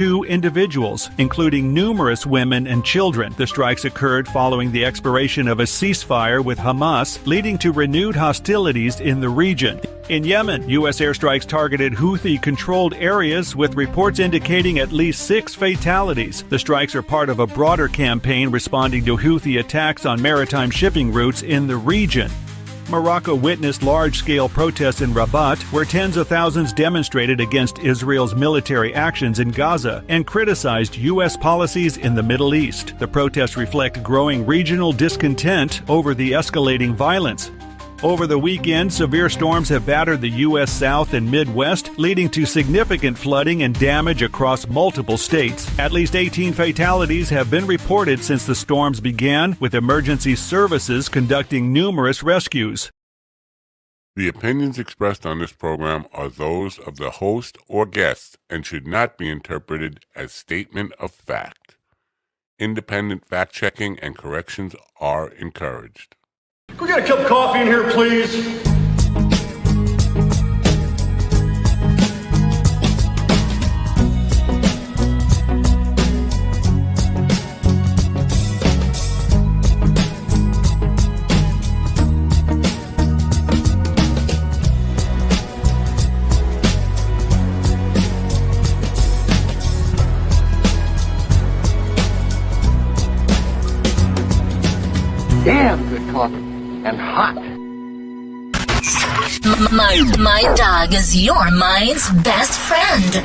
two individuals, including numerous women and children. The strikes occurred following the expiration of a ceasefire with Hamas, leading to renewed hostilities in the region. In Yemen, U.S. airstrikes targeted Houthi-controlled areas, with reports indicating at least 6 fatalities. The strikes are part of a broader campaign responding to Houthi attacks on maritime shipping routes in the region. Morocco witnessed large-scale protests in Rabat, where tens of thousands demonstrated against Israel's military actions in Gaza and criticized U.S. policies in the Middle East. The protests reflect growing regional discontent over the escalating violence. Over the weekend, severe storms have battered the U.S. South and Midwest, leading to significant flooding and damage across multiple states. At least 18 fatalities have been reported since the storms began, with emergency services conducting numerous rescues. The opinions expressed on this program are those of the host or guest and should not be interpreted as statement of fact. Independent fact-checking and corrections are encouraged. Can we get a cup of coffee in here, please? Damn good coffee. And hot. My dog is your mind's best friend.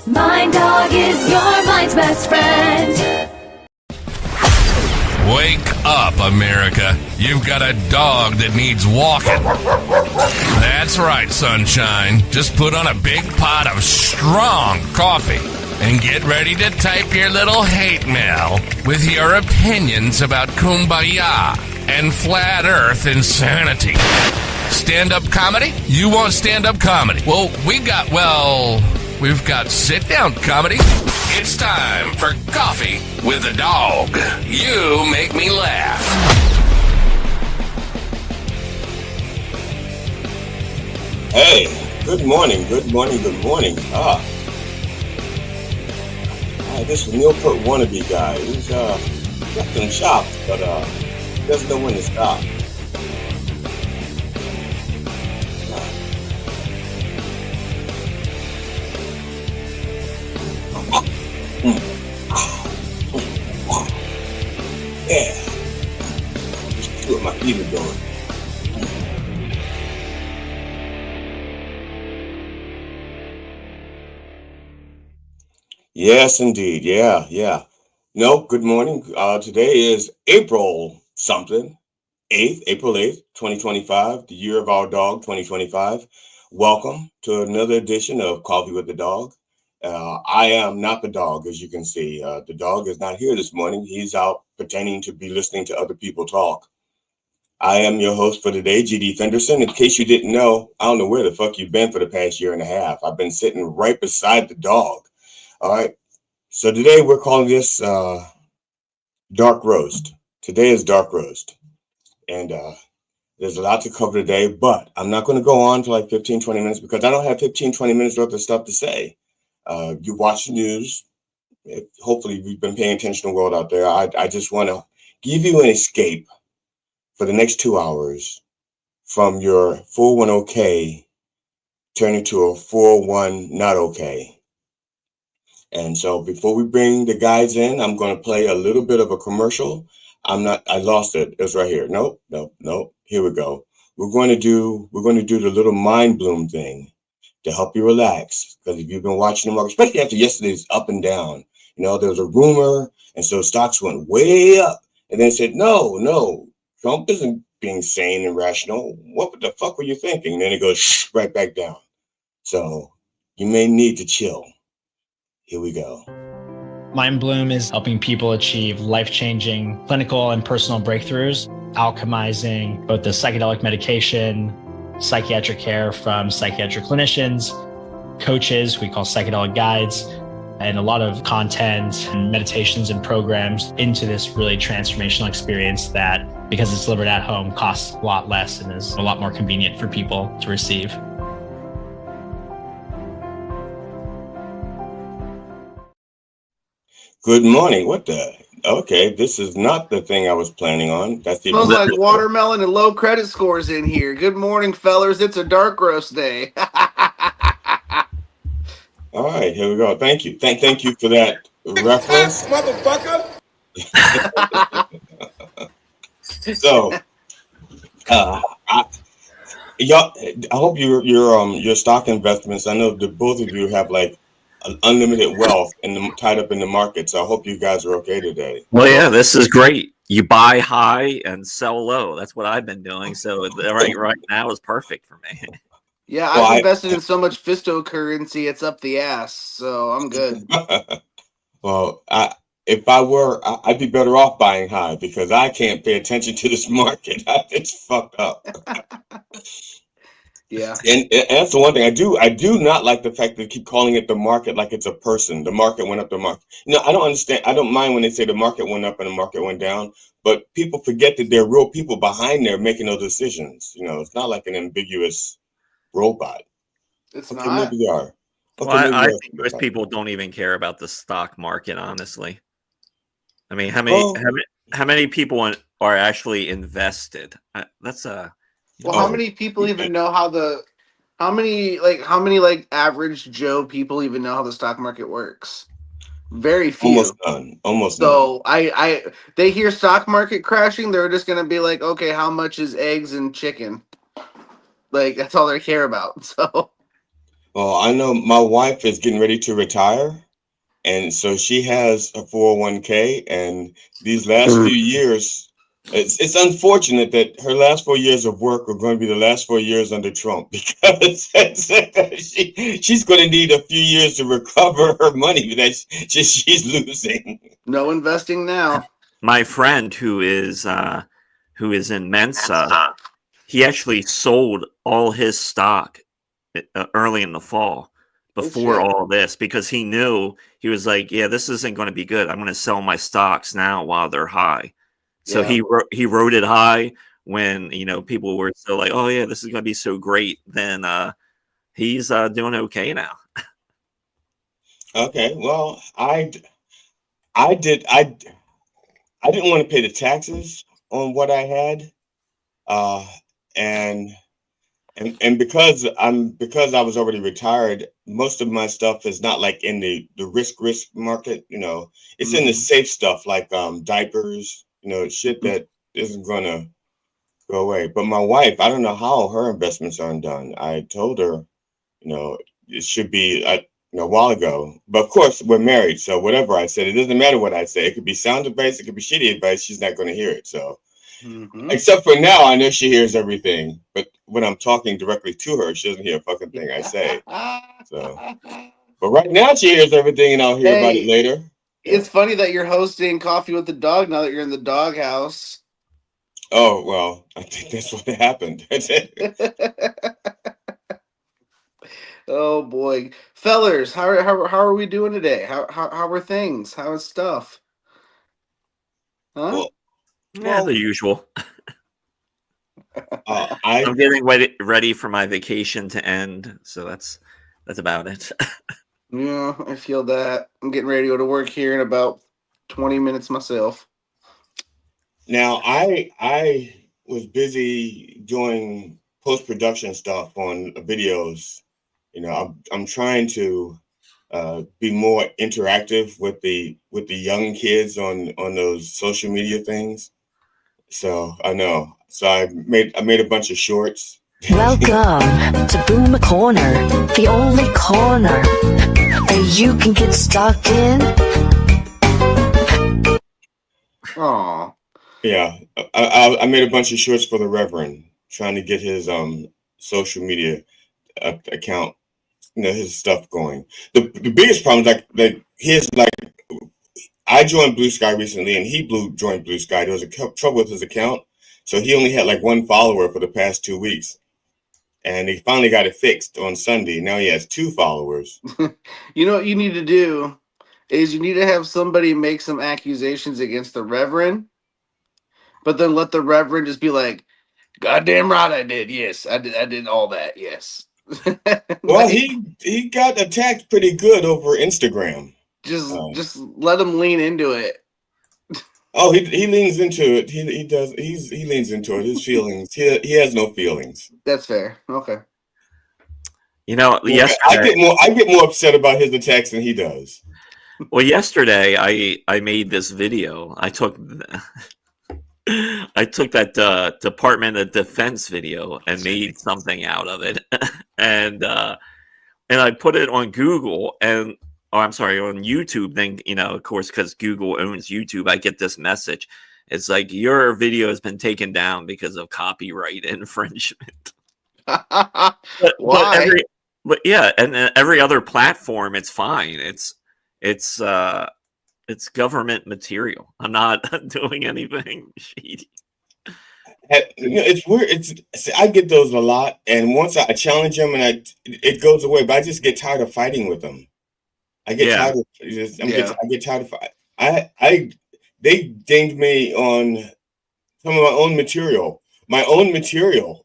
My dog is your mind's best friend. Wake up, America. You've got a dog that needs walking. That's right, sunshine. Just put on a big pot of strong coffee and get ready to type your little hate mail with your opinions about kumbaya and flat earth insanity. Stand-up comedy? You want stand-up comedy? Well, we've got sit-down comedy. It's time for Coffee with the Dog. You make me laugh. Hey, good morning. This is Newport wannabe guy. He's kept him chopped, but doesn't know when to stop. Yeah. Just see what my feet are doing. Yes, indeed. Yeah. No, good morning. Today is April 8th, 2025, the year of our dog, 2025. Welcome to another edition of Coffee with the Dog. I am not the dog, as you can see. The dog is not here this morning. He's out pretending to be listening to other people talk. I am your host for today, GD Fenderson. In case you didn't know, I don't know where the fuck you've been for the past year and a half. I've been sitting right beside the dog. All right. So today we're calling this Dark Roast. Today is Dark Roast. And there's a lot to cover today, but I'm not going to go on for like 15, 20 minutes because I don't have 15, 20 minutes worth of stuff to say. You watch the news. Hopefully you've been paying attention to the world out there. I just want to give you an escape for the next 2 hours from your 401 okay turning to a 401 not okay. And so before we bring the guys in, I'm going to play a little bit of a commercial. I lost it. It's right here. Nope. Here we go. We're going to do the little mind bloom thing to help you relax. Because if you've been watching the market, especially after yesterday's up and down, there was a rumor. And so stocks went way up and then said, no, Trump isn't being sane and rational. What the fuck were you thinking? And then it goes right back down. So you may need to chill. Here we go. Mind Bloom is helping people achieve life-changing clinical and personal breakthroughs, alchemizing both the psychedelic medication, psychiatric care from psychiatric clinicians, coaches, we call psychedelic guides, and a lot of content and meditations and programs into this really transformational experience that because it's delivered at home, costs a lot less and is a lot more convenient for people to receive. Good morning. What the? Okay, this is not the thing I was planning on. That's even Smells like watermelon and low credit scores in here. Good morning, fellers. It's a dark roast day. All right, here we go. Thank you. Thank you for that reference, motherfucker. So, I hope your stock investments. I know that both of you have like an unlimited wealth and tied up in the market. So I hope you guys are okay today. Well, yeah, this is great. You buy high and sell low. That's what I've been doing. So right now is perfect for me. Yeah, I've invested in so much cryptocurrency, it's up the ass. So I'm good. Well, if I were, I'd be better off buying high because I can't pay attention to this market. It's fucked up. Yeah, and that's the one thing I do not like the fact that they keep calling it the market like it's a person. The market went up, the market. I don't understand. I don't mind when they say the market went up and the market went down, but people forget that there are real people behind there making those decisions. It's not like an ambiguous robot. It's okay, not. Maybe they are. Okay, Well, I think most people don't even care about the stock market, honestly. I mean, how many people are actually invested? That's a how many people even know how many average Joe people even know how the stock market works? Very few. Almost none. Almost none. So they hear stock market crashing, they're just gonna be like, okay, how much is eggs and chicken? Like that's all they care about. So well, I know my wife is getting ready to retire, and so she has a 401k, and these last few years, it's unfortunate that her last 4 years of work are going to be the last 4 years under Trump because she's going to need a few years to recover her money that she's losing. No investing now. My friend who is in Mensa, he actually sold all his stock early in the fall before all this because he knew, he was like, yeah, this isn't going to be good. I'm going to sell my stocks now while they're high. So he wrote it high when people were still like, oh yeah, this is going to be so great. Then he's doing okay now. Okay, well, I didn't want to pay the taxes on what I had, and because I was already retired, most of my stuff is not like in the risk market. It's in the safe stuff like diapers, shit that isn't gonna go away. But my wife, I don't know how her investments aren't done. I told her, it should be a while ago. But of course, we're married, so whatever I said, it doesn't matter what I say. It could be sound advice, it could be shitty advice. She's not going to hear it. So, except for now, I know she hears everything. But when I'm talking directly to her, she doesn't hear a fucking thing I say. So, but right now, she hears everything, and I'll hear about it later. It's funny that you're hosting Coffee with the Dog now that you're in the doghouse. Oh well, I think that's what happened. Oh boy, fellers, how are we doing today? How are things? How is stuff? Huh? Well, the usual. I'm getting ready for my vacation to end, so that's about it. Yeah, I feel that. I'm getting ready to go to work here in about 20 minutes myself. Now, I was busy doing post-production stuff on videos. I'm trying to be more interactive with the young kids on those social media things. So I know. So I made a bunch of shorts. Welcome to Boomer Corner, the only corner that you can get stuck in. Aw. Yeah, I made a bunch of shorts for the Reverend, trying to get his social media account, his stuff going. The biggest problem is I joined Blue Sky recently, and he joined Blue Sky. There was trouble with his account, so he only had like one follower for the past 2 weeks, and he finally got it fixed on Sunday. Now he has 2 followers. You know what you need to do is you need to have somebody make some accusations against the Reverend, but then let the reverend just be like, "Goddamn right, I did. Yes, I did. I did all that. Yes." Well, Like, he got attacked pretty good over Instagram. just let him lean into it. Oh, he leans into it. He does. He leans into it. His feelings. He has no feelings. That's fair. Okay. You know, I yesterday, get more upset about his attacks than he does. well, yesterday I made this video. I took that Department of Defense video and made something out of it, and I put it on Google and I'm sorry, on YouTube. Then of course, because Google owns YouTube, I get this message. It's like your video has been taken down because of copyright infringement. Why? But yeah, and every other platform, it's fine. It's government material. I'm not doing anything shady. It's weird. I get those a lot, and once I challenge them, and it goes away. But I just get tired of fighting with them. I get tired of I get tired of they dinged me on some of my own material,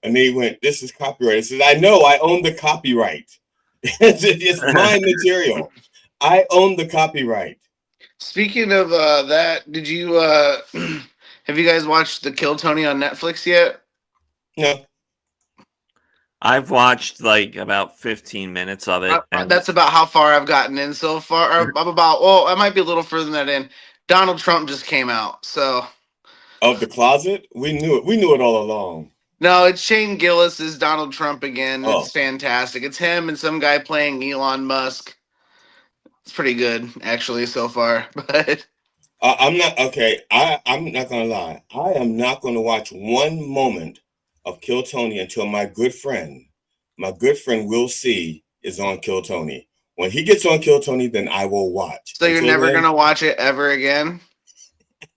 and they went, "This is copyright." I said, "I know, I own the copyright. It's my material. I own the copyright." Speaking of that, did you have you guys watched the Kill Tony on Netflix yet? No. I've watched like about 15 minutes of it. And That's about how far I've gotten in so far. I'm about, well, I might be a little further than that in. Donald Trump just came out, so. Of the closet? We knew it. We knew it all along. No, it's Shane Gillis as Donald Trump again. Oh. It's fantastic. It's him and some guy playing Elon Musk. It's pretty good, actually, so far. But I'm not okay. I'm not gonna lie. I am not gonna watch one moment of Kill Tony until my good friend Will C is on Kill Tony. When he gets on Kill Tony, then I will watch. So you're never gonna watch it ever again?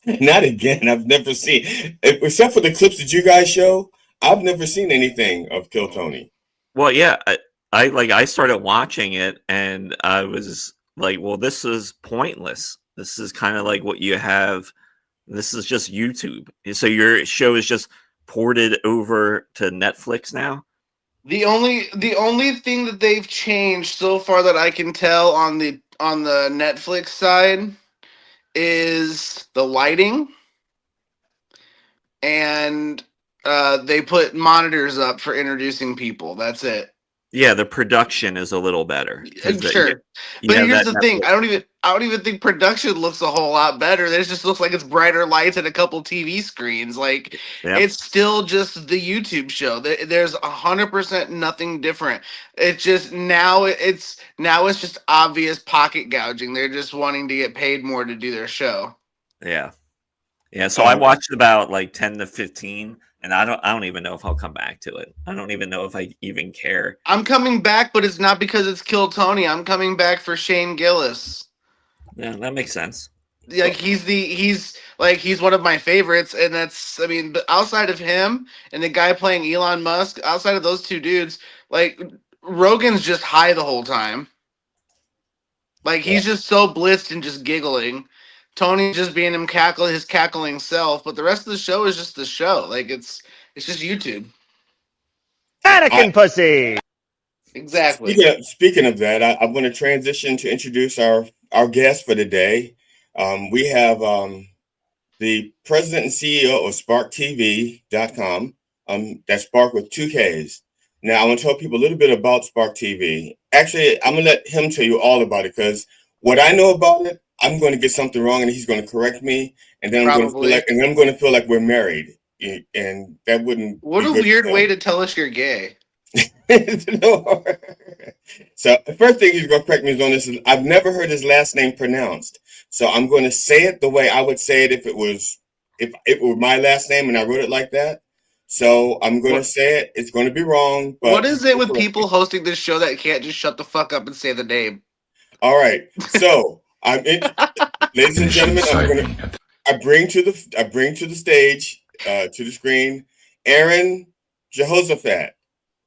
Not again. I've never seen, except for the clips that you guys show. I've never seen anything of Kill Tony. Well, yeah, I started watching it and I was like, well, this is pointless. This is kind of like what you have. This is just YouTube. So your show is just ported over to Netflix now. The only thing that they've changed so far that I can tell on the Netflix side is the lighting, and they put monitors up for introducing people. That's it. Yeah, the production is a little better. Sure, but here's the thing: I don't even think production looks a whole lot better. It just looks like it's brighter lights and a couple TV screens. Like it's still just the YouTube show. There's 100% nothing different. It's just now it's just obvious pocket gouging. They're just wanting to get paid more to do their show. Yeah. So I watched about like 10 to 15. And I don't even know if I'll come back to it. I don't even know if I even care. I'm coming back, but it's not because it's Kill Tony. I'm coming back for Shane Gillis. Yeah, that makes sense. Like he's one of my favorites, and but outside of him and the guy playing Elon Musk, outside of those two dudes, like Rogan's just high the whole time. Like he's just so blitzed and just giggling. Tony just being his cackling self, but the rest of the show is just the show. Like it's just YouTube. Anakin pussy. Exactly. Speaking of that, I'm going to transition to introduce our guest for today. We have the president and CEO of SparkTV.com. That's Spark with 2 Ks. Now I want to tell people a little bit about Spark TV. Actually, I'm going to let him tell you all about it because what I know about it, I'm going to get something wrong, and he's going to correct me, and then I'm going to feel like we're married, and that wouldn't. What a weird way to tell us you're gay. No. So the first thing he's going to correct me on this is I've never heard his last name pronounced, so I'm going to say it the way I would say it if it were my last name and I wrote it like that. So I'm going to say it. It's going to be wrong. But what is it with people hosting this show that can't just shut the fuck up and say the name? All right, so. Ladies and gentlemen, I bring to the stage, to the screen, Aaron Jehoshaphat.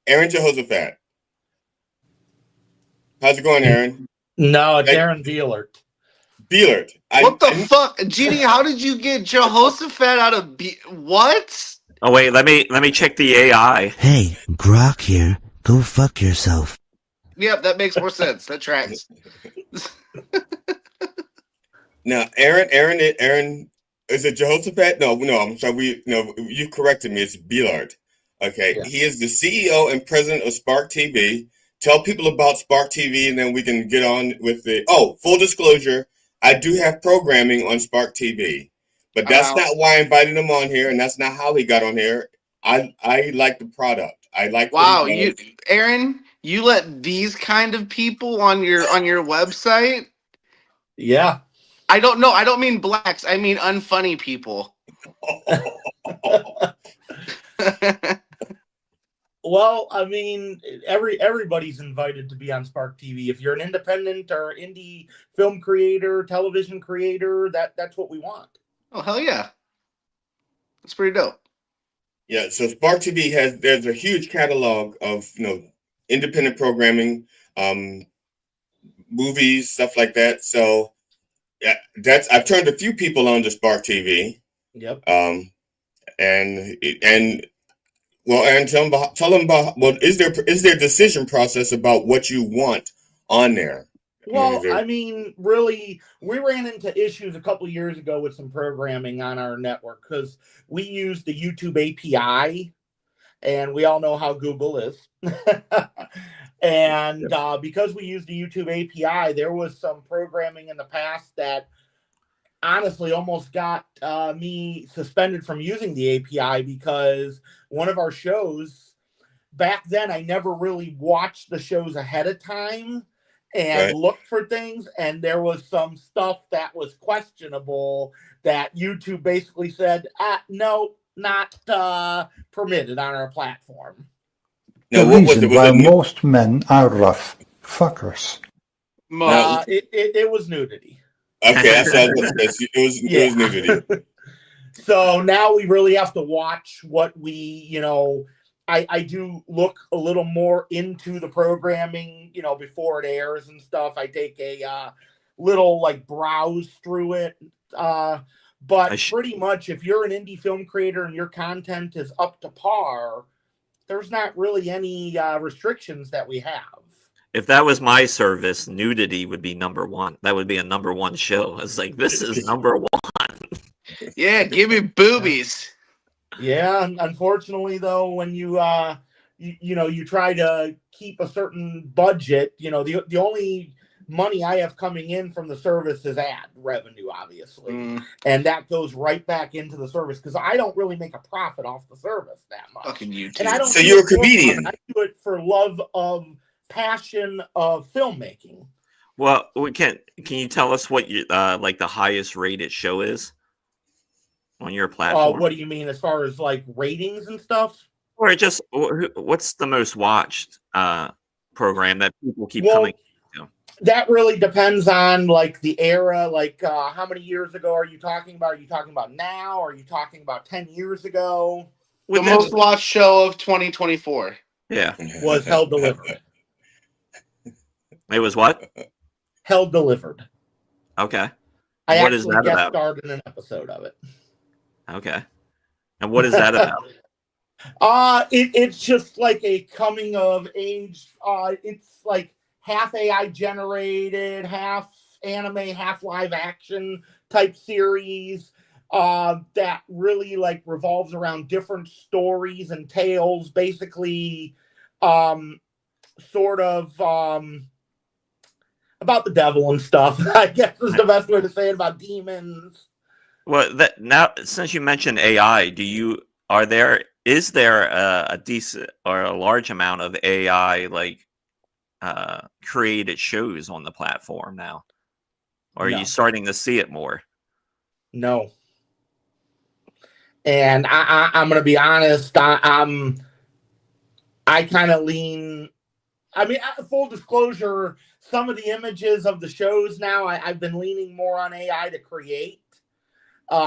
Aaron Jehoshaphat. How's it going, Aaron? No, Darren Vielert. Beelard. What the fuck, Genie? How did you get Jehoshaphat out of what? Oh wait, let me check the AI. Hey, Grok here. Go fuck yourself. Yep, that makes more sense. That tracks. Now, Aaron, is it Jehoshaphat? No, I'm sorry. You corrected me. It's Beelard. Okay, He is the CEO and president of Spark TV. Tell people about Spark TV, and then we can get on with the. Oh, full disclosure, I do have programming on Spark TV, but that's not why I invited him on here, and that's not how he got on here. I like the product. I like. Wow, Aaron, you let these kind of people on your website? Yeah. I don't know. I don't mean blacks. I mean unfunny people. Well, I mean, everybody's invited to be on Spark TV. If you're an independent or indie film creator, television creator, that's what we want. Oh, hell yeah. That's pretty dope. Yeah, so Spark TV there's a huge catalog of independent programming, movies, stuff like that. So yeah, I've turned a few people on to Spark TV. Yep. And tell them about is there decision process about what you want on there? Well, I mean, really, we ran into issues a couple of years ago with some programming on our network because we used the YouTube API, and we all know how Google is. And because we used the YouTube API, there was some programming in the past that honestly almost got me suspended from using the API because one of our shows, back then, I never really watched the shows ahead of time and looked for things, and there was some stuff that was questionable that YouTube basically said, no, not permitted on our platform. The reason why most men are rough fuckers. It was nudity. Okay, that's what I was going to say. It was nudity. So now we really have to watch what we, I do look a little more into the programming, before it airs and stuff. I take a little browse through it. But pretty much if you're an indie film creator and your content is up to par, there's not really any restrictions that we have. If that was my service, nudity would be number one. That would be a number one show. It's like, this is number one. Yeah, give me boobies. Yeah, unfortunately, though, when you you try to keep a certain budget, the only money I have coming in from the service is ad revenue, obviously, and that goes right back into the service because I don't really make a profit off the service that much. Fucking YouTube. And I don't. So you're a comedian. I do it for love of passion of filmmaking. Well, can you tell us what you the highest rated show is on your platform? What do you mean as far as ratings and stuff? Or just what's the most watched program that people keep coming to? That really depends on the era. How many years ago are you talking about? Are you talking about now? Are you talking about 10 years ago? The most watched show of 2024. Yeah, was Hell Delivered. It was what? Hell Delivered. Okay. I what actually is that guest about? starred in an episode of it. Okay. And what is that about? It's just a coming of age. It's half AI generated, half anime, half live action type series that really revolves around different stories and tales, basically sort of about the devil and stuff. I guess is the best way to say it, about demons. Well, now since you mentioned AI, is there a decent or a large amount of AI created shows on the platform now? Or are you starting to see it more? No. And I'm going to be honest, I kind of lean. I mean, full disclosure, some of the images of the shows now, I've been leaning more on AI to create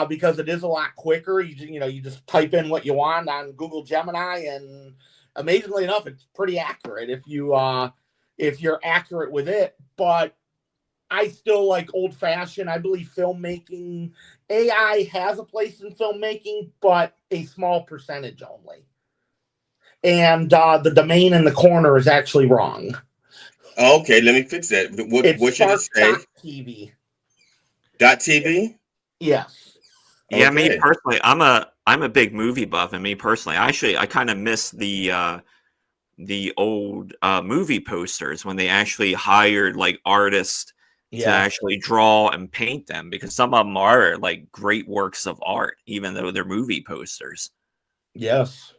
because it is a lot quicker. You just type in what you want on Google Gemini, and amazingly enough, it's pretty accurate if you're accurate with it. But I still like old fashioned. I believe filmmaking, AI has a place in filmmaking, but a small percentage only. And the domain in the corner is actually wrong. Okay, let me fix that. What should it say? TV. .tv? Yes. Yeah, me Okay. personally, I'm a big movie buff, and me personally, I kind of miss the old movie posters when they actually hired like artists to actually draw and paint them, because some of them are like great works of art, even though they're movie posters. Yes.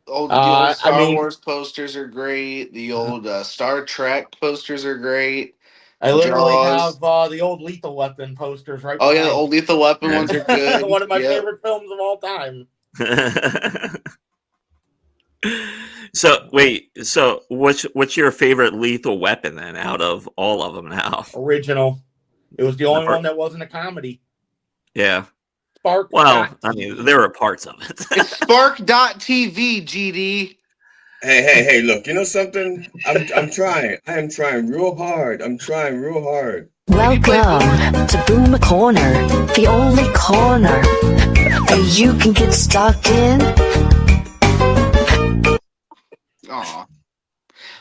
The old Star Wars posters are great. The old Star Trek posters are great. I literally Jaws. have the old Lethal Weapon posters right Oh behind yeah, the old Lethal Weapon ones are good. One of my favorite films of all time. So wait, so what's your favorite Lethal Weapon then out of all of them now? Original. It was the only one that wasn't a comedy. Yeah. Spark. Well, I mean, there were parts of it. It's Spark.tv, GD. Hey, look, you know something? I'm trying. I am trying real hard. I'm trying real hard. Welcome to Boomer Corner, the only corner that you can get stuck in. Aw.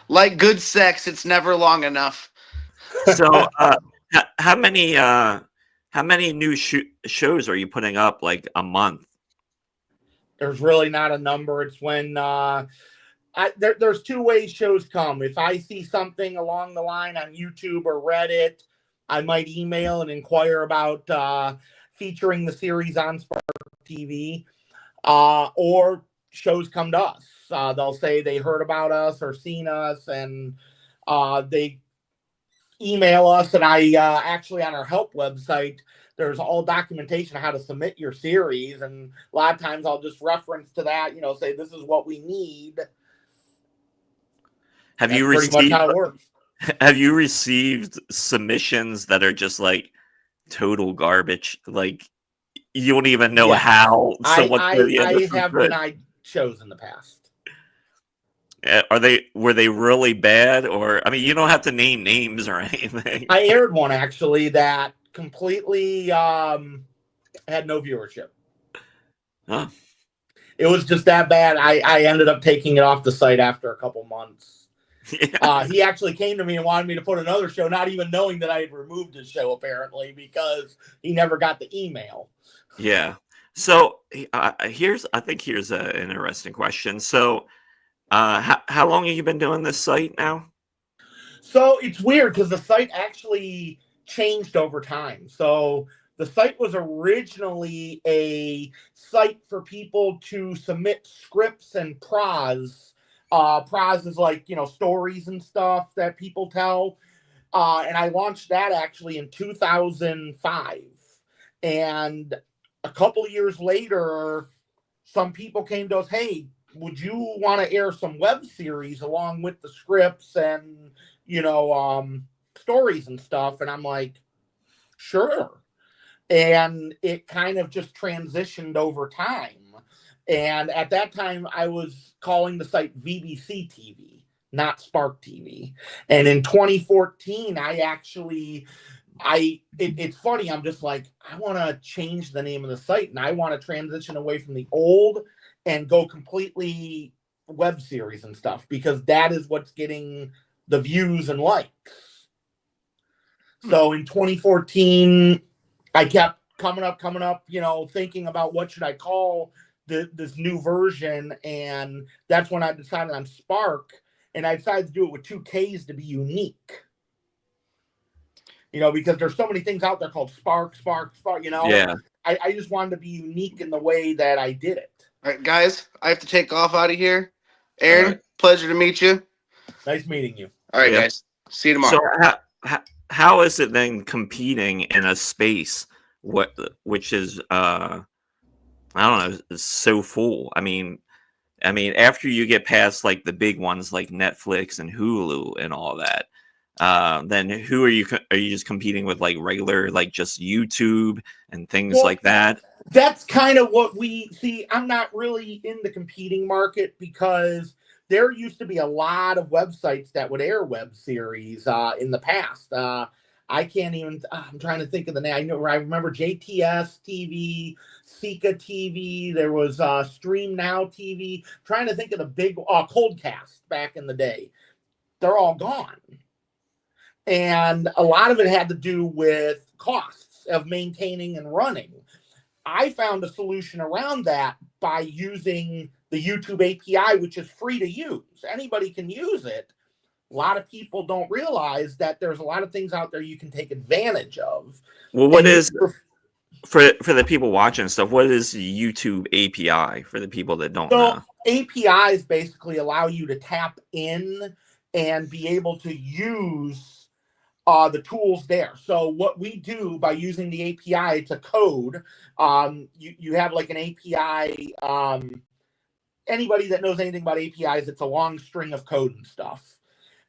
Like good sex, it's never long enough. So, how many new shows are you putting up like a month? There's really not a number. It's when there's two ways shows come. If I see something along the line on YouTube or Reddit, I might email and inquire about featuring the series on Spark TV, or shows come to us. They'll say they heard about us or seen us, and they email us. And I actually, on our help website, there's all documentation of how to submit your series. And a lot of times I'll just reference to that, say this is what we need. Have you received submissions that are just like total garbage? Like you don't even know how someone. I have denied shows in the past. Were they really bad? Or I mean, you don't have to name names or anything. I aired one actually that completely had no viewership. Huh. It was just that bad. I ended up taking it off the site after a couple months. Yeah. He actually came to me and wanted me to put another show, not even knowing that I had removed his show, apparently, because he never got the email. Yeah. So here's an interesting question. So how long have you been doing this site now? So it's weird because the site actually changed over time. So the site was originally a site for people to submit scripts and prose. Prose is like, stories and stuff that people tell. And I launched that actually in 2005. And a couple of years later, some people came to us, hey, would you want to air some web series along with the scripts and, stories and stuff? And I'm like, sure. And it kind of just transitioned over time. And at that time, I was calling the site VBC TV, not Spark TV. And in 2014, it's funny. I'm just like, I want to change the name of the site, and I want to transition away from the old and go completely web series and stuff, because that is what's getting the views and likes. So in 2014, I kept coming up, thinking about what should I call this new version, and that's when I decided on Spark, and I decided to do it with 2 Ks to be unique. Because there's so many things out there called Spark. Yeah. I just wanted to be unique in the way that I did it. All right, guys, I have to take off out of here. Aaron, pleasure to meet you. Nice meeting you. All right, guys. See you tomorrow. So how is it then competing in a space which is I don't know, is so full? I mean, after you get past like the big ones like Netflix and Hulu and all that, then who are you just competing with, like regular, like just YouTube and things like that? That's kind of what we see. I'm not really in the competing market because there used to be a lot of websites that would air web series in the past. I can't even. I'm trying to think of the name. I remember JTS TV, Sika TV. There was Stream Now TV. Trying to think of the big Coldcast back in the day. They're all gone, and a lot of it had to do with costs of maintaining and running. I found a solution around that by using the YouTube API, which is free to use. Anybody can use it. A lot of people don't realize that there's a lot of things out there you can take advantage of. Well, what is for the people watching stuff? What is the YouTube API for the people that don't know? APIs basically allow you to tap in and be able to use the tools there. So what we do by using the API to code, you have like an API. Anybody that knows anything about APIs, it's a long string of code and stuff.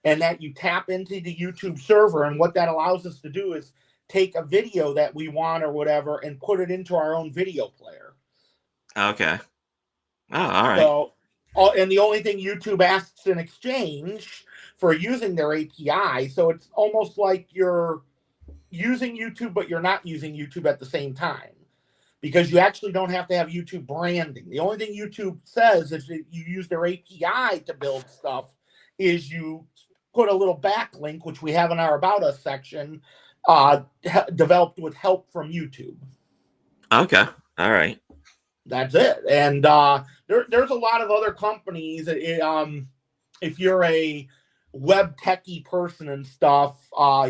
And that you tap into the YouTube server. And what that allows us to do is take a video that we want or whatever and put it into our own video player. Okay. Oh, all right. So, and the only thing YouTube asks in exchange for using their API, so it's almost like you're using YouTube, but you're not using YouTube at the same time. Because you actually don't have to have YouTube branding. The only thing YouTube says is that you use their API to build stuff is you put a little backlink, which we have in our About Us section, developed with help from YouTube. Okay. All right. That's it. And there's a lot of other companies. If you're a web techie person and stuff,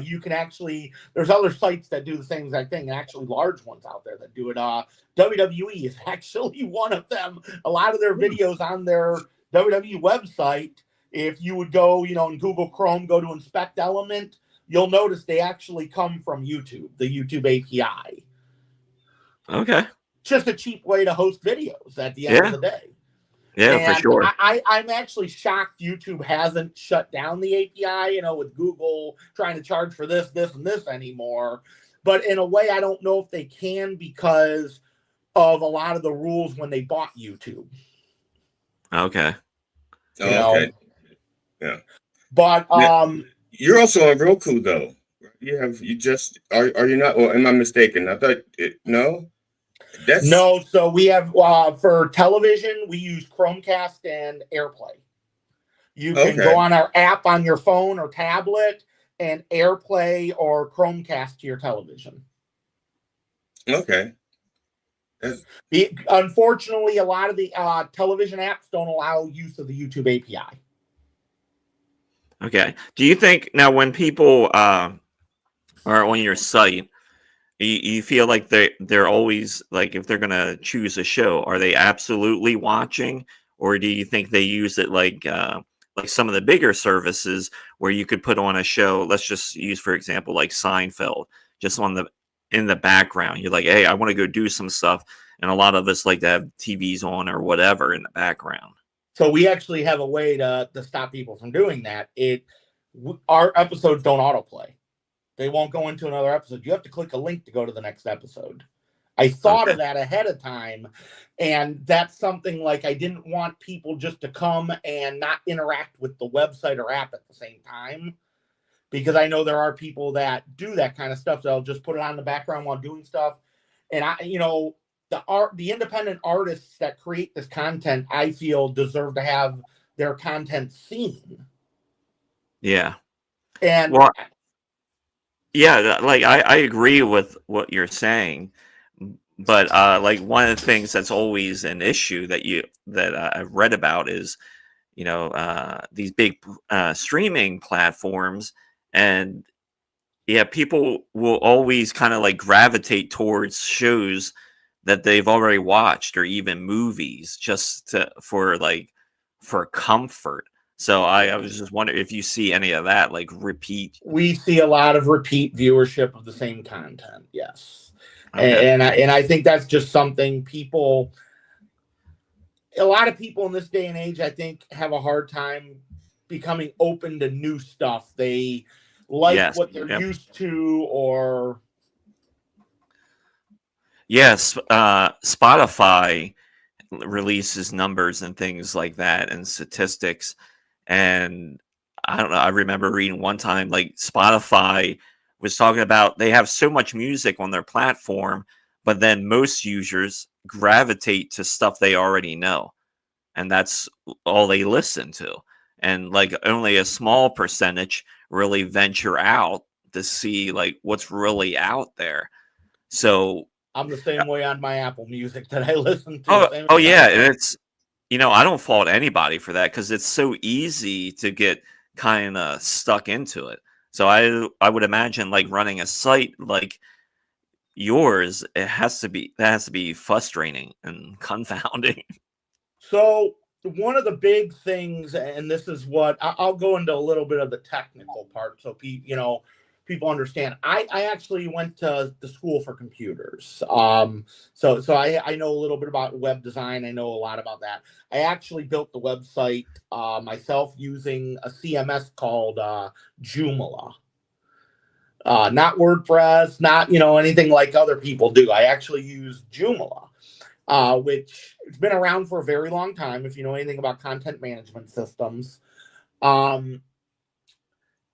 you can actually, there's other sites that do the same exact thing, and actually large ones out there that do it. WWE is actually one of them. A lot of their videos on their WWE website, if you would go, in Google Chrome, go to Inspect Element, you'll notice they actually come from YouTube, the YouTube API. Okay. Just a cheap way to host videos at the end of the day. Yeah, and for sure. I'm actually shocked YouTube hasn't shut down the API, with Google trying to charge for this, and this anymore. But in a way, I don't know if they can because of a lot of the rules when they bought YouTube. Okay. Okay. Yeah. But you're also on Roku though. Are you not, or am I mistaken? I thought no. No, so we have for television we use Chromecast and AirPlay. You can go on our app on your phone or tablet and AirPlay or Chromecast to your television. Okay. Unfortunately, a lot of the television apps don't allow use of the YouTube API. Okay. Do you think now when people are on your site, you feel like they're always, like, if they're gonna choose a show, are they absolutely watching, or do you think they use it like some of the bigger services where you could put on a show? Let's just use, for example, like Seinfeld, just in the background. You're like, hey, I want to go do some stuff, and a lot of us like to have TVs on or whatever in the background. So we actually have a way to stop people from doing that. Our episodes don't autoplay. They won't go into another episode. You have to click a link to go to the next episode. I thought of that ahead of time, and that's something like I didn't want people just to come and not interact with the website or app at the same time, because I know there are people that do that kind of stuff. They'll just put it on the background while doing stuff. And the independent artists that create this content, I feel, deserve to have their content seen. Yeah. And yeah, like I agree with what you're saying, but like one of the things that's always an issue that I've read about is, these big streaming platforms, and people will always kind of like gravitate towards shows that they've already watched, or even movies, just for comfort. So I was just wondering if you see any of that, like repeat. We see a lot of repeat viewership of the same content. Yes. Okay. And I think that's just something a lot of people in this day and age, I think, have a hard time becoming open to new stuff. They like what they're used to, or. Yes. Spotify releases numbers and things like that and statistics. And I don't know, I remember reading one time, like, Spotify was talking about they have so much music on their platform, but then most users gravitate to stuff they already know, and that's all they listen to. And like only a small percentage really venture out to see like what's really out there. So I'm the same way on my Apple Music that I listen to. Oh yeah, and it's, I don't fault anybody for that because it's so easy to get kind of stuck into it. So I would imagine like running a site like yours, that has to be frustrating and confounding. So one of the big things, and this is what I'll go into a little bit of the technical part, so people understand. I actually went to the school for computers, so I know a little bit about web design. I know a lot about that. I actually built the website myself using a CMS called Joomla. Not WordPress, not anything like other people do. I actually use Joomla, which it's been around for a very long time. If you know anything about content management systems,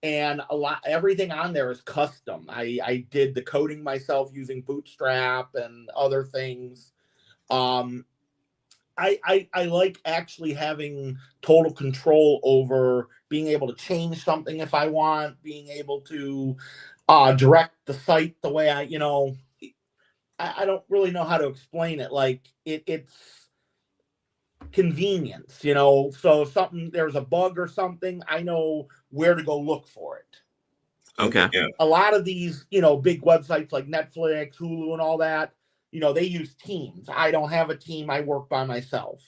and everything on there is custom. I did the coding myself using Bootstrap and other things. I like actually having total control over being able to change something if I want, being able to direct the site the way I don't really know how to explain it. Like it's convenience, so if there's a bug or something, I know where to go look for it. Okay. Yeah. A lot of these, big websites like Netflix, Hulu, and all that, they use teams. I don't have a team. I work by myself.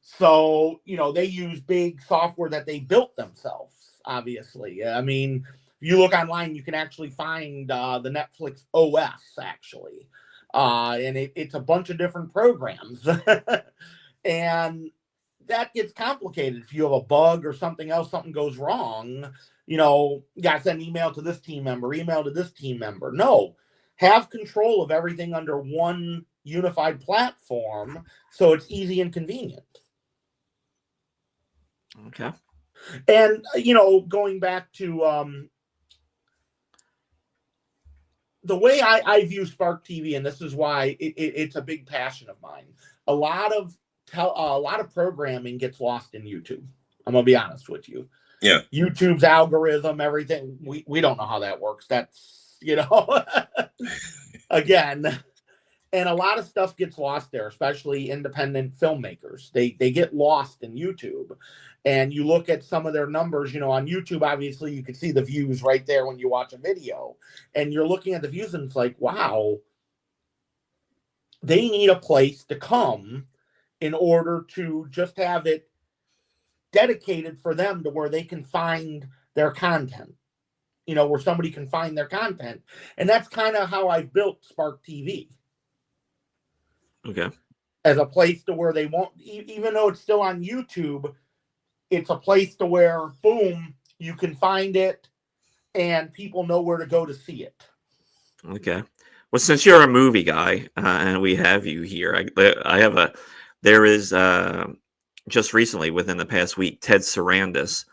So, they use big software that they built themselves, obviously. I mean, if you look online, you can actually find the Netflix OS, actually. And it's a bunch of different programs. And that gets complicated. If you have a bug or something else, something goes wrong, you got to send email to this team member, email to this team member. No, have control of everything under one unified platform so it's easy and convenient. Okay. And, going back to the way I view Spark TV, and this is why it's a big passion of mine. A lot of programming gets lost in YouTube. I'm gonna be honest with you. Yeah. YouTube's algorithm, everything. We don't know how that works. That's again, and a lot of stuff gets lost there, especially independent filmmakers. They get lost in YouTube. And you look at some of their numbers, on YouTube, obviously you can see the views right there when you watch a video. And you're looking at the views and it's like, wow, they need a place to come in order to just have it dedicated for them to where they can find their content, where somebody can find their content. And that's kind of how I built Spark TV. Okay. As a place to where they won't, even though it's still on YouTube, it's a place to where, boom, you can find it and people know where to go to see it. Okay. Well, since you're a movie guy and we have you here, there is just recently within the past week, Ted Sarandis,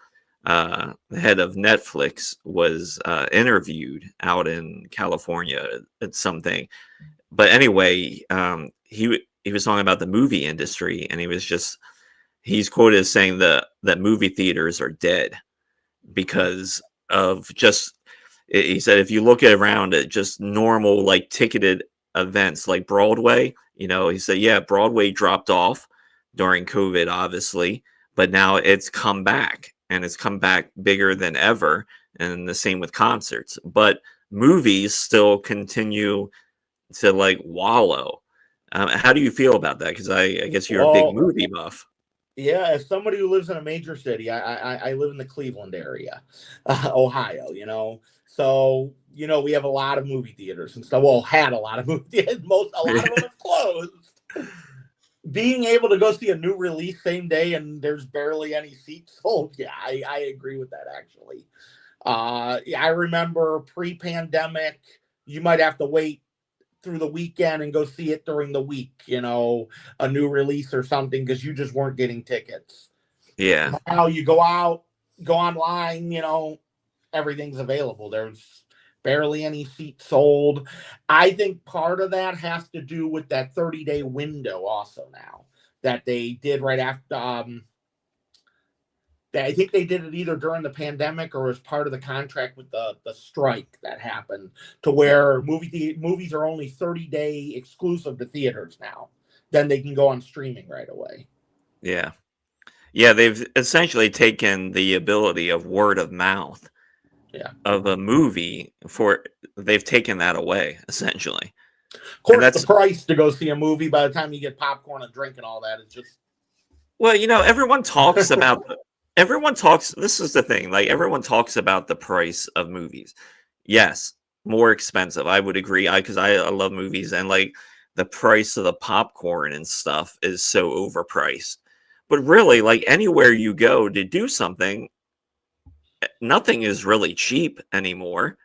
the head of Netflix, was interviewed out in California at something. But anyway, he was talking about the movie industry, and he's quoted as saying that movie theaters are dead because of he said, if you look around at just normal, like ticketed events like Broadway, he said, yeah, Broadway dropped off during COVID, obviously, but now it's come back and it's come back bigger than ever. And the same with concerts, but movies still continue to like wallow. How do you feel about that? Because I guess you're a big movie buff. Yeah, as somebody who lives in a major city, I live in the Cleveland area, Ohio, So, we have a lot of movie theaters and stuff. Well, had a lot of movie theaters. A lot of them have closed. Being able to go see a new release same day and there's barely any seats sold. Yeah, I agree with that, actually. I remember pre-pandemic, you might have to wait through the weekend and go see it during the week, a new release or something, because you just weren't getting tickets. Yeah. Now you go online, everything's available. There's barely any seats sold. I think part of that has to do with that 30-day window also now that they did right after. I think they did it either during the pandemic or as part of the contract with the strike that happened, to where movies are only 30-day exclusive to theaters now. Then they can go on streaming right away. Yeah. Yeah, they've essentially taken the ability of word of mouth of a movie they've taken that away, essentially. Of course, the price to go see a movie by the time you get popcorn and drink and all that is just... Well, everyone talks about this is the thing, like everyone talks about the price of movies. Yes, more expensive. I would agree. Because I love movies, and like the price of the popcorn and stuff is so overpriced. But really, like anywhere you go to do something, nothing is really cheap anymore.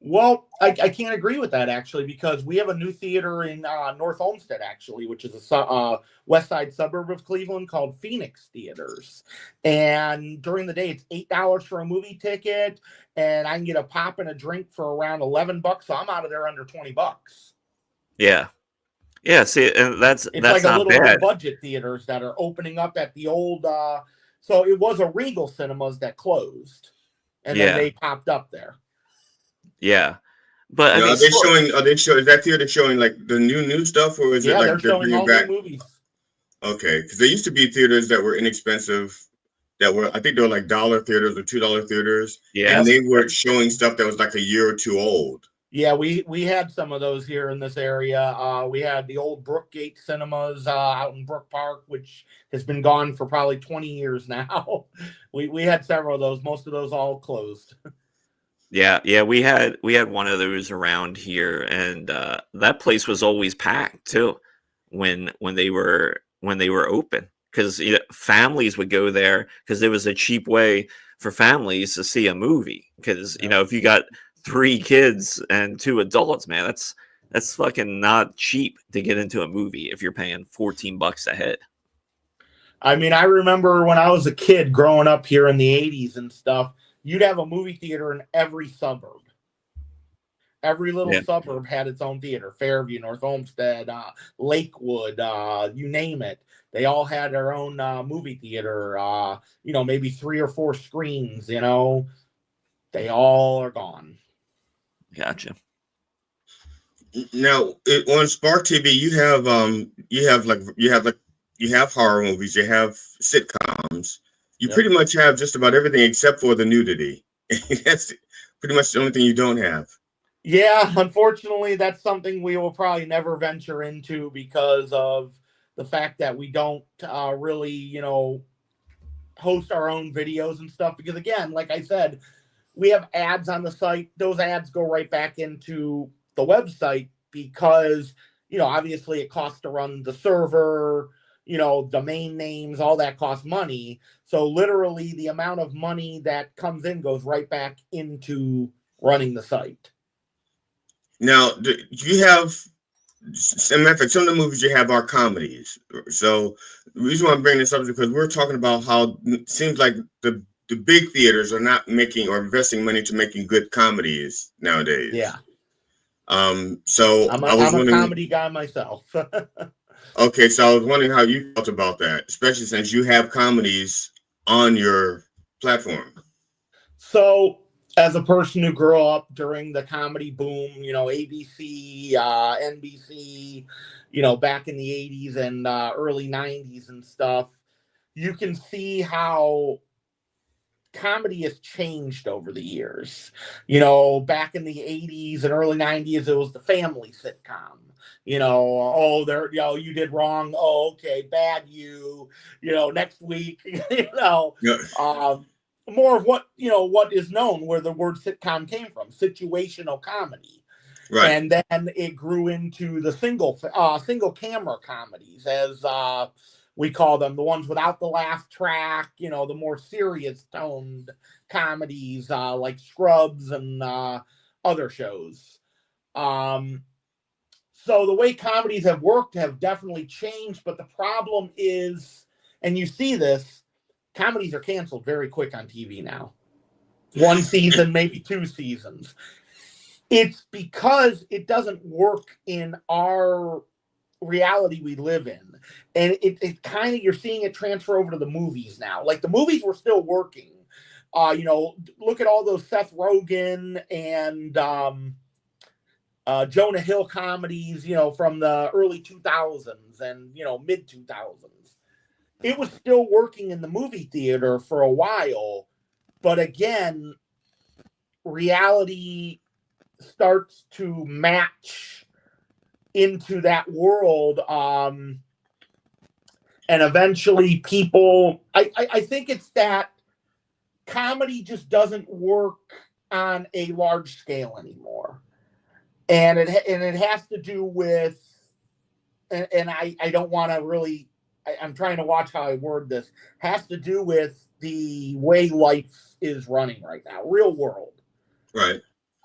Well, I can't agree with that, actually, because we have a new theater in North Olmsted, actually, which is a west side suburb of Cleveland, called Phoenix Theaters. And during the day, it's $8 for a movie ticket, and I can get a pop and a drink for around $11. So I'm out of there under $20. Yeah. Yeah, see, and that's like a not little bad. budget theaters that are opening up at the old. So it was a Regal Cinemas that closed, and then they popped up there. Yeah, but I mean, are they showing? Is that theater showing like the new stuff, or is it like they're showing all new movies? Okay, because there used to be theaters that were inexpensive, that were, I think they were like $1 theaters or $2 theaters, and they were showing stuff that was like a year or two old. Yeah, we had some of those here in this area. We had the old Brookgate Cinemas out in Brook Park, which has been gone for probably 20 years now. We had several of those. Most of those all closed. Yeah, we had one of those around here, and that place was always packed too when they were open, because families would go there because it was a cheap way for families to see a movie. Because if you got 3 kids and 2 adults, man, that's fucking not cheap to get into a movie if you're paying $14 a head. I mean, I remember when I was a kid growing up here in the 80s and stuff, you'd have a movie theater in every suburb. Every little suburb had its own theater. Fairview, North Olmsted, Lakewood, you name it. They all had their own movie theater, maybe 3 or 4 screens, They all are gone. Gotcha. Now, on Spark TV, you have horror movies, you have sitcoms. You pretty much have just about everything except for the nudity. That's pretty much the only thing you don't have. Yeah, unfortunately, that's something we will probably never venture into because of the fact that we don't really, host our own videos and stuff. Because again, like I said, we have ads on the site. Those ads go right back into the website because, obviously it costs to run the server, domain names, all that costs money. So literally the amount of money that comes in goes right back into running the site. Now, do you have, as a matter of fact, some of the movies you have are comedies. So the reason why I'm bringing this up is because we're talking about how it seems like the big theaters are not making or investing money to making good comedies nowadays. Yeah. So I'm I was a wondering, comedy guy myself. okay, so I was wondering how you felt about that, especially since you have comedies on your platform. So, as a person who grew up during the comedy boom, ABC, NBC, back in the 80s and early 90s and stuff, you can see how comedy has changed over the years. Back in the 80s and early 90s, it was the family sitcom. You did wrong. Oh, okay, bad you. Next week, more of what is known, where the word sitcom came from, situational comedy. Right. And then it grew into the single camera comedies, as we call them, the ones without the laugh track, the more serious toned comedies like Scrubs and other shows. So the way comedies have worked have definitely changed, but the problem is, and you see this, comedies are canceled very quick on TV now. 1 season, maybe 2 seasons. It's because it doesn't work in our reality we live in. And it kind of, you're seeing it transfer over to the movies now. Like the movies were still working. Look at all those Seth Rogen and Jonah Hill comedies, from the early 2000s and, mid 2000s. It was still working in the movie theater for a while. But again, reality starts to match into that world. And eventually people, I think it's that comedy just doesn't work on a large scale anymore. And it has to do with, and I don't want to really, I'm trying to watch how I word this, has to do with the way life is running right now, real world. Right.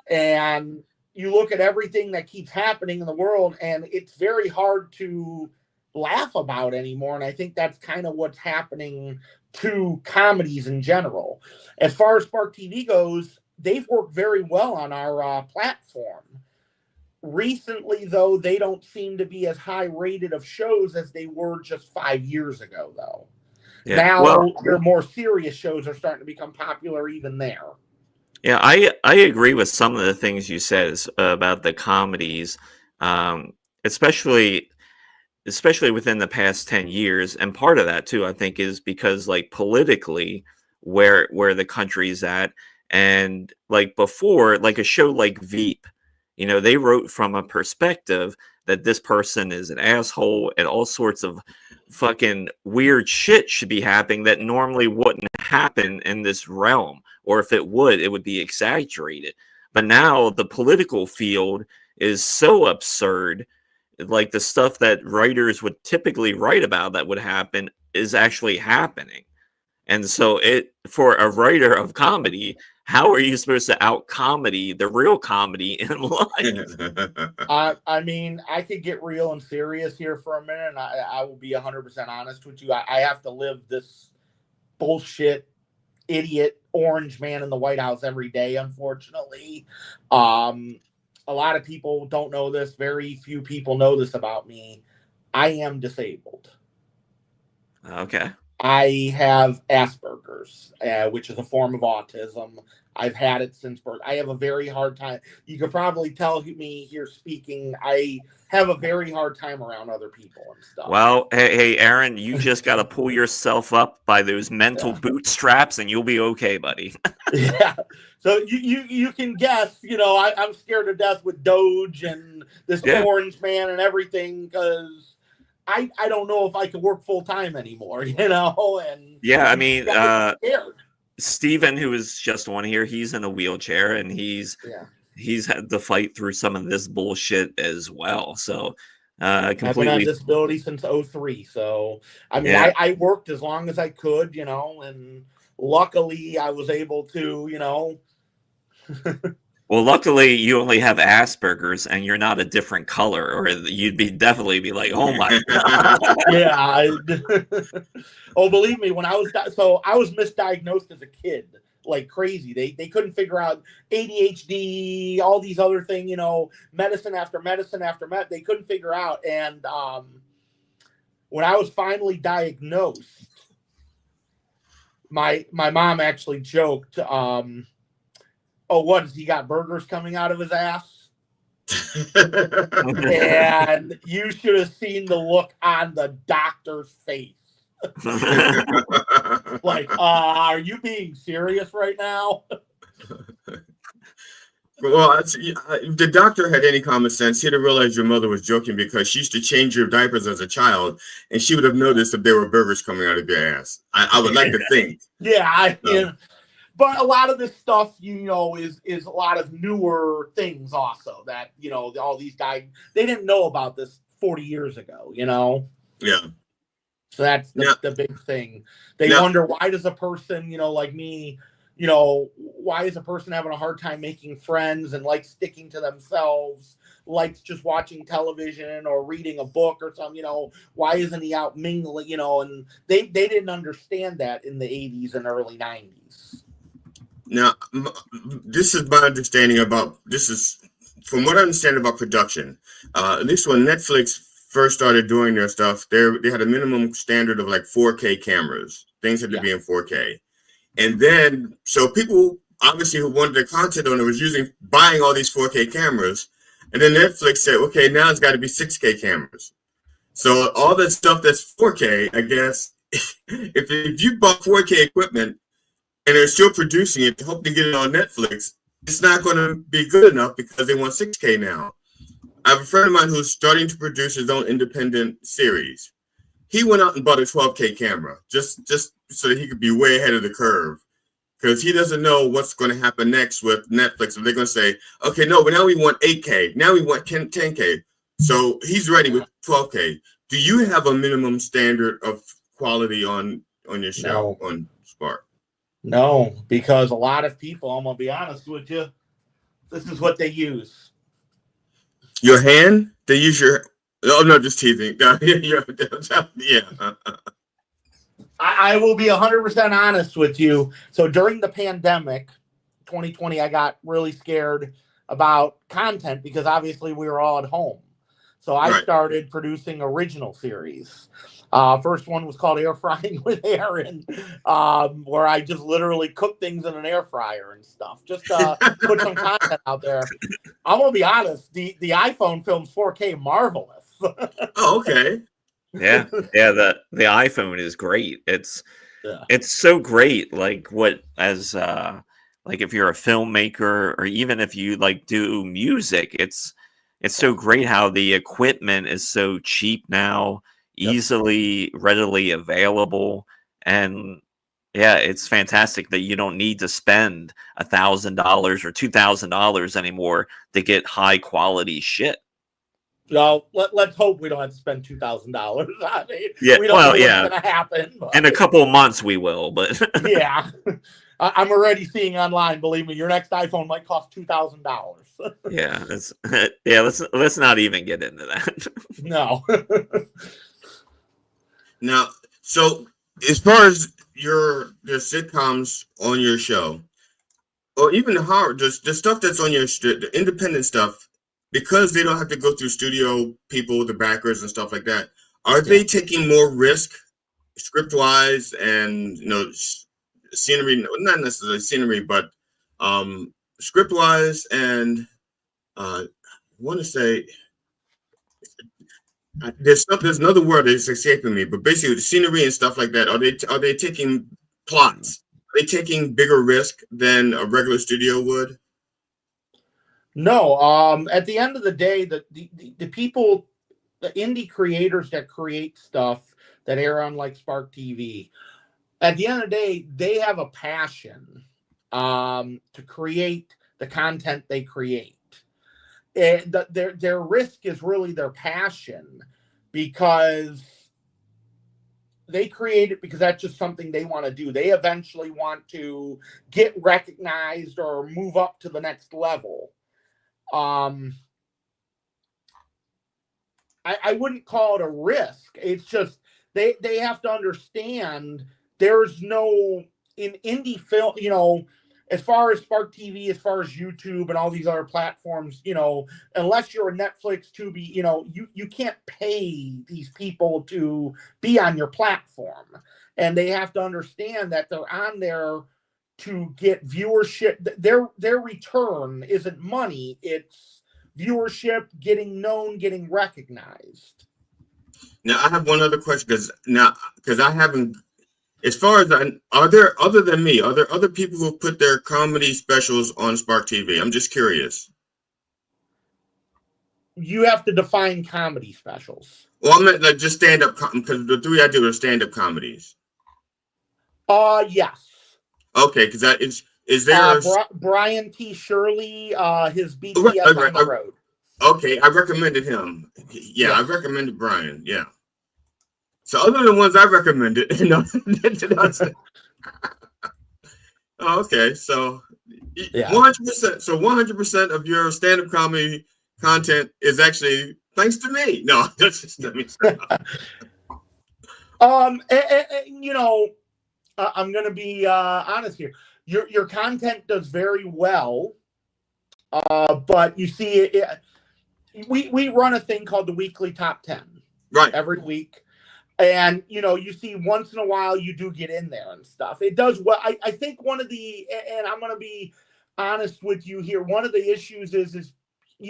And you look at everything that keeps happening in the world, and it's very hard to laugh about anymore. And I think that's kind of what's happening to comedies in general. As far as Spark TV goes, they've worked very well on our platform. Recently, though, they don't seem to be as high rated of shows as they were just 5 years ago, though. Yeah. Now, their more serious shows are starting to become popular even there. Yeah, I agree with some of the things you said about the comedies, especially within the past 10 years. And part of that, too, I think, is because, like, politically, where the country's at. And, like, before, like, a show like Veep, they wrote from a perspective that this person is an asshole and all sorts of fucking weird shit should be happening that normally wouldn't happen in this realm. Or if it would be exaggerated. But now the political field is so absurd. Like the stuff that writers would typically write about that would happen is actually happening. And so for a writer of comedy, how are you supposed to out-comedy the real comedy in life? I mean, I could get real and serious here for a minute, and I will be 100% honest with you. I have to live this bullshit, idiot orange man in the White House every day, unfortunately. A lot of people don't know this. Very few people know this about me. I am disabled. Okay. I have Asperger's, which is a form of autism. I've had it since birth. I have a very hard time. You could probably tell me here speaking, I have a very hard time around other people and stuff. Well, hey, Aaron, you just got to pull yourself up by those mental bootstraps and you'll be okay, buddy. Yeah. So you can guess, I'm scared to death with Doge and this orange man and everything, because I don't know if I can work full time anymore, and yeah, I mean, Steven, who is just on here, he's in a wheelchair and he's had to fight through some of this bullshit as well. So completely. I've been on disability since 2003. So I mean, I worked as long as I could, and luckily I was able to, Well, luckily you only have Asperger's and you're not a different color, or you'd definitely be like, oh my God. Yeah. Oh, believe me, when I was misdiagnosed as a kid like crazy. They couldn't figure out ADHD, all these other things, medicine after medicine after medicine. They couldn't figure out. And when I was finally diagnosed, my mom actually joked, oh, what, has he got burgers coming out of his ass? And you should have seen the look on the doctor's face. Like, are you being serious right now? Well, if the doctor had any common sense, he'd have realized your mother was joking, because she used to change your diapers as a child, and she would have noticed if there were burgers coming out of your ass. I would like to think. Yeah, but a lot of this stuff, is a lot of newer things also that, all these guys, they didn't know about this 40 years ago, Yeah. So that's the big thing. They wonder, why does a person, like me, why is a person having a hard time making friends and like sticking to themselves, likes just watching television or reading a book or something, why isn't he out mingling, and they didn't understand that in the 80s and early 90s. Now, this is my understanding about, this is from what I understand about production, at least when Netflix first started doing their stuff, they had a minimum standard of like 4K cameras. Things had to be in 4K. And then, so people obviously who wanted their content on it was buying all these 4K cameras. And then Netflix said, okay, now it's got to be 6K cameras. So all that stuff that's 4K, I guess, if you bought 4K equipment and they're still producing it to hope to get it on Netflix, it's not going to be good enough because they want 6K now. I have a friend of mine who's starting to produce his own independent series. He went out and bought a 12K camera just so that he could be way ahead of the curve, because he doesn't know what's going to happen next with Netflix. If they're going to say, okay, no, but now we want 8K. Now we want 10K. So he's ready with 12K. Do you have a minimum standard of quality on your show on Spark? No, because a lot of people, I'm going to be honest with you, this is what they use. Your hand? They use your... Oh, no, just teasing. Yeah. I will be 100% honest with you. So during the pandemic, 2020, I got really scared about content because obviously we were all at home. So I started producing original series. First one was called Air Frying with Aaron, where I just literally cook things in an air fryer and stuff. Just put some content out there. I'm going to be honest, the iPhone films 4K marvelous. Oh, okay. Yeah. The iPhone is great. It's so great. Like like if you're a filmmaker or even if you like do music, it's so great how the equipment is so cheap now, readily available, and it's fantastic that you don't need to spend $1,000 or $2,000 anymore to get high quality shit. No, let's hope we don't have to spend $2,000 on it. Yeah, we don't know what's going to happen. But... In a couple of months, we will. But yeah, I'm already seeing online. Believe me, your next iPhone might cost $2,000. Let's not even get into that. No. Now, so as far as the sitcoms on your show, or even the horror, the stuff that's on the independent stuff, because they don't have to go through studio people, the backers and stuff like that, are they taking more risk script-wise and, scenery, not necessarily scenery, but script-wise and I want to say, there's another word that's escaping me, but basically the scenery and stuff like that, are they taking plots? Are they taking bigger risk than a regular studio would? No, at the end of the day, the people, the indie creators that create stuff that air on like Spark TV, at the end of the day, they have a passion to create the content they create. And their risk is really their passion, because they create it because that's just something they want to do. They eventually want to get recognized or move up to the next level. I wouldn't call it a risk. It's just they have to understand there's no, in indie film, as far as Spark TV, as far as YouTube and all these other platforms, unless you're a Netflix, Tubi, you can't pay these people to be on your platform. And they have to understand that they're on there to get viewership. Their return isn't money. It's viewership, getting known, getting recognized. Now, I have one other question, because I haven't, as far as are there, other than me, are there other people who put their comedy specials on Spark TV? I'm just curious. You have to define comedy specials. Well, I'm not like just stand-up, because the three I do are stand-up comedies. Yes. Okay, because is there Brian T. Shirley, his BTS on the road. Okay, I recommended him. Yeah, I recommended Brian. Yeah. So other than ones I recommended, okay, so 100%. So 100% of your stand-up comedy content is actually thanks to me. No, that's just let me. I'm going to be honest here. Your content does very well But you see, we run a thing called the weekly top 10 every week. And, you see once in a while you do get in there and stuff. It does what I think one of the, and I'm going to be honest with you here, one of the issues is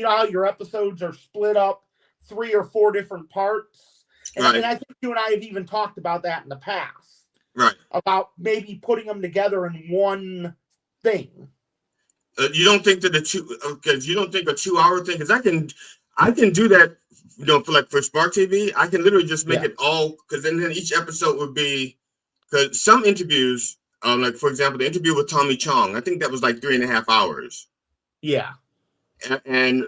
how your episodes are split up 3 or 4 different parts. And I think you and I have even talked about that in the past. Right. About maybe putting them together in one thing. You don't think that you don't think a 2-hour thing, because I can do that, for Spark TV, I can literally just make it all, because then each episode would be, because some interviews, like for example, the interview with Tommy Chong, I think that was like 3.5 hours. Yeah. And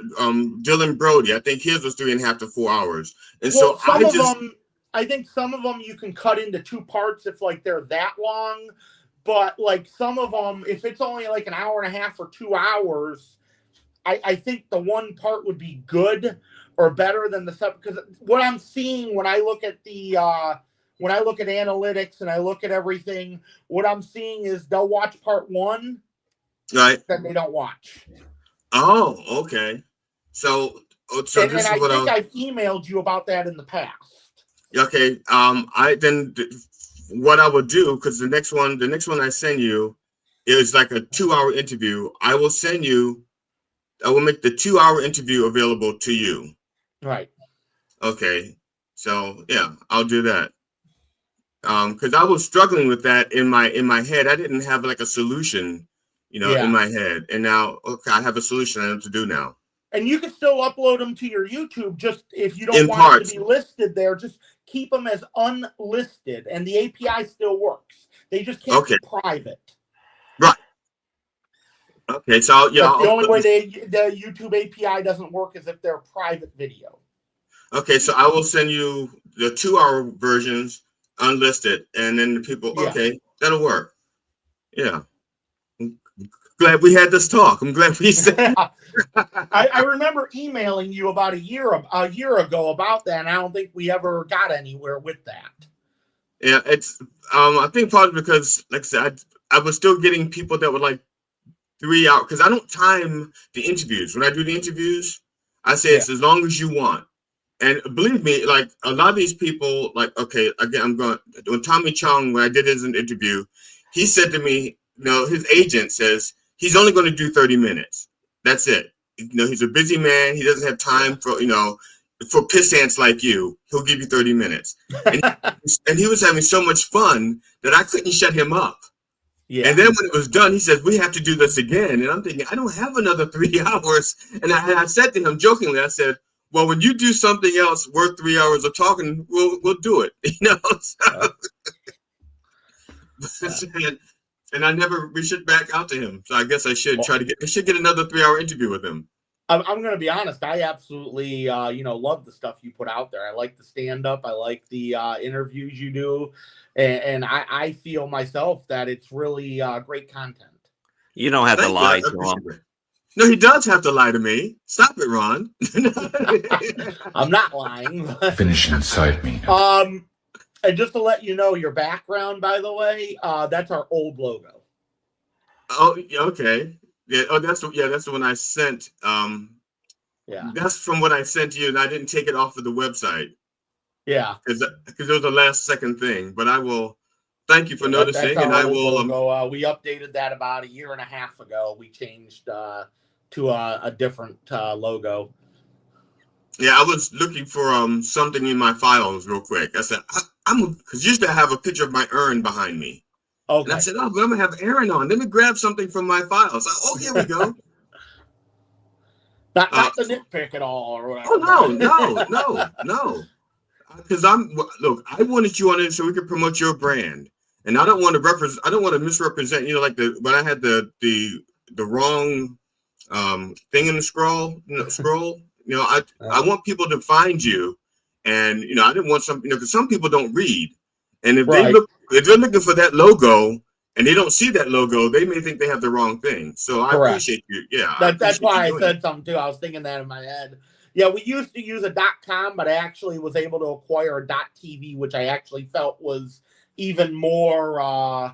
Dylan Brody, I think his was 3.5 to 4 hours. And well, so I think some of them you can cut into 2 parts if like they're that long. But like some of them, if it's only like an hour and a half or 2 hours, I think the one part would be good or better than the stuff. Because what I'm seeing when I look at analytics and I look at everything, what I'm seeing is they'll watch part 1, right? Then they don't watch. Oh, okay. So and I think I've emailed you about that in the past. Okay. What I would do, because the next one I send you is like a 2-hour interview. I will make the 2-hour interview available to you. Right. Okay. So yeah, I'll do that. Because I was struggling with that in my head. I didn't have like a solution, in my head. And now, okay, I have a solution I know what to do now. And you can still upload them to your YouTube. Just if you don't want it to be listed there, just keep them as unlisted, and the API still works. They just can't be private. Right. Okay. So the only way the YouTube API doesn't work is if they're private video. Okay, so I will send you the 2-hour versions unlisted, and then the people. Yeah. Okay, that'll work. Yeah. Glad we had this talk. I'm glad we said. I remember emailing you about a year ago about that, and I don't think we ever got anywhere with that. Yeah, it's I think probably because, like I said, I was still getting people that were like 3 hours, because I don't time the interviews. When I do the interviews, I say it's as long as you want. And believe me, like a lot of these people, like, okay, again, when Tommy Chong, when I did his interview, he said to me, his agent says he's only going to do 30 minutes. That's it. He's a busy man. He doesn't have time for pissants like you. He'll give you 30 minutes. And he was having so much fun that I couldn't shut him up. Yeah. And then when it was done, he says, we have to do this again. And I'm thinking, I don't have another 3 hours. And I said to him jokingly, I said, well, when you do something else worth 3 hours of talking, we'll do it. So, and I never reached it back out to him. So I guess I should get another 3-hour interview with him. I'm going to be honest. I absolutely, love the stuff you put out there. I like the stand-up. I like the interviews you do. And I feel myself that it's really great content. You don't have to lie to him. No, he does have to lie to me. Stop it, Ron. I'm not lying. Finish inside me. And just to let you know, your background, by the way, that's our old logo. Oh, okay. Yeah. Oh, that's the one I sent. Yeah. That's from what I sent you, and I didn't take it off of the website. Yeah. Because it was the last second thing. But I will. Thank you for noticing, and I will. We updated that about 1.5 years ago. We changed to a different logo. Yeah, I was looking for something in my files real quick. I said, because usually I have a picture of my urn behind me. Okay. And I said, but I'm gonna have Aaron on. Let me grab something from my files. Here we go. not the nitpick at all, or whatever. Oh no. Because I wanted you on it so we could promote your brand, and I don't want to misrepresent. When I had the wrong thing in the scroll. I want people to find you, and I didn't want because some people don't read, and if they're looking for that logo and they don't see that logo, they may think they have the wrong thing. So I appreciate you. Yeah, that's why I said something too. I was thinking that in my head. Yeah, we used to use a .com, but I actually was able to acquire a .tv, which I actually felt was even more,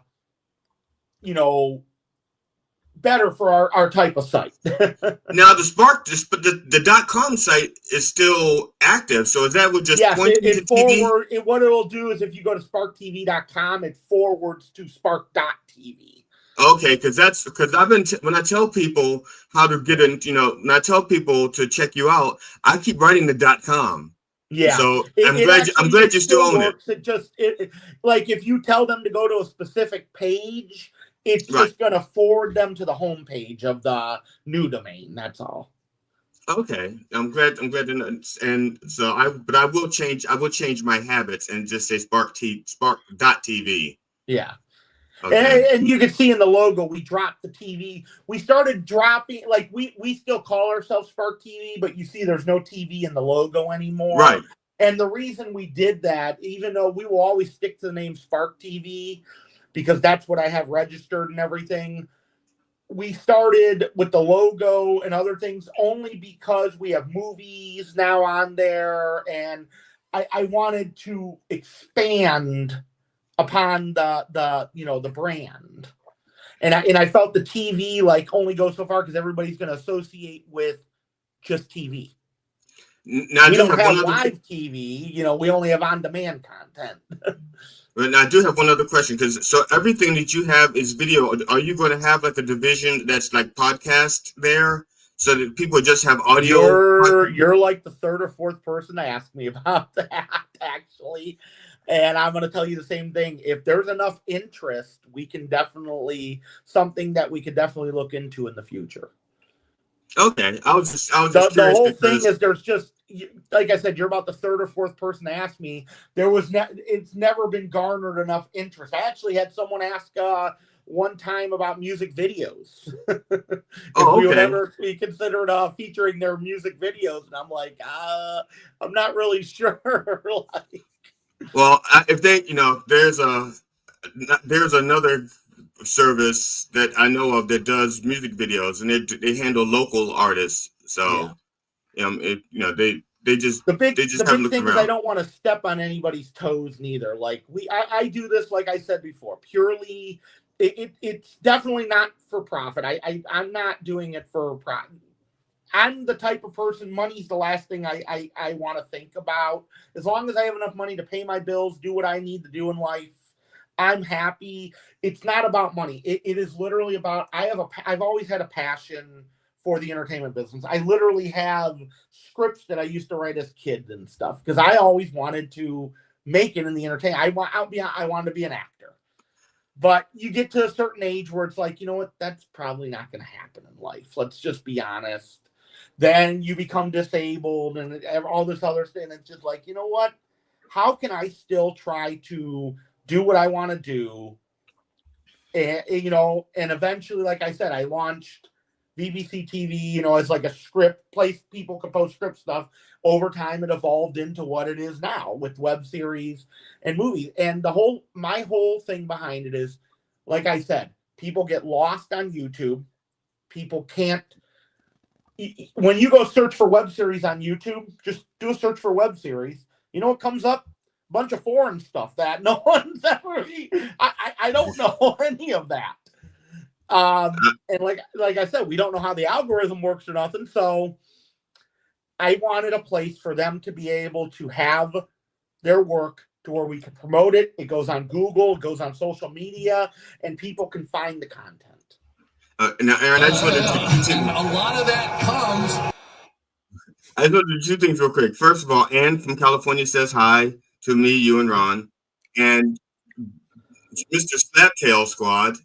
better for our type of site. Now the .com site is still active, so is that would just point to TV? What it'll do is if you go to sparktv.com, it forwards to spark.tv. Okay, because I've been when I tell people how to get in, when I tell people to check you out, I keep writing the .com. Yeah. So I'm glad you still own it. Like if you tell them to go to a specific page, it's just going to forward them to the homepage of the new domain. That's all. Okay, I'm glad to know. And so I will change my habits and just say spark.tv. Yeah. Okay. And you can see in the logo, we dropped the TV. We started dropping, like we still call ourselves Spark TV, but you see there's no TV in the logo anymore. Right. And the reason we did that, even though we will always stick to the name Spark TV, because that's what I have registered and everything, we started with the logo and other things only because we have movies now on there, and I wanted to expand upon the brand, and I felt the TV like only goes so far because everybody's going to associate with just TV. Now, we don't have live TV, we only have on-demand content. But I do have one other question, so everything that you have is video. Are you going to have like a division that's like podcast there, so that people just have audio? You're like the third or fourth person to ask me about that, actually. And I'm going to tell you the same thing. If there's enough interest, we can definitely look into in the future. Okay, I was just the whole thing is there's just, like I said, you're about the third or fourth person to ask me. It's never been garnered enough interest. I actually had someone ask one time about music videos. We would ever be considered featuring their music videos, and I'm like, I'm not really sure. Well, if they, there's another service that I know of that does music videos, and they handle local artists. So, they just the big haven't looked thing around. is I don't want to step on anybody's toes neither. Like I do this, like I said before, purely. It's definitely not for profit. I'm not doing it for profit. I'm the type of person, money's the last thing I want to think about. As long as I have enough money to pay my bills, do what I need to do in life, I'm happy. It's not about money. It is literally about, I've always had a passion for the entertainment business. I literally have scripts that I used to write as kids and stuff, because I always wanted to make it in the entertainment. I wanted to be an actor. But you get to a certain age where it's like, you know what, that's probably not going to happen in life. Let's just be honest. Then you become disabled and all this other stuff. And it's just like, you know what? How can I still try to do what I want to do? And, and eventually, like I said, I launched BBC TV, as like a script place. People could post script stuff. Over time, it evolved into what it is now with web series and movies. And my whole thing behind it is, like I said, people get lost on YouTube. People can't. When you go search for web series on YouTube, just do a search for web series. You know what comes up? A bunch of foreign stuff that no one's ever. I don't know any of that. And like I said, we don't know how the algorithm works or nothing. So I wanted a place for them to be able to have their work to where we can promote it. It goes on Google, it goes on social media, and people can find the content. Now, Aaron, I just wanted to a lot of that comes. I just want to do two things real quick. First of all, Ann from California says hi to me, you, and Ron. And Mr. Slaptail Squad,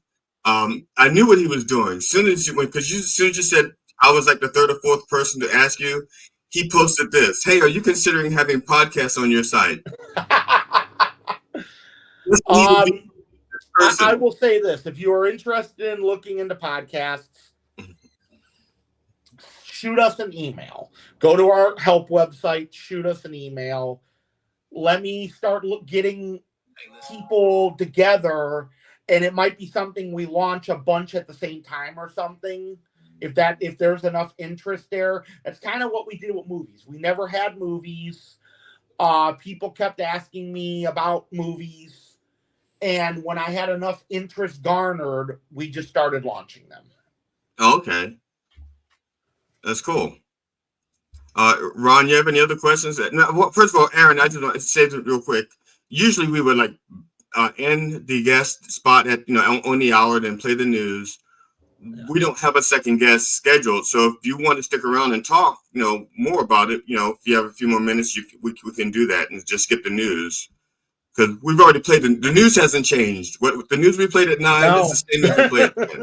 I knew what he was doing. Soon as you said I was like the third or fourth person to ask you, he posted this. Hey, are you considering having podcasts on your site? I will say this. If you are interested in looking into podcasts, shoot us an email. Go to our help website, shoot us an email. Let me start getting people together, and it might be something we launch a bunch at the same time or something. If there's enough interest there. That's kind of what we did with movies. We never had movies. People kept asking me about movies. And when I had enough interest garnered, we just started launching them. Oh, okay. That's cool. Ron, you have any other questions? No, well, first of all, Aaron, I just want to say this real quick. Usually we would like end the guest spot at on the hour, then play the news. Yeah. We don't have a second guest scheduled, so if you want to stick around and talk, more about it, if you have a few more minutes, we can do that and just skip the news because we've already played the news hasn't changed. What the news we played at 9 is the same news we played at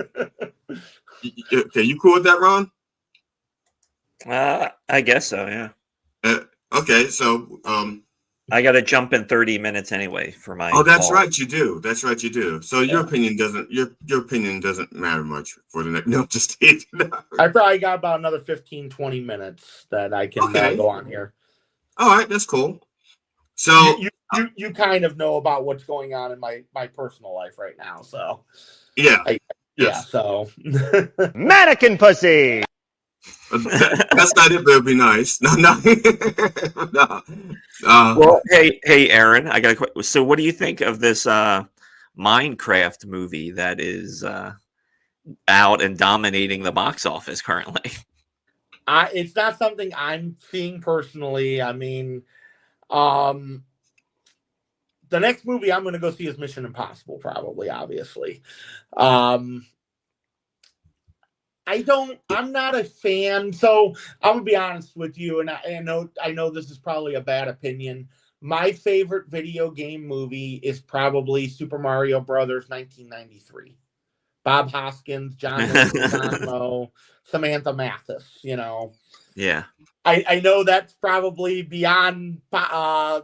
10. Okay, you cool with that, Ron? I guess so, yeah. Okay, so I got to jump in 30 minutes anyway for my. Oh, that's right, you do. That's right, you do. So your opinion doesn't matter much for the next. No, just I probably got about another 15, 20 minutes that I can go on here. All right, that's cool. So you kind of know about what's going on in my personal life right now, so yeah, so mannequin pussy. That's not it, but it'd be nice. No. Well, hey, Aaron, I got a question. So, what do you think of this Minecraft movie that is out and dominating the box office currently? It's not something I'm seeing personally. I mean, the next movie I'm going to go see is Mission Impossible, probably, obviously. I'm not a fan, so I'm gonna be honest with you, and I know this is probably a bad opinion. My favorite video game movie is probably Super Mario Brothers 1993. Bob Hoskins, John Leguizamo, Samantha Mathis, Yeah. I know that's probably beyond unpopular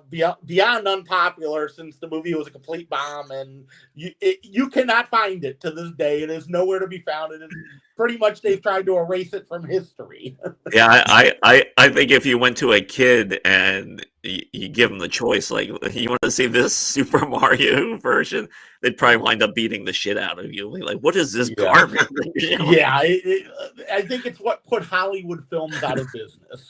since the movie was a complete bomb, and you cannot find it to this day. It is nowhere to be found. It is pretty much they've tried to erase it from history. Yeah, I think if you went to a kid and you give them the choice, like, you want to see this Super Mario version, they'd probably wind up beating the shit out of you. Like, what is this garbage? Yeah, I think it's what put Hollywood films out of business.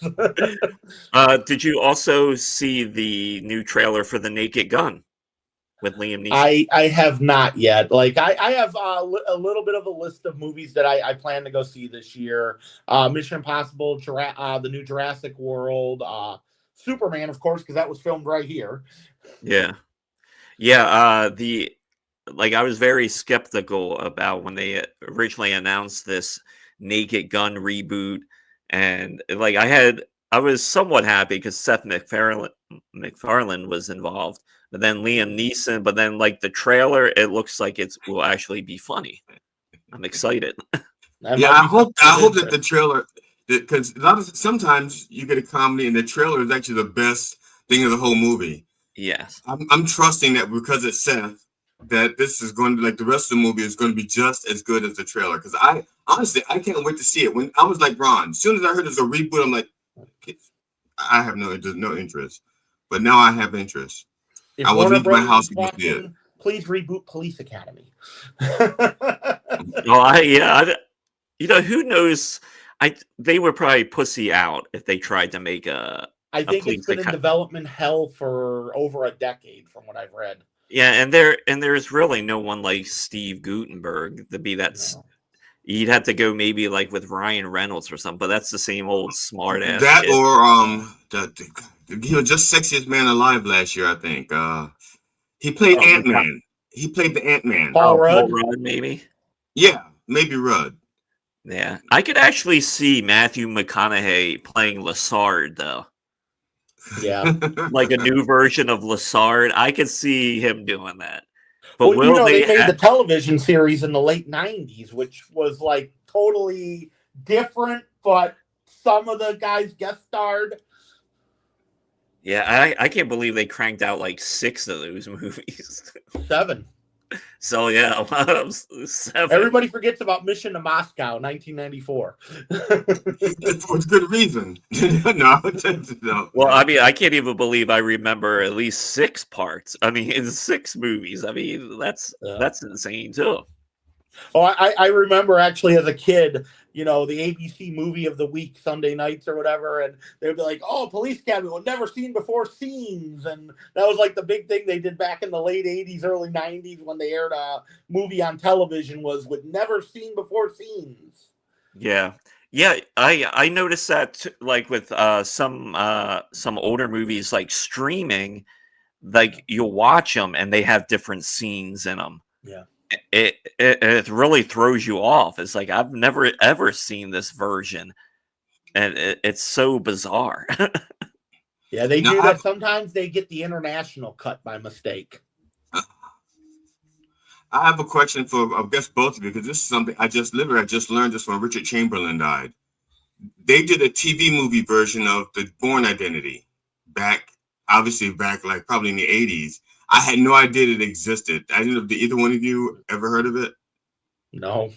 Did you also see the new trailer for The Naked Gun with Liam Neeson? I have not yet. Like I have a little bit of a list of movies that I plan to go see this year. Mission Impossible, the new Jurassic World, Superman, of course, because that was filmed right here. Yeah. I was very skeptical about when they originally announced this Naked Gun reboot, and I was somewhat happy because Seth MacFarlane was involved, but then Liam Neeson. But then, the trailer, it looks like it will actually be funny. I'm excited. Yeah, I hope that the trailer, because sometimes you get a comedy and the trailer is actually the best thing of the whole movie. Yes, I'm trusting that because it's Seth, that this is going to the rest of the movie is going to be just as good as the trailer. Because I can't wait to see it. When I was like Ron, as soon as I heard there's a reboot, I'm like, I have no interest. But now I have interest. I will leave my house to see it. Please reboot Police Academy. Who knows? They would probably pussy out if they tried to make a. I think it's been in development hell for over a decade, from what I've read. Yeah, and there's really no one like Steve Guttenberg to be that. No. You'd have to go maybe with Ryan Reynolds or something, but that's the same old smart ass. That shit. Or just sexiest man alive last year, I think. He played Ant-Man. He played the Ant-Man. Paul Rudd, maybe. Yeah, maybe Rudd. Yeah, I could actually see Matthew McConaughey playing Lassard though. Yeah, like a new version of Lassard. I could see him doing that. But they made the television series in the late 90s, which was totally different, but some of the guys guest starred. Yeah, I can't believe they cranked out 6 of those movies. 7. So yeah, 7. Everybody forgets about Mission to Moscow, 1994. For good reason. No. Well, I mean, I can't even believe I remember at least 6 parts. I mean, in 6 movies. I mean, that's insane too. Oh, I remember actually as a kid, the ABC movie of the week, Sunday nights or whatever, and they'd be like, "Oh, Police Academy, well, never seen before scenes," and that was the big thing they did back in the late 80s, early 90s when they aired a movie on television was with never seen before scenes. Yeah. Yeah, I noticed that like with some older movies like streaming, like you'll watch them and they have different scenes in them. Yeah. It really throws you off. It's like I've never ever seen this version, and it's so bizarre. Yeah, they do that. Sometimes they get the international cut by mistake. I have a question for, I guess, both of you, because this is something I just learned this when Richard Chamberlain died. They did a TV movie version of The Bourne Identity back like probably in the 80s. I had no idea it existed. I didn't know if either one of you ever heard of it. No.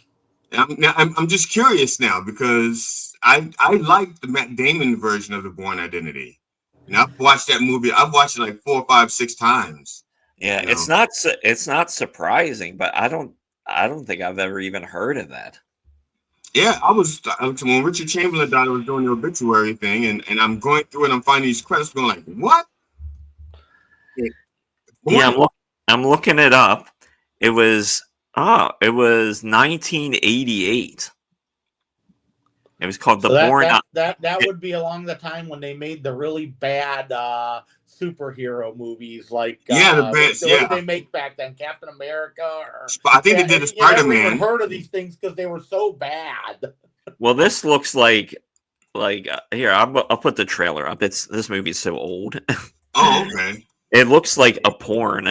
I'm just curious now because I like the Matt Damon version of The Bourne Identity. And I've watched that movie. I've watched it like 4, 5, 6 times. Yeah, it's not surprising, but I don't think I've ever even heard of that. Yeah, when Richard Chamberlain died, I was doing the obituary thing, and I'm going through it, I'm finding these credits going like, what? Yeah, I'm looking it up. It was 1988. It was called The Bourne. That would be along the time when they made the really bad superhero movies, like the best. What did they make back then? Captain America, or I think they did a Spider-Man. I never even heard of these things because they were so bad. Well, this looks like here. I'll put the trailer up. This movie's so old. Oh, okay. It looks like a porn.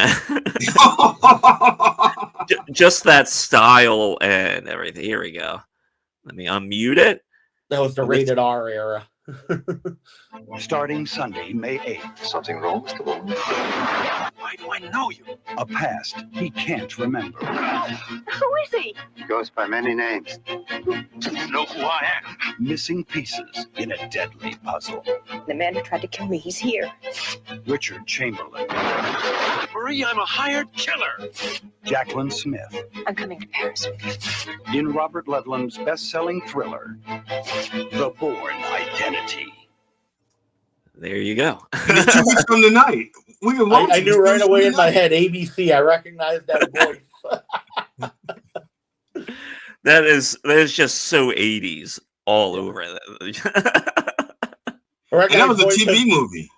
Just that style and everything. Here we go. Let me unmute it. That was the rated R era. Starting Sunday, May 8th. Something wrong, Mr. Bowman? Why do I know you? A past he can't remember. Who is he? He goes by many names. Do you know who I am? Missing pieces in a deadly puzzle. The man who tried to kill me, he's here. Richard Chamberlain. Marie, I'm a hired killer. Jacqueline Smith. I'm coming to Paris. In Robert Ludlum's best-selling thriller, The Bourne Identity. There you go. It's 2 weeks from tonight. I knew right away in my head, ABC. I recognized that voice. That is just so 80s all over. And that was a TV movie.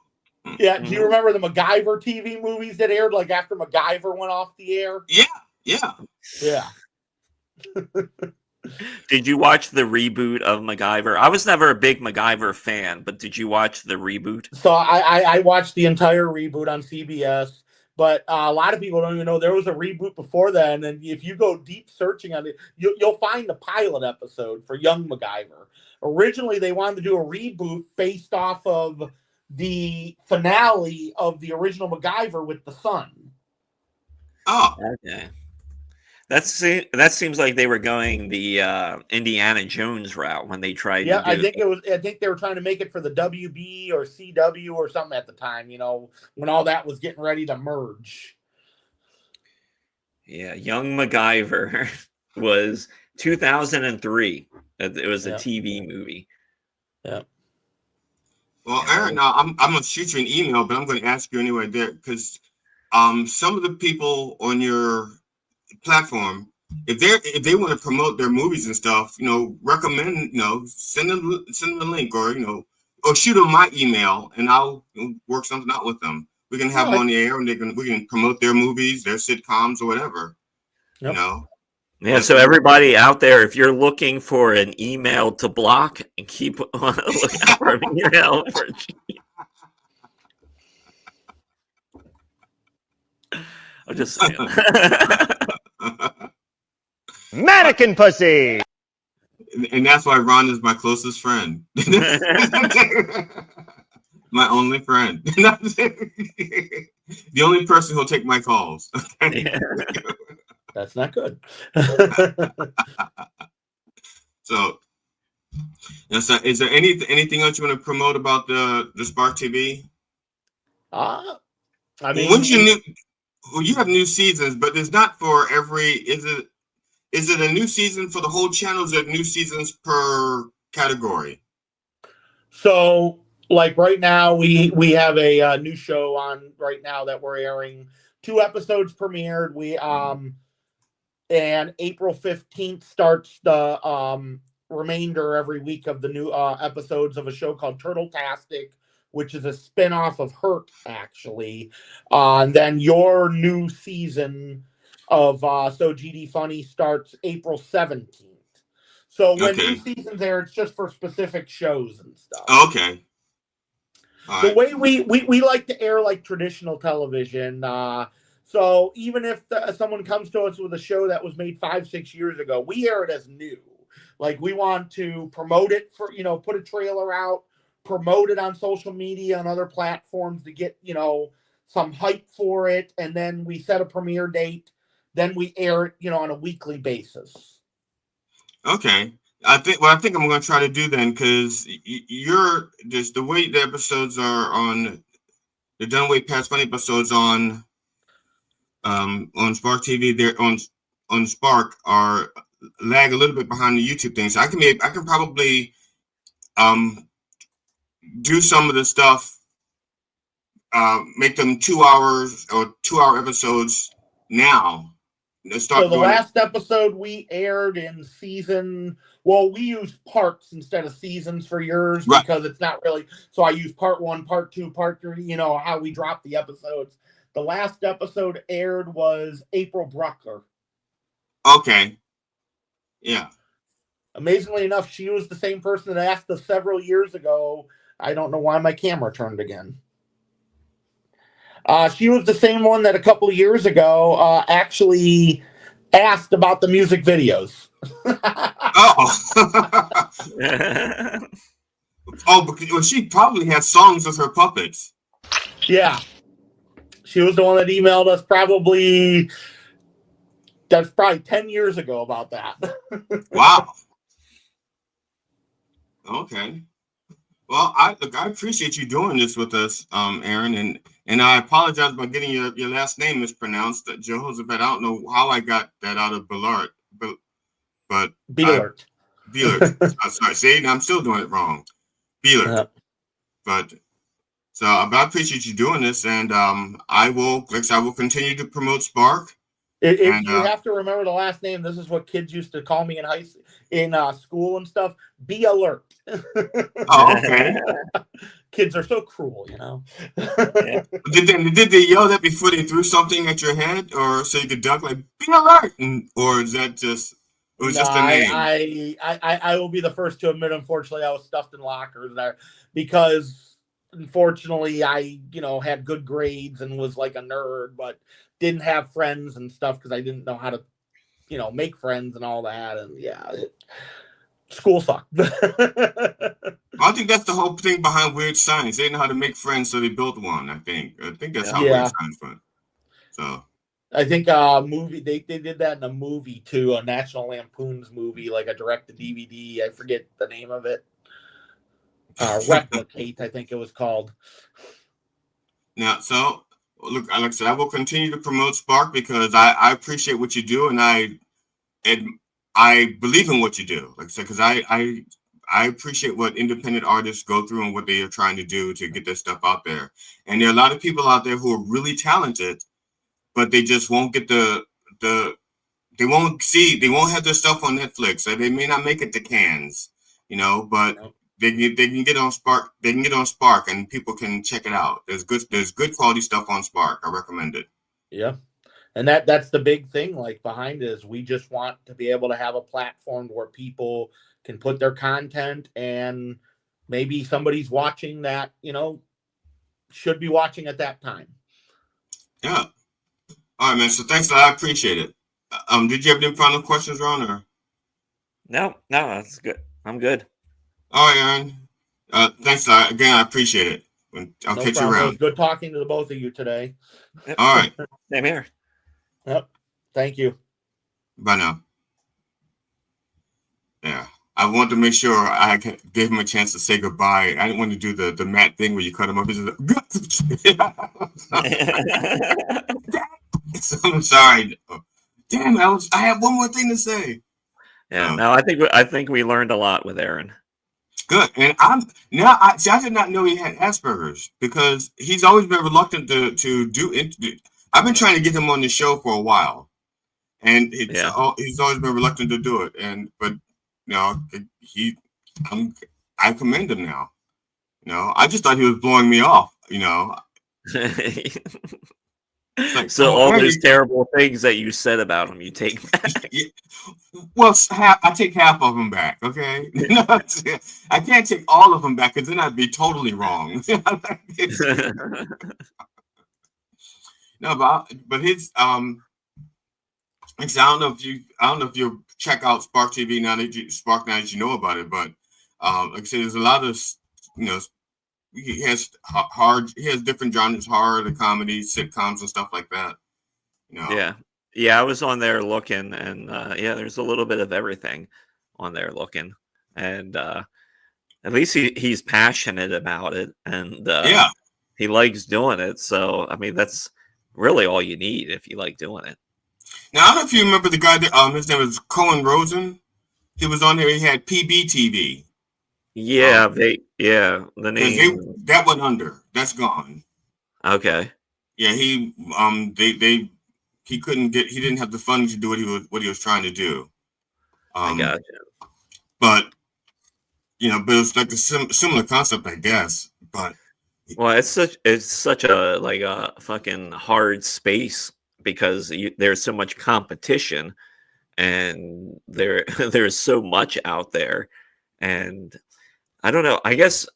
Yeah, do you remember the MacGyver TV movies that aired like after MacGyver went off the air? Yeah. Did you watch the reboot of MacGyver? I was never a big MacGyver fan, but did you watch the reboot? So I watched the entire reboot on CBS, but a lot of people don't even know there was a reboot before then. And if you go deep searching on it, you'll find the pilot episode for Young MacGyver. Originally, they wanted to do a reboot based off of the finale of the original MacGyver with the son. Oh, okay. That seems like they were going the Indiana Jones route when they tried. Yeah, to do I think they were trying to make it for the WB or CW or something at the time. You know, when all that was getting ready to merge. Yeah, Young MacGyver was 2003. It was a TV movie. Yeah. Well, Aaron, now I'm gonna shoot you an email, but I'm going to ask you anyway there because some of the people on your platform, if they want to promote their movies and stuff, recommend, send them a link or or shoot them my email and I'll work something out with them. We can have them on the air and we can promote their movies, their sitcoms or whatever. Yep. Yeah, so everybody out there, if you're looking for an email to block, keep on the lookout for an email. I'm just saying. Mannequin pussy. And that's why Ron is my closest friend. My only friend. The only person who'll take my calls. Okay? Yeah. That's not good. So is there anything else you want to promote about the Spark TV? I mean, when's your new? Well, you have new seasons, but it's not for every. Is it a new season for the whole channel? Is it new seasons per category? So, like right now, we have a new show on right now that we're airing. 2 episodes premiered. And April 15th starts the remainder every week of the new episodes of a show called Turtle-tastic, which is a spinoff of Hurt, actually. And then your new season of So GD Funny starts April 17th. So when new seasons air, it's just for specific shows and stuff. Okay. The way we like to air like traditional television. So even if someone comes to us with a show that was made 5-6 years ago, we air it as new. Like, we want to promote it for, put a trailer out, promote it on social media and other platforms to get, some hype for it. And then we set a premiere date. Then we air it, on a weekly basis. Okay. I think I'm going to try to do then, because you're just the way the episodes are on the Done Way Past Funny episodes on Spark TV. They're on Spark are lag a little bit behind the YouTube thing. So I can probably do some of the stuff, make them 2 hours or 2-hour episodes now. So the last episode we aired in season, we use parts instead of seasons for yours, right, because it's not really, so I use part 1, part 2, part 3, how we drop the episodes. The last episode aired was April Bruckler. Okay. Yeah. Amazingly enough, she was the same person that asked us several years ago. I don't know why my camera turned again. She was the same one that a couple of years ago actually asked about the music videos. Because she probably has songs with her puppets. Yeah. She was the one that emailed us that's probably 10 years ago about that. Wow. Okay. Well, I appreciate you doing this with us, Aaron, and I apologize about getting your last name mispronounced. Jehoshaphat, I don't know how I got that out of Billard, but Billard. Sorry, see, I'm still doing it wrong. Billard. But I appreciate you doing this, and I will continue to promote Spark. If you have to remember the last name, this is what kids used to call me in school and stuff. Be alert. Oh, okay. Kids are so cruel, Yeah. Did they yell that before they threw something at your head, or so you could duck, like, be alert, or is that just just a name? I will be the first to admit, unfortunately, I was stuffed in lockers there because unfortunately I had good grades and was like a nerd, but didn't have friends and stuff because I didn't know how to make friends and all that. And school sucked. I think that's the whole thing behind Weird Science. They didn't know how to make friends, so they built one. I think that's how Weird Science went. So I think movie they did that in a movie too, a National Lampoon's movie, like a direct-to-DVD. I forget the name of it. Replicate, I think it was called. Now, so look, like I said, I will continue to promote Spark because I appreciate what you do, and I believe in what you do. Like I said, because I appreciate what independent artists go through and what they are trying to do to get their stuff out there. And there are a lot of people out there who are really talented, but they just won't get they won't have their stuff on Netflix. So they may not make it to Cannes, but they can get on Spark. They can get on Spark and people can check it out. There's good quality stuff on Spark. I recommend it. Yeah. And that's the big thing, like, behind it is we just want to be able to have a platform where people can put their content, and maybe somebody's watching that, should be watching at that time. Yeah. All right, man. So thanks. I appreciate it. Did you have any final questions, Ron? Or? No, that's good. I'm good. All right, Aaron. Thanks. Again, I appreciate it. I'll catch you around. It was good talking to the both of you today. All right. Same here. Yep. Thank you. Bye now. Yeah. I wanted to make sure I gave him a chance to say goodbye. I didn't want to do the Matt thing where you cut him up. I'm sorry. Damn, I have one more thing to say. Yeah. No, I think we learned a lot with Aaron. Good. And I did not know he had Asperger's because he's always been reluctant to do. I've been trying to get him on the show for a while, and he's always been reluctant to do it. But he, I commend him now. I just thought he was blowing me off. Like, so all those terrible things that you said about him, you take back. Well, I take half of them back. Okay, I can't take all of them back because then I'd be totally wrong. No, but his I don't know if you check out Spark TV now that you know about it, but like I said, there's a lot of he has different genres, horror, the comedy, sitcoms, and stuff like that. Yeah, I was on there looking, and there's a little bit of everything on there looking, and at least he's passionate about it, and he likes doing it. So I mean, that's really all you need if you like doing it. Now, I don't know if you remember the guy that his name was Cohen Rosen. He was on there. He had PBTV. Yeah, the name that went under. That's gone. Okay. Yeah, he couldn't get. He didn't have the funding to do what he was trying to do. I gotcha. But but it's like a similar concept, I guess. But well, it's such a like a fucking hard space because there's so much competition, and there's so much out there, and I don't know. I guess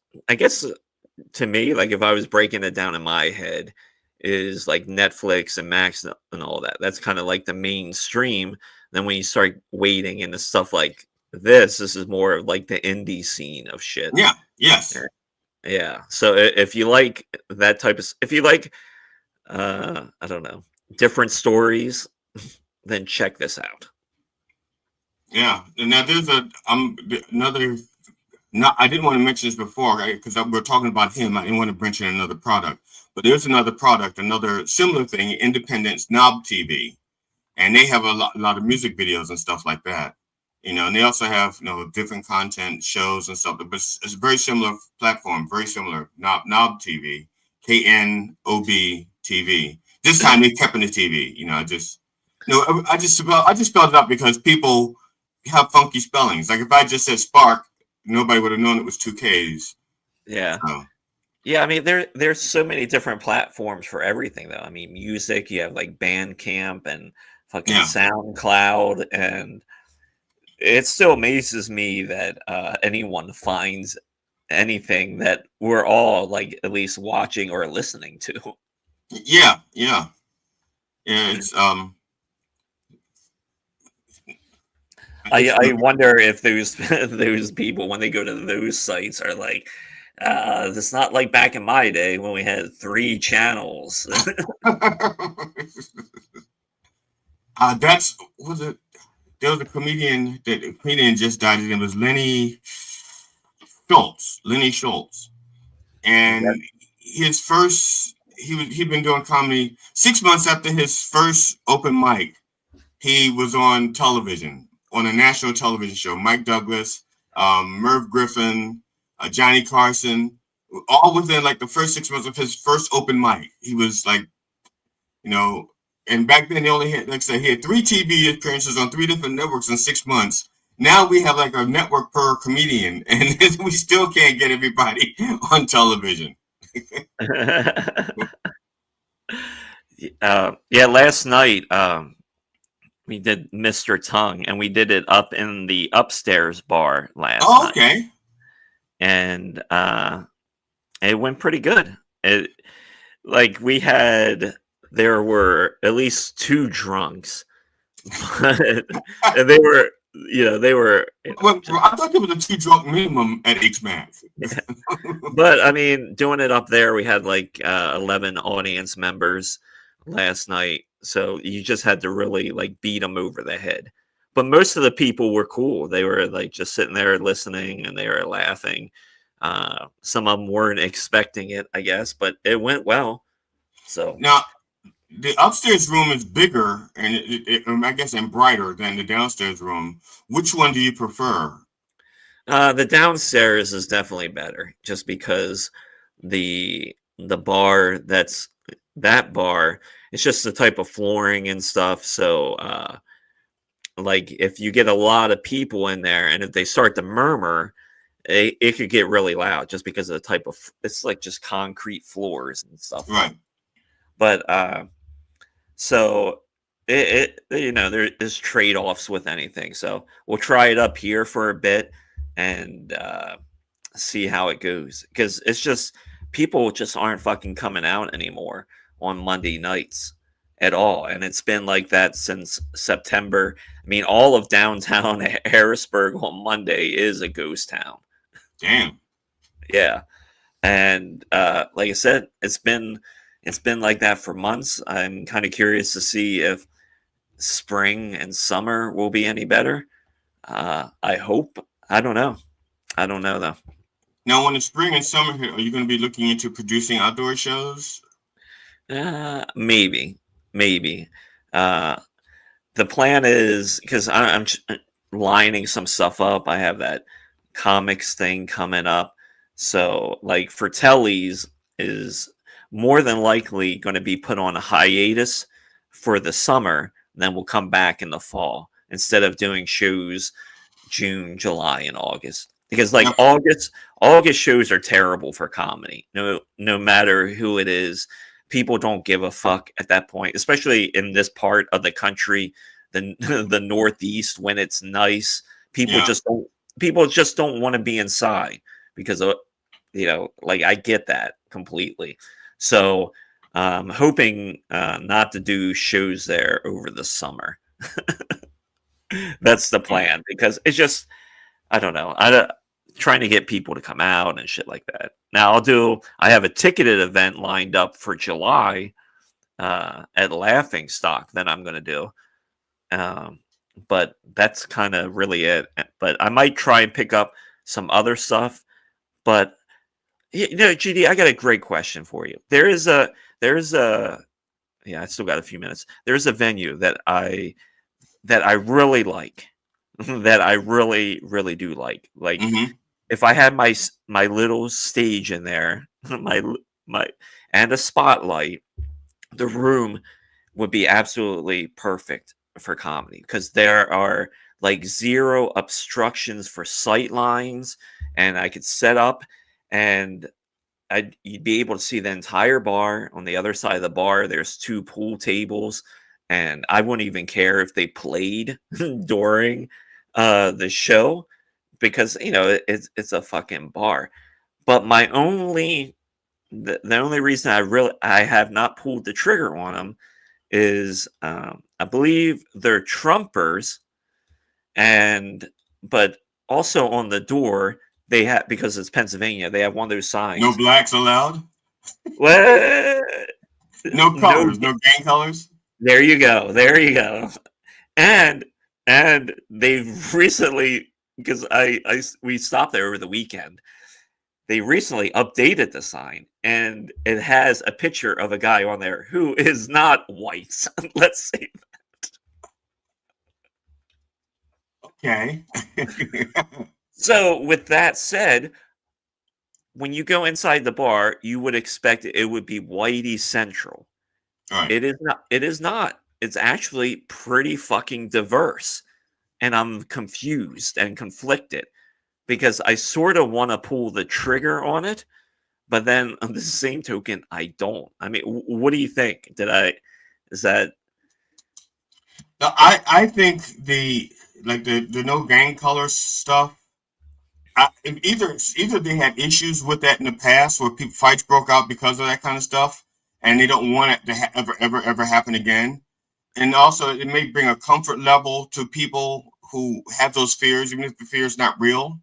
to me, like if I was breaking it down in my head, is like Netflix and Max and all that. That's kind of like the mainstream. Then when you start wading into stuff like this is more of like the indie scene of shit. Yeah. Yes. Yeah. So if you like that type of, if you like, I don't know, different stories, then check this out. Yeah. And now there's another. No, I didn't want to mention this before because we're talking about him. I didn't want to mention another product, but there's another product, another similar thing, Independence Knob TV, and they have a lot of music videos and stuff like that. And they also have different content shows and stuff. But it's a very similar platform, very similar. Knob TV, KNOB TV. This time they kept in the TV. I just spelled it out because people have funky spellings. Like if I just said Spark, nobody would have known it was 2 Ks. Yeah. Yeah, I mean there's so many different platforms for everything though. I mean music, you have like Bandcamp and fucking SoundCloud, and it still amazes me that anyone finds anything that we're all like at least watching or listening to. Yeah. It's I wonder if those people when they go to those sites are like, it's not like back in my day when we had 3 channels. There was a comedian just died. His name was Lenny Schultz, and his first he'd been doing comedy 6 months after his first open mic. He was on television, on a national television show. Mike Douglas, Merv Griffin, Johnny Carson, all within like the first 6 months of his first open mic. He was like, and back then they only had, like I said, he had 3 TV appearances on 3 different networks in 6 months. Now we have like a network per comedian, and we still can't get everybody on television. Last night we did Mr. Tongue, and we did it up in the upstairs bar last night. Okay. And it went pretty good. There were at least 2 drunks, and they were. Well, I thought there was a 2 drunk minimum at HMAC. But I mean, doing it up there, we had like 11 audience members last night, so you just had to really like beat them over the head. But most of the people were cool. They were like just sitting there listening, and they were laughing. Some of them weren't expecting it, I guess, but it went well. So now, the upstairs room is bigger and I guess and brighter than the downstairs room. Which one do you prefer? The downstairs is definitely better, just because the bar that bar, it's just the type of flooring and stuff. So like if you get a lot of people in there, and if they start to murmur, it could get really loud just because of the type of it's like just concrete floors and stuff. Right. But so it you know, there is trade-offs with anything. So we'll try it up here for a bit and see how it goes, because it's just people just aren't fucking coming out anymore on Monday nights at all, and it's been like that since September. I mean, all of downtown Harrisburg on Monday is a ghost town. Damn. Yeah, and like I said, it's been like that for months. I'm kind of curious to see if spring and summer will be any better. I hope. I don't know though. Now, in the spring and summer here, are you going to be looking into producing outdoor shows? Maybe. The plan is, because I'm lining some stuff up. I have that comics thing coming up. So, like, Fratelli's is more than likely going to be put on a hiatus for the summer. Then we'll come back in the fall instead of doing shows June, July, and August. Because like August shows are terrible for comedy. No matter who it is, people don't give a fuck at that point, especially in this part of the country, the Northeast, when it's nice. People just don't want to be inside because of, you know, like, I get that completely. So hoping not to do shows there over the summer. That's the plan, because it's just, I don't know. Trying to get people to come out and shit like that. Now I have a ticketed event lined up for July at Laughing Stock that I'm going to do. But that's kind of really it. But I might try and pick up some other stuff. But, you know, GD, I got a great question for you. Yeah, I still got a few minutes. There's a venue that I really like. That I really, really do like. Like, if I had my little stage in there, my and a spotlight, the room would be absolutely perfect for comedy, because there are like zero obstructions for sight lines, and I could set up, and you'd be able to see the entire bar. On the other side of the bar, there's 2 pool tables, and I wouldn't even care if they played during the show, because, you know, it's a fucking bar. But the only reason I have not pulled the trigger on them is I believe they're Trumpers, but also on the door they have, because it's Pennsylvania, they have one of those signs: no blacks allowed. What? No colors, no gang colors. There you go. And they've recently, because we stopped there over the weekend, they recently updated the sign, and it has a picture of a guy on there who is not white. Let's say that. Okay. So with that said, when you go inside the bar, you would expect it would be whitey central. Right. It is not. It's actually pretty fucking diverse. And I'm confused and conflicted, because I sort of want to pull the trigger on it, but then on the same token, I don't. I mean, what do you think? Is that? I think the no gang color stuff. Either they had issues with that in the past, where fights broke out because of that kind of stuff, and they don't want it to ever happen again. And also, it may bring a comfort level to people who have those fears, even if the fear is not real.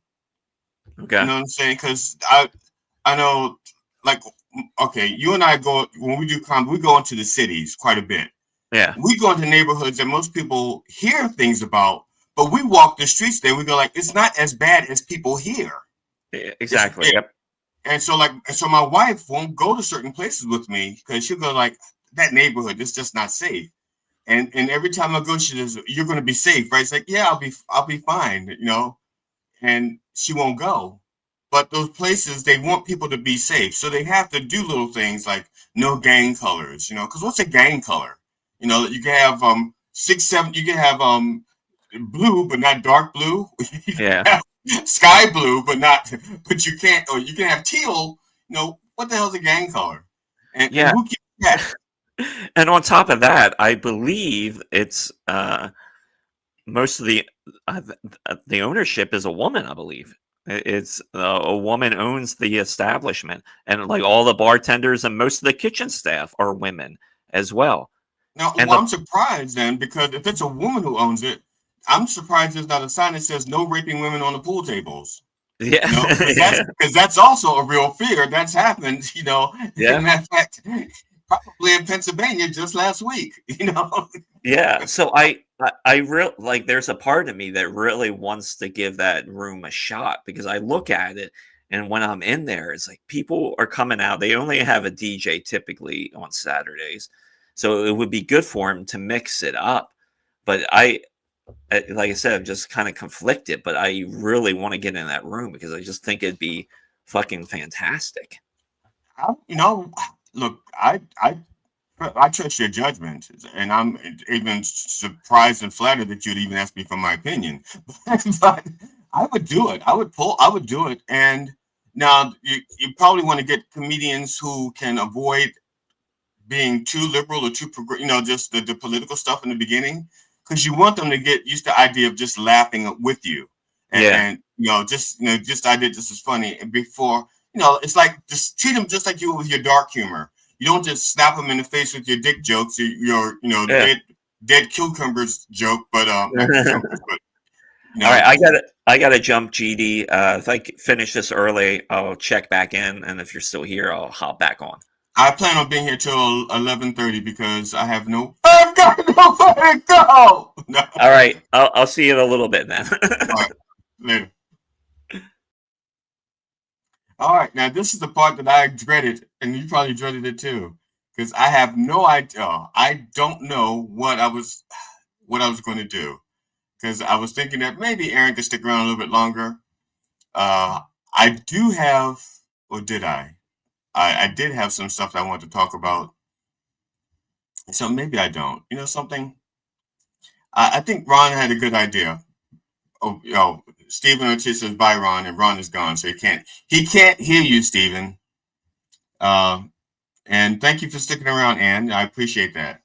Okay. You know what I'm saying? Because I know, like, okay, you and I when we do comedy, we go into the cities quite a bit. Yeah. We go into neighborhoods that most people hear things about, but we walk the streets there. We go like, it's not as bad as people hear. Yeah, exactly. Yep. And so my wife won't go to certain places with me, because she'll go like, that neighborhood is just not safe. And every time I go, she says, "You're going to be safe, right?" It's like, yeah, I'll be fine, you know. And she won't go. But those places, they want people to be safe, so they have to do little things like no gang colors, you know. Because what's a gang color? You know, you can have 6, 7. You can have blue, but not dark blue. Yeah. Sky blue, but you can't, or you can have teal. What the hell's a gang color? And who keeps that? And on top of that, I believe it's most of the ownership is a woman. I believe it's a woman owns the establishment, and like all the bartenders and most of the kitchen staff are women as well. Now, I'm surprised then, because if it's a woman who owns it, I'm surprised there's not a sign that says "No raping women on the pool tables." Yeah, because that's also a real fear that's happened. Yeah. In fact, probably in Pennsylvania just last week. Yeah. So I really like. There's a part of me that really wants to give that room a shot, because I look at it, and when I'm in there, it's like people are coming out. They only have a DJ typically on Saturdays, so it would be good for him to mix it up. But like I said, I'm just kind of conflicted, but I really want to get in that room because I just think it'd be fucking fantastic. Look, I trust your judgment, and I'm even surprised and flattered that you'd even ask me for my opinion. But I would do it. I would do it. And now you probably want to get comedians who can avoid being too liberal or too just the political stuff in the beginning, because you want them to get used to the idea of just laughing with you, and just I did this is funny, and before it's like just treat them just like you would with your dark humor. You don't just slap them in the face with your dick jokes, your dead cucumbers joke, but not cucumbers, but. All right, I gotta jump, GD. If I finish this early, I'll check back in, and if you're still here, I'll hop back on. I plan on being here till 11:30 because I've got nowhere to go. No. All right, I'll see you in a little bit then. All right, later. All right, now this is the part that I dreaded, and you probably dreaded it too, because I have no idea. I don't know what I was going to do, because I was thinking that maybe Aaron could stick around a little bit longer. I do have, or did I? I did have some stuff that I wanted to talk about. So maybe I don't. Something? I think Ron had a good idea. Oh, Stephen Ortiz says bye, Ron, and Ron is gone, so he can't hear you, Stephen. And thank you for sticking around, Ann. I appreciate that.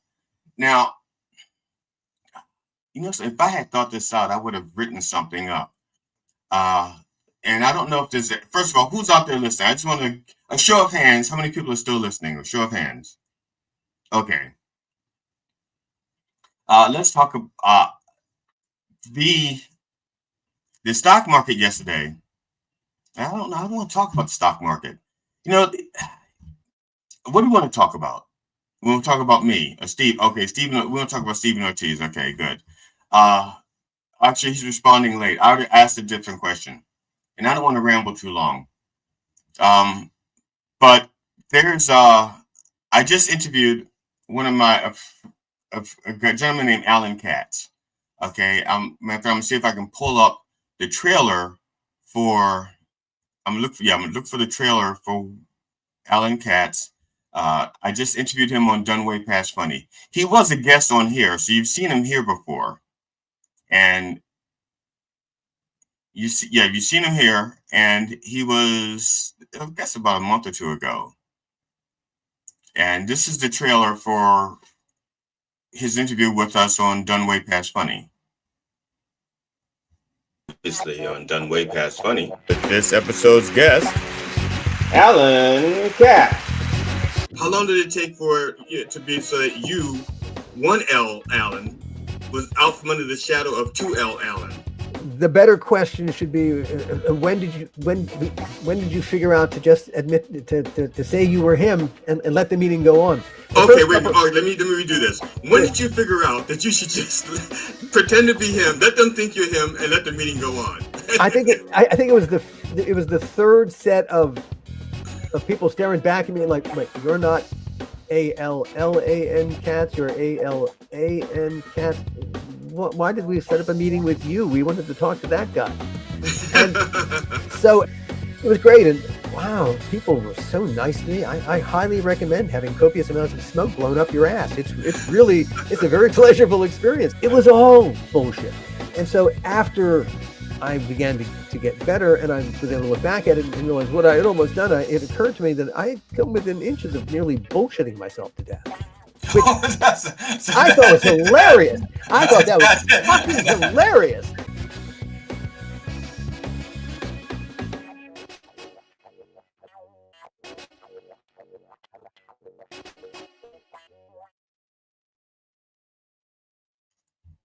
Now, so if I had thought this out, I would have written something up. And I don't know if there's, first of all, who's out there listening? I just want a show of hands. How many people are still listening? A show of hands. Okay. Let's talk about the stock market yesterday. I don't know. I don't want to talk about the stock market. What do you want to talk about? We want to talk about me, Steve. Okay, Stephen. We want to talk about Stephen Ortiz. Okay, good. Actually, he's responding late. I already asked a different question, and I don't want to ramble too long. But there's I just interviewed one of my a gentleman named Alan Katz. Okay, I'm gonna see if I can pull up the trailer for. I'm gonna look for the trailer for Alan Katz. I just interviewed him on Done Way Past Funny. He was a guest on here, so you've seen him here before, and you've seen him here, and he was, I guess, about a month or two ago. And this is the trailer for his interview with us on Done Way Past Funny. Obviously on Done Way Past Funny. This episode's guest, Alan Katz. How long did it take for it to be so that you, 1L Allen, was out from under the shadow of 2L Allen? The better question should be, when did you figure out to just admit to say you were him and let the meeting go on? Okay, wait. All right, let me redo this. When did you figure out that you should just pretend to be him, let them think you're him, and let the meeting go on? I think it was the third set of people staring back at me like, wait, you're not ALLAN Katz, you're ALAN Katz. Why did we set up a meeting with you? We wanted to talk to that guy. And so it was great. And wow, people were so nice to me. I highly recommend having copious amounts of smoke blown up your ass. It's a very pleasurable experience. It was all bullshit. And so after I began to get better and I was able to look back at it and realize what I had almost done, it occurred to me that I had come within inches of nearly bullshitting myself to death. Which I thought was hilarious. I thought that was fucking hilarious.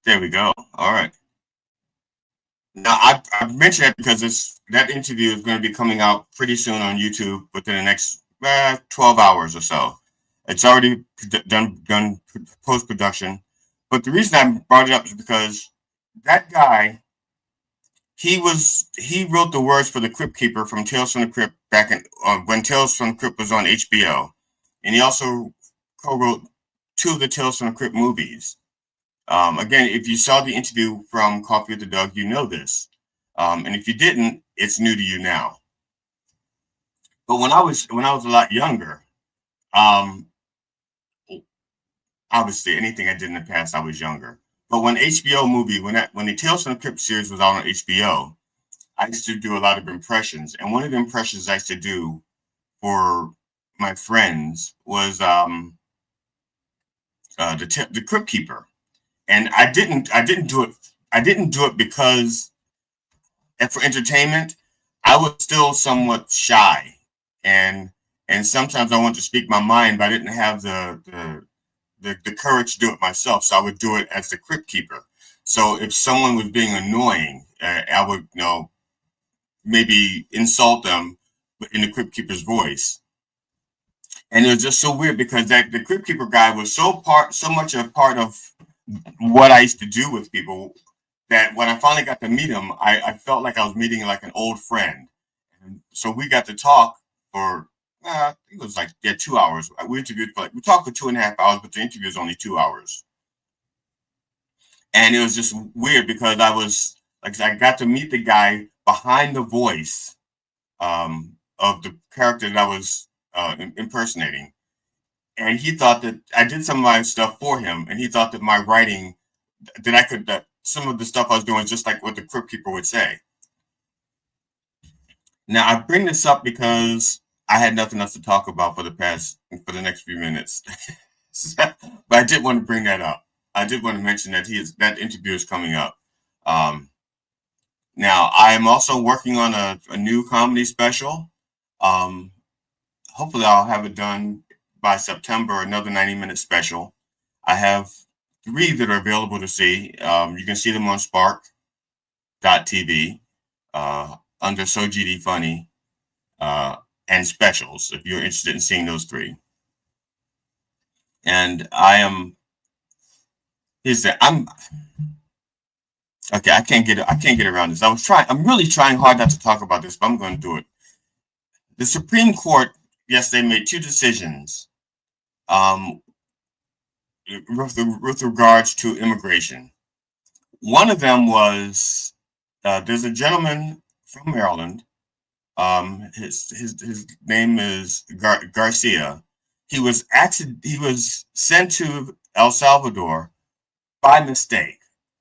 There we go. All right. Now, I mentioned that because that interview is going to be coming out pretty soon on YouTube within the next 12 hours or so. It's already done post-production. But the reason I brought it up is because that guy, he wrote the words for the Crypt Keeper from Tales from the Crypt back in when Tales from the Crypt was on HBO. And he also co-wrote 2 of the Tales from the Crypt movies. Again, if you saw the interview from Coffee with the Dog, you know this. And if you didn't, it's new to you now. But when I was a lot younger, obviously anything I did in the past, I was younger. But when the Tales from the Crypt series was out on HBO, I used to do a lot of impressions. And one of the impressions I used to do for my friends was the Crypt Keeper. And I didn't do it because for entertainment. I was still somewhat shy, and sometimes I wanted to speak my mind, but I didn't have the courage to do it myself. So I would do it as the Crypt Keeper. So if someone was being annoying, I would maybe insult them in the Crypt Keeper's voice. And it was just so weird because the Crypt Keeper guy was so much a part of what I used to do with people that when I finally got to meet him, I felt like I was meeting like an old friend. And so we got to talk for, it was like 2 hours. We talked for 2.5 hours, but the interview was only 2 hours. And it was just weird because I got to meet the guy behind the voice of the character that I was impersonating. And he thought that I did some of my stuff for him, and he thought that my writing, that some of the stuff I was doing is just like what the Crypt Keeper would say. Now, I bring this up because I had nothing else to talk about for the next few minutes. But I did want to bring that up. I did want to mention that that interview is coming up. Now, I am also working on a new comedy special. Hopefully, I'll have it done by September, another 90-minute special. I have 3 that are available to see. You can see them on spark.tv under So GD Funny and specials if you're interested in seeing those 3. And I'm okay. I can't get around this. I'm really trying hard not to talk about this, but I'm going to do it. The Supreme Court yesterday made 2 decisions with regards to immigration. One of them was there's a gentleman from Maryland. His name is Garcia. He was sent to El Salvador by mistake.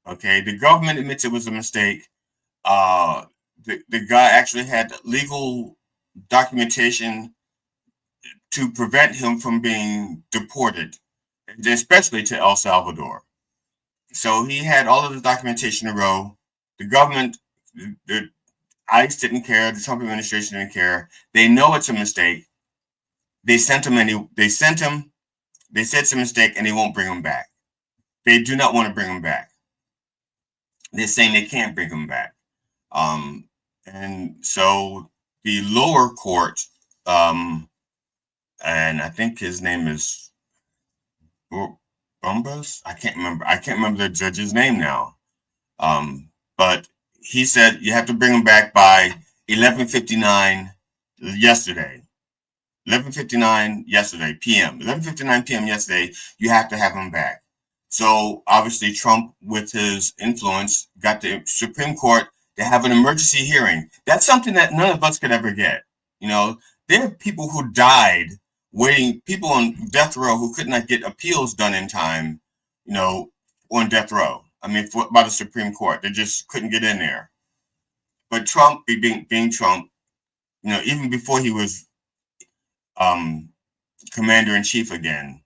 Okay, the government admits it was a mistake. The guy actually had legal documentation to prevent him from being deported, especially to El Salvador. So he had all of the documentation in a row. The government, the ICE didn't care. The Trump administration didn't care. They know it's a mistake. They said it's a mistake, and they won't bring him back. They do not want to bring him back. They're saying they can't bring him back. And so the lower court, and I think his name is Bombas. I can't remember the judge's name now. But he said you have to bring him back by 11:59 yesterday. 11:59 yesterday p.m. 11:59 p.m. yesterday. You have to have him back. So obviously Trump, with his influence, got the Supreme Court to have an emergency hearing. That's something that none of us could ever get. There are people who died waiting, people on death row who could not get appeals done in time, on death row. by the Supreme Court. They just couldn't get in there. But Trump, being Trump, even before he was commander in chief again,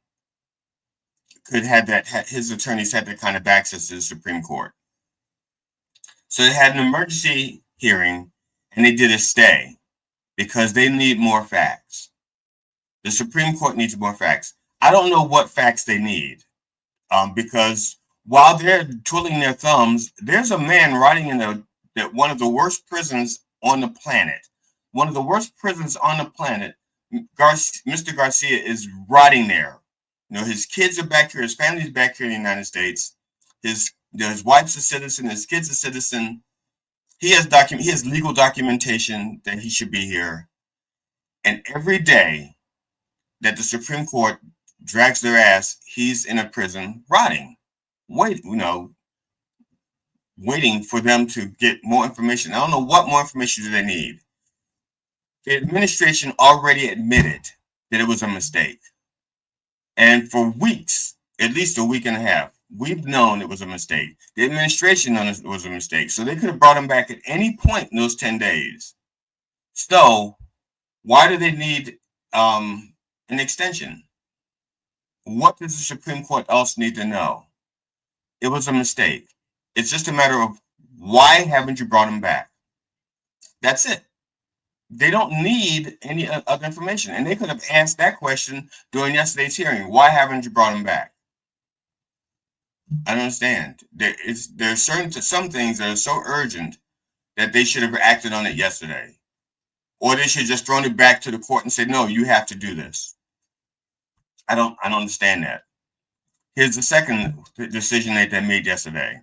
his attorneys had that kind of access to the Supreme Court. So they had an emergency hearing, and they did a stay because they need more facts. The Supreme Court needs more facts. I don't know what facts they need, because while they're twiddling their thumbs, there's a man rotting in one of the worst prisons on the planet. One of the worst prisons on the planet. Mr. Garcia is rotting there. His kids are back here. His family's back here in the United States. His wife's a citizen. His kid's a citizen. He has legal documentation that he should be here. And every day that the Supreme Court drags their ass, he's in a prison rotting, waiting for them to get more information. I don't know what more information do they need. The administration already admitted that it was a mistake. And for weeks, at least a week and a half, we've known it was a mistake. The administration known it was a mistake. So they could have brought him back at any point in those 10 days. So why do they need an extension? What does the Supreme Court else need to know? It was a mistake. It's just a matter of why haven't you brought him back? That's it. They don't need any other information. And they could have asked that question during yesterday's hearing. Why haven't you brought him back? I don't understand. There's some things that are so urgent that they should have acted on it yesterday. Or they should have just thrown it back to the court and said, no, you have to do this. I don't understand that. Here's the second decision that they made yesterday.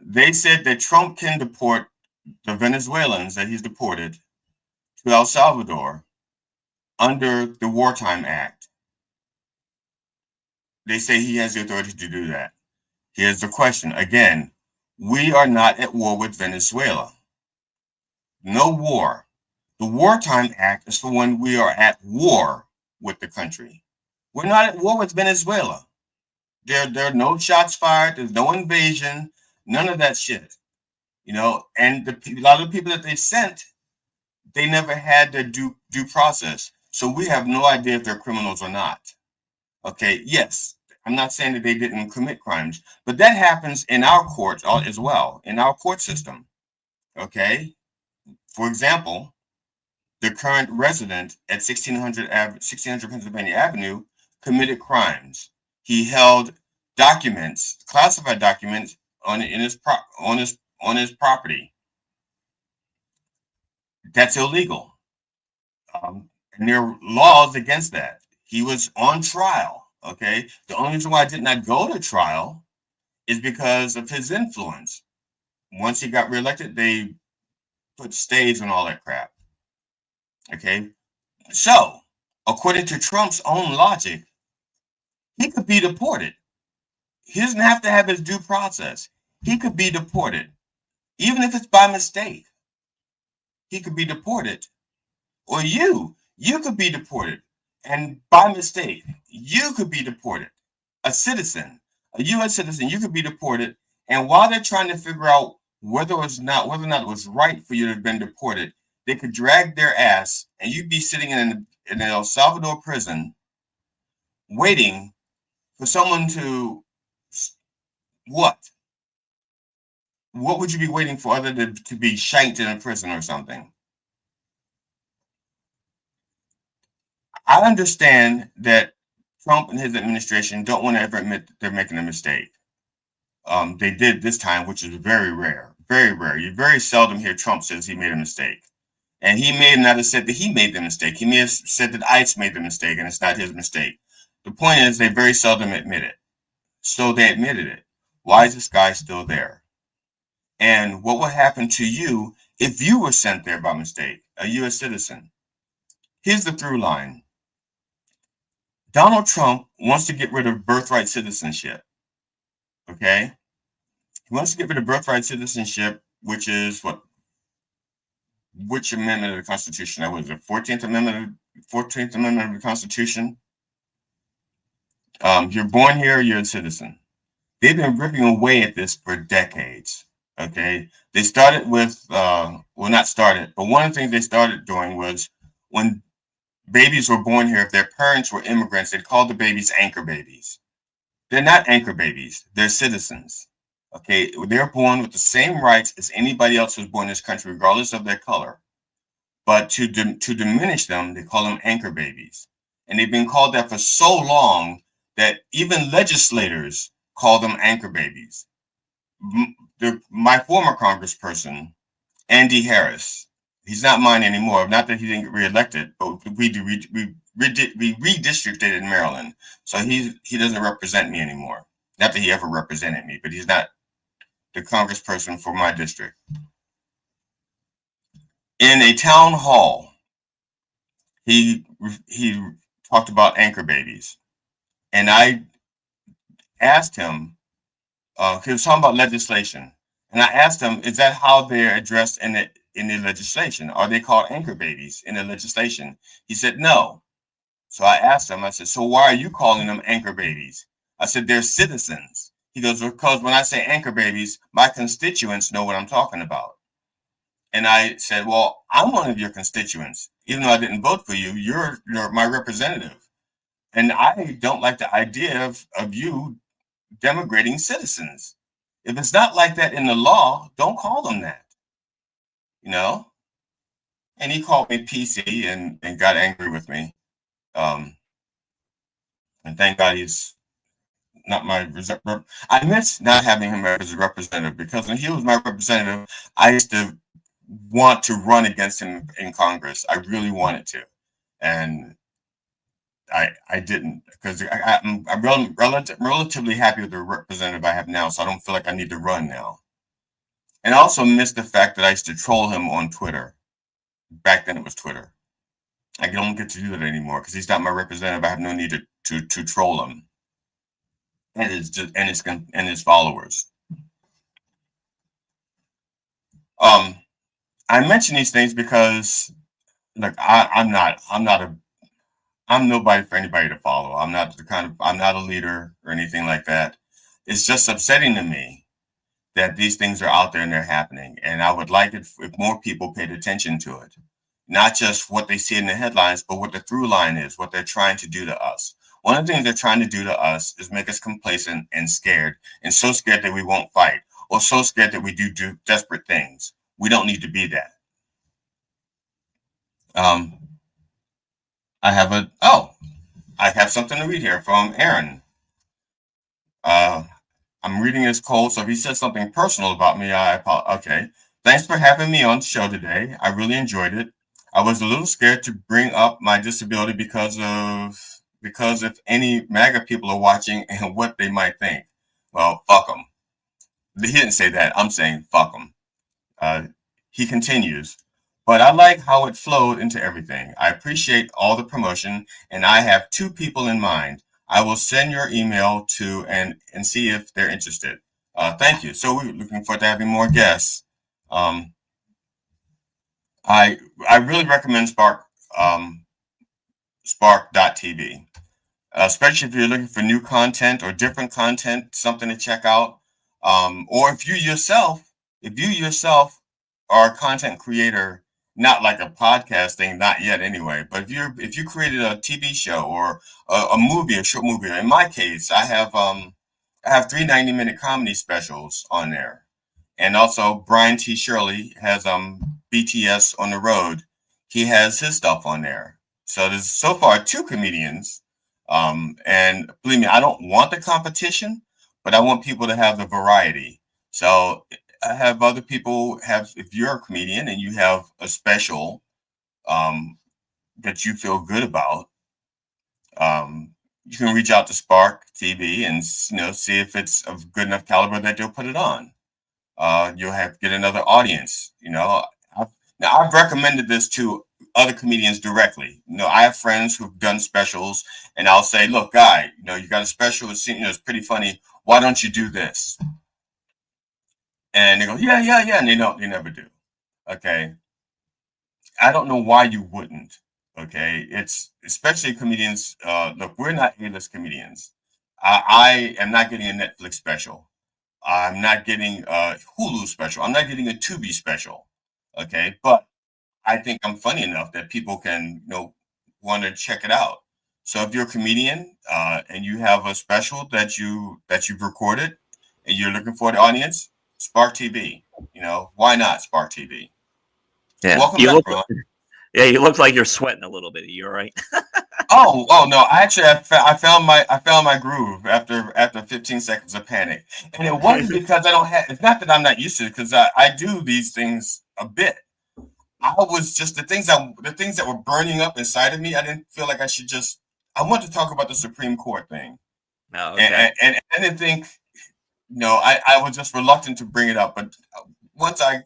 They said that Trump can deport the Venezuelans that he's deported to El Salvador under the Wartime Act. They say he has the authority to do that. Here's the question. Again, we are not at war with Venezuela. No war. The Wartime Act is for when we are at war with the country. We're not at war with Venezuela. There are no shots fired. There's no invasion. None of that shit. And a lot of the people that they sent, they never had their due process. So we have no idea if they're criminals or not. Okay, yes, I'm not saying that they didn't commit crimes, but that happens in our courts as well, in our court system. Okay, for example, the current resident at 1600 Pennsylvania Avenue committed crimes. He held documents, classified documents, on his property. That's illegal. And there are laws against that. He was on trial. Okay. The only reason why I did not go to trial is because of his influence. Once he got reelected, they put stays and all that crap. Okay. So, according to Trump's own logic, he could be deported. He doesn't have to have his due process. He could be deported, even if it's by mistake. He could be deported, or you could be deported, and by mistake, you could be deported. A citizen, a U.S. citizen, you could be deported, and while they're trying to figure out whether or not it was right for you to have been deported, they could drag their ass, and you'd be sitting in an El Salvador prison, waiting for someone to what? What would you be waiting for other than to be shanked in a prison or something? I understand that Trump and his administration don't want to ever admit that they're making a mistake. They did this time, which is very rare, very rare. You very seldom hear Trump says he made a mistake. And he may not have said that he made the mistake. He may have said that ICE made the mistake and it's not his mistake. The point is they very seldom admit it. So they admitted it. Why is this guy still there? And what would happen to you if you were sent there by mistake, a U.S. citizen? Here's the through line. Donald Trump wants to get rid of birthright citizenship. Okay? He wants to get rid of birthright citizenship, which is what? Which amendment of the Constitution? That was the 14th Amendment of the Constitution. You're born here, you're a citizen. They've been ripping away at this for decades. Okay, they started with well, not started, but one of the things they started doing was when babies were born here, if their parents were immigrants, they'd call the babies anchor babies. They're not anchor babies, they're citizens. Okay, they're born with the same rights as anybody else who's born in this country, regardless of their color. But to diminish them, they call them anchor babies. And they've been called that for so long that even legislators call them anchor babies. My former congressperson, Andy Harris, he's not mine anymore. Not that he didn't get reelected, but we redistricted in Maryland. So he doesn't represent me anymore. Not that he ever represented me, but he's not the congressperson for my district. In a town hall, he talked about anchor babies, and I asked him. He was talking about legislation, and I asked him, "Is that how they're addressed in the legislation? Are they called anchor babies in the legislation?" He said, "No." So I asked him. I said, "So why are you calling them anchor babies?" I said, "They're citizens." He goes, "Because when I say anchor babies, my constituents know what I'm talking about." And I said, "Well, I'm one of your constituents. Even though I didn't vote for you, you're my representative. And I don't like the idea of you denigrating citizens. If it's not like that in the law, don't call them that, you know?" And he called me PC and got angry with me. And thank God he's not my I miss not having him as a representative, because when he was my representative, I used to want to run against him in Congress. I really wanted to. And I didn't, because I'm relatively happy with the representative I have now, so I don't feel like I need to run now. And I also miss the fact that I used to troll him on Twitter. Back then it was Twitter. I don't get to do that anymore because he's not my representative. I have no need to troll him and his followers. I mention these things because, look, I'm nobody for anybody to follow. I'm not a leader or anything like that. It's just upsetting to me that these things are out there and they're happening. And I would like it if more people paid attention to it. Not just what they see in the headlines, but what the through line is, what they're trying to do to us. One of the things they're trying to do to us is make us complacent and scared, and so scared that we won't fight, or so scared that we do desperate things. We don't need to be that. I have something to read here from Aaron. I'm reading his code, so if he says something personal about me, I apologize. Okay. "Thanks for having me on the show today. I really enjoyed it. I was a little scared to bring up my disability because if any MAGA people are watching and what they might think. Well, fuck them." He didn't say that. I'm saying fuck them. He continues, "But I like how it flowed into everything. I appreciate all the promotion, and I have 2 people in mind. I will send your email to and see if they're interested. Thank you." So we're looking forward to having more guests. I really recommend Spark.tv, especially if you're looking for new content or different content, something to check out. Or if you yourself are a content creator, not like a podcast thing, not yet anyway, but if you created a TV show or a movie, a short movie. In my case, I have 3 90-minute comedy specials on there. And also Brian T. Shirley has BTS on the Road. He has his stuff on there. So there's so far 2 comedians. And believe me, I don't want the competition, but I want people to have the variety. So I have other people if you're a comedian and you have a special that you feel good about, you can reach out to Spark TV and see if it's of good enough caliber that they'll put it on. You'll get another audience. I've recommended this to other comedians directly. I have friends who've done specials, and I'll say, "Look, guy, you got a special. It's pretty funny. Why don't you do this?" And they go, "Yeah, yeah, yeah," and they never do. Okay. I don't know why you wouldn't. Okay. It's especially comedians. Look, we're not A-list comedians. I am not getting a Netflix special. I'm not getting a Hulu special. I'm not getting a Tubi special. Okay, but I think I'm funny enough that people can, want to check it out. So if you're a comedian and you have a special that you've recorded and you're looking for the audience, Spark TV. Why not Spark TV? Yeah, Welcome back, bro. Yeah, you look like you're sweating a little bit. Are you all right? Oh no! I found my groove after 15 seconds of panic, and it wasn't because I don't have. It's not that I'm not used to it, because I do these things a bit. I was just the things that were burning up inside of me. I didn't feel like I should just. I want to talk about the Supreme Court thing, Oh, okay. and I didn't think. I was just reluctant to bring it up, but once I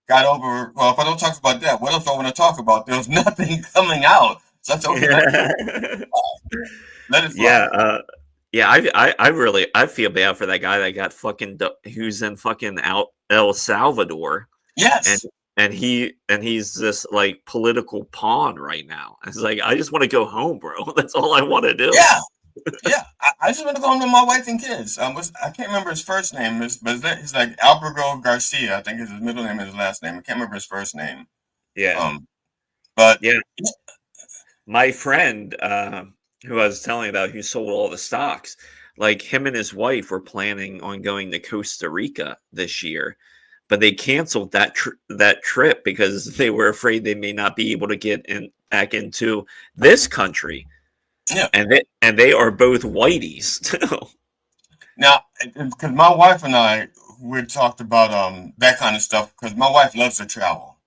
got over. Well, if I don't talk about that, what else do I want to talk about? There was nothing coming out, so I told let it fly. Yeah, I feel bad for that guy that got who's in fucking El Salvador. Yes. And he's this like political pawn right now. It's like, I just want to go home, bro. That's all I want to do. Yeah. I just want to go home to my wife and kids. I can't remember his first name, but he's like Albergo Garcia. I think is his middle name and his last name. I can't remember his first name. Yeah. But yeah, my friend who I was telling about, who sold all the stocks, like him and his wife were planning on going to Costa Rica this year, but they canceled that trip because they were afraid they may not be able to get back into this country. Yeah, and they are both whiteys too. Now, because my wife and I, we talked about that kind of stuff, because my wife loves to travel.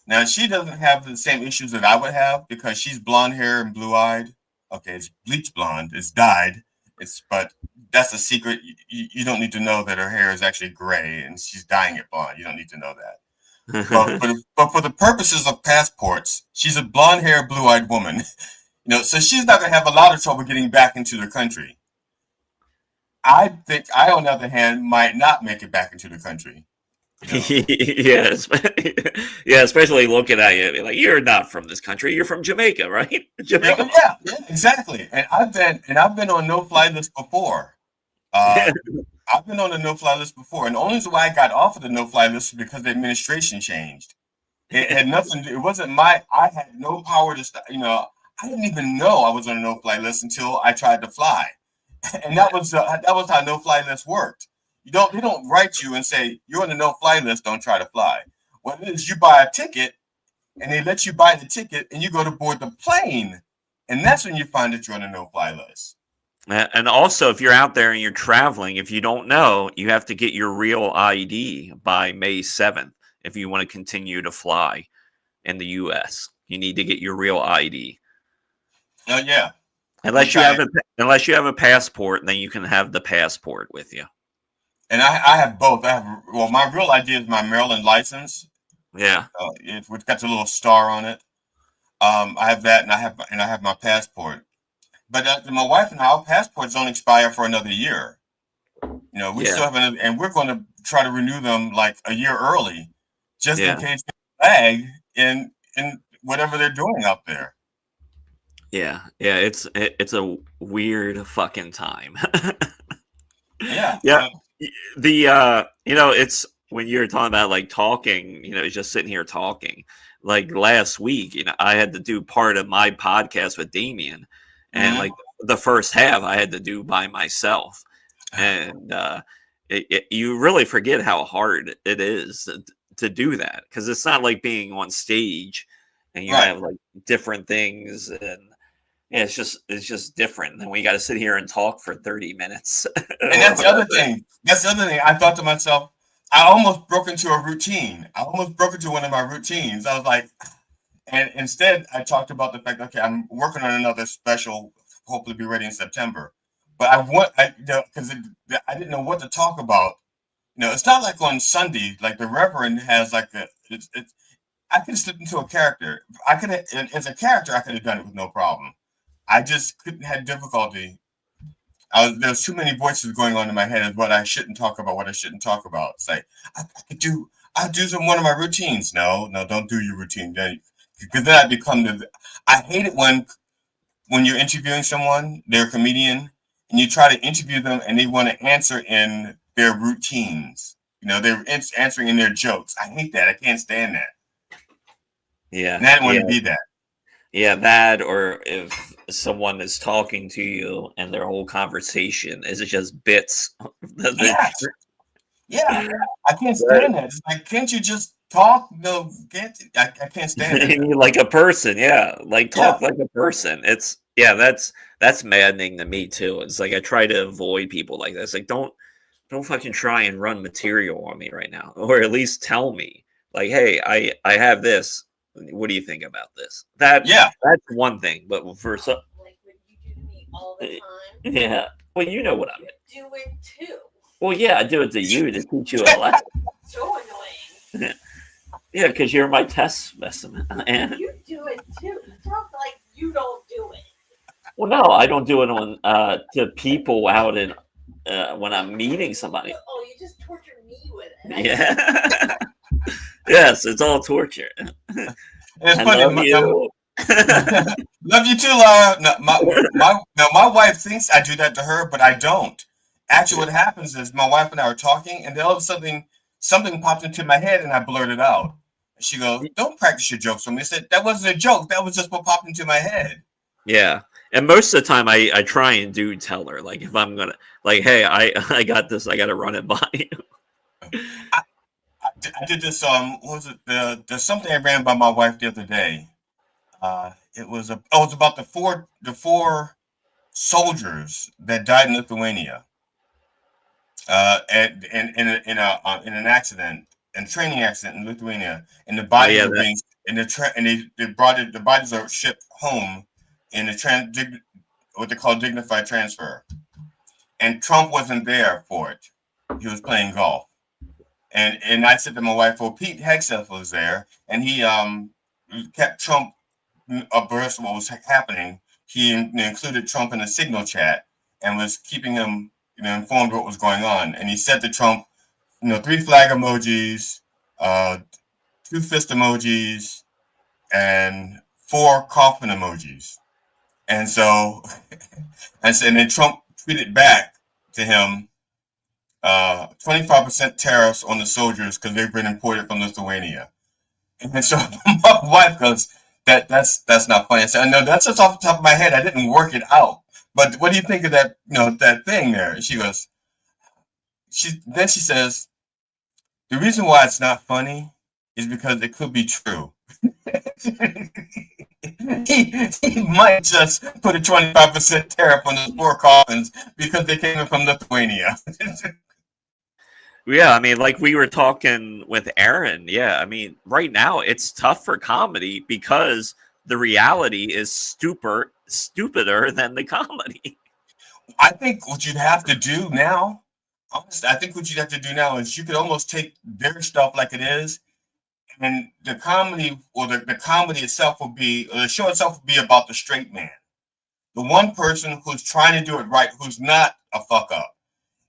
Now, she doesn't have the same issues that I would have because she's blonde hair and blue eyed. Okay, it's bleach blonde. It's dyed. But that's a secret. You don't need to know that her hair is actually gray and she's dyeing it blonde. You don't need to know that. but for the purposes of passports, she's a blonde hair, blue eyed woman. So she's not going to have a lot of trouble getting back into the country. I think I, on the other hand, might not make it back into the country. Yes, yeah, especially looking at you like, you're not from this country. You're from Jamaica, right? Jamaica. Yeah, exactly. And I've been on no-fly list before. I've been on a no-fly list before, and the only reason why I got off of the no-fly list is because the administration changed. It had nothing. It wasn't I had no power to stop. I didn't even know I was on a no-fly list until I tried to fly, and that was how no-fly list worked. They don't write you and say you're on the no-fly list. Don't try to fly. What it is, you buy a ticket, and they let you buy the ticket, and you go to board the plane, and that's when you find that you're on a no-fly list. And also, if you're out there and you're traveling, if you don't know, you have to get your real ID by May 7th if you want to continue to fly in the U.S. You need to get your real ID. Oh yeah. Unless you have a passport, then you can have the passport with you. And I have both. My real ID is my Maryland license. Yeah. Which got a little star on it. I have that, and I have my passport. But my wife and I, our passports don't expire for another year. We still have another, and we're going to try to renew them like a year early, just in case they lag in whatever they're doing up there. Yeah, it's a weird fucking time. Yeah. It's when you're talking about like talking, just sitting here talking. Like last week, I had to do part of my podcast with Damien, and like the first half I had to do by myself, and you really forget how hard it is to do that, because it's not like being on stage and you have like different things, and it's just different. And we got to sit here and talk for 30 minutes. And that's the other thing. I thought to myself, I almost broke into a routine. I almost broke into one of my routines. I was like, and instead I talked about the fact, okay, I'm working on another special, hopefully be ready in September. But because I didn't know what to talk about. It's not like on Sunday, like the Reverend has like I could have slipped into a character. As a character, I could have done it with no problem. I just had difficulty. There's too many voices going on in my head of what I shouldn't talk about, what I shouldn't talk about. It's like I'll do one of my routines. No, don't do your routine. Because then I hate it when you're interviewing someone, they're a comedian, and you try to interview them, and they want to answer in their routines. They're answering in their jokes. I hate that. I can't stand that. Yeah, and I didn't want to be that. Yeah, that, or if someone is talking to you and their whole conversation is just bits. Yeah, I can't stand that. It's like, can't you just talk? No, I can't stand it. Like a person, talk like a person. That's maddening to me too. It's like I try to avoid people like this. Like, don't fucking try and run material on me right now, or at least tell me, like, hey, I have this. What do you think about this? That's one thing. But for some, like what you do to me all the time. Yeah, well, you know what I mean. You do it too. Well, yeah, I do it to you to teach you a lesson. So annoying. Yeah, because you're my test specimen. And you do it too. You talk like you don't do it. Well, no, I don't do it on to people out in when I'm meeting somebody. Oh, you just torture me with it. Yeah. Yes, it's all torture. It's funny. Love you. Love you too, Laura. No, my wife thinks I do that to her, but I don't. Actually, what happens is my wife and I are talking, and then all of a sudden something pops into my head, and I blurt it out. And she goes, "Don't practice your jokes on me." I said, "That wasn't a joke. That was just what popped into my head." Yeah, and most of the time I try and do tell her, like, if I'm gonna, like, hey, I got this, I got to run it by you. I did this. What was it? There's something I ran by my wife the other day. It was about the four soldiers that died in Lithuania. In an accident, in a training accident in Lithuania, and the bodies were being the bodies are shipped home in what they call dignified transfer. And Trump wasn't there for it; he was playing golf. And I said to my wife, "Well, Pete Hegseth was there, and he kept Trump abreast of what was happening. He included Trump in a signal chat and was keeping him." Informed what was going on, and he said to Trump, 3 flag emojis, 2 fist emojis, and 4 coffin emojis, and then Trump tweeted back to him, 25% tariffs on the soldiers because they've been imported from Lithuania, and so my wife goes, that's not funny. I said, I know that's just off the top of my head. I didn't work it out. But what do you think of that, that thing there? She goes, she says, the reason why it's not funny is because it could be true. he might just put a 25% tariff on those 4 coffins because they came in from Lithuania. Yeah, I mean, like we were talking with Aaron. Yeah, I mean, right now it's tough for comedy because the reality is stupider than the comedy. I think what you'd have to do now, honestly, is you could almost take their stuff like it is, and the comedy or the comedy itself will be, or the show itself will be about the straight man, the one person who's trying to do it right, who's not a fuck up,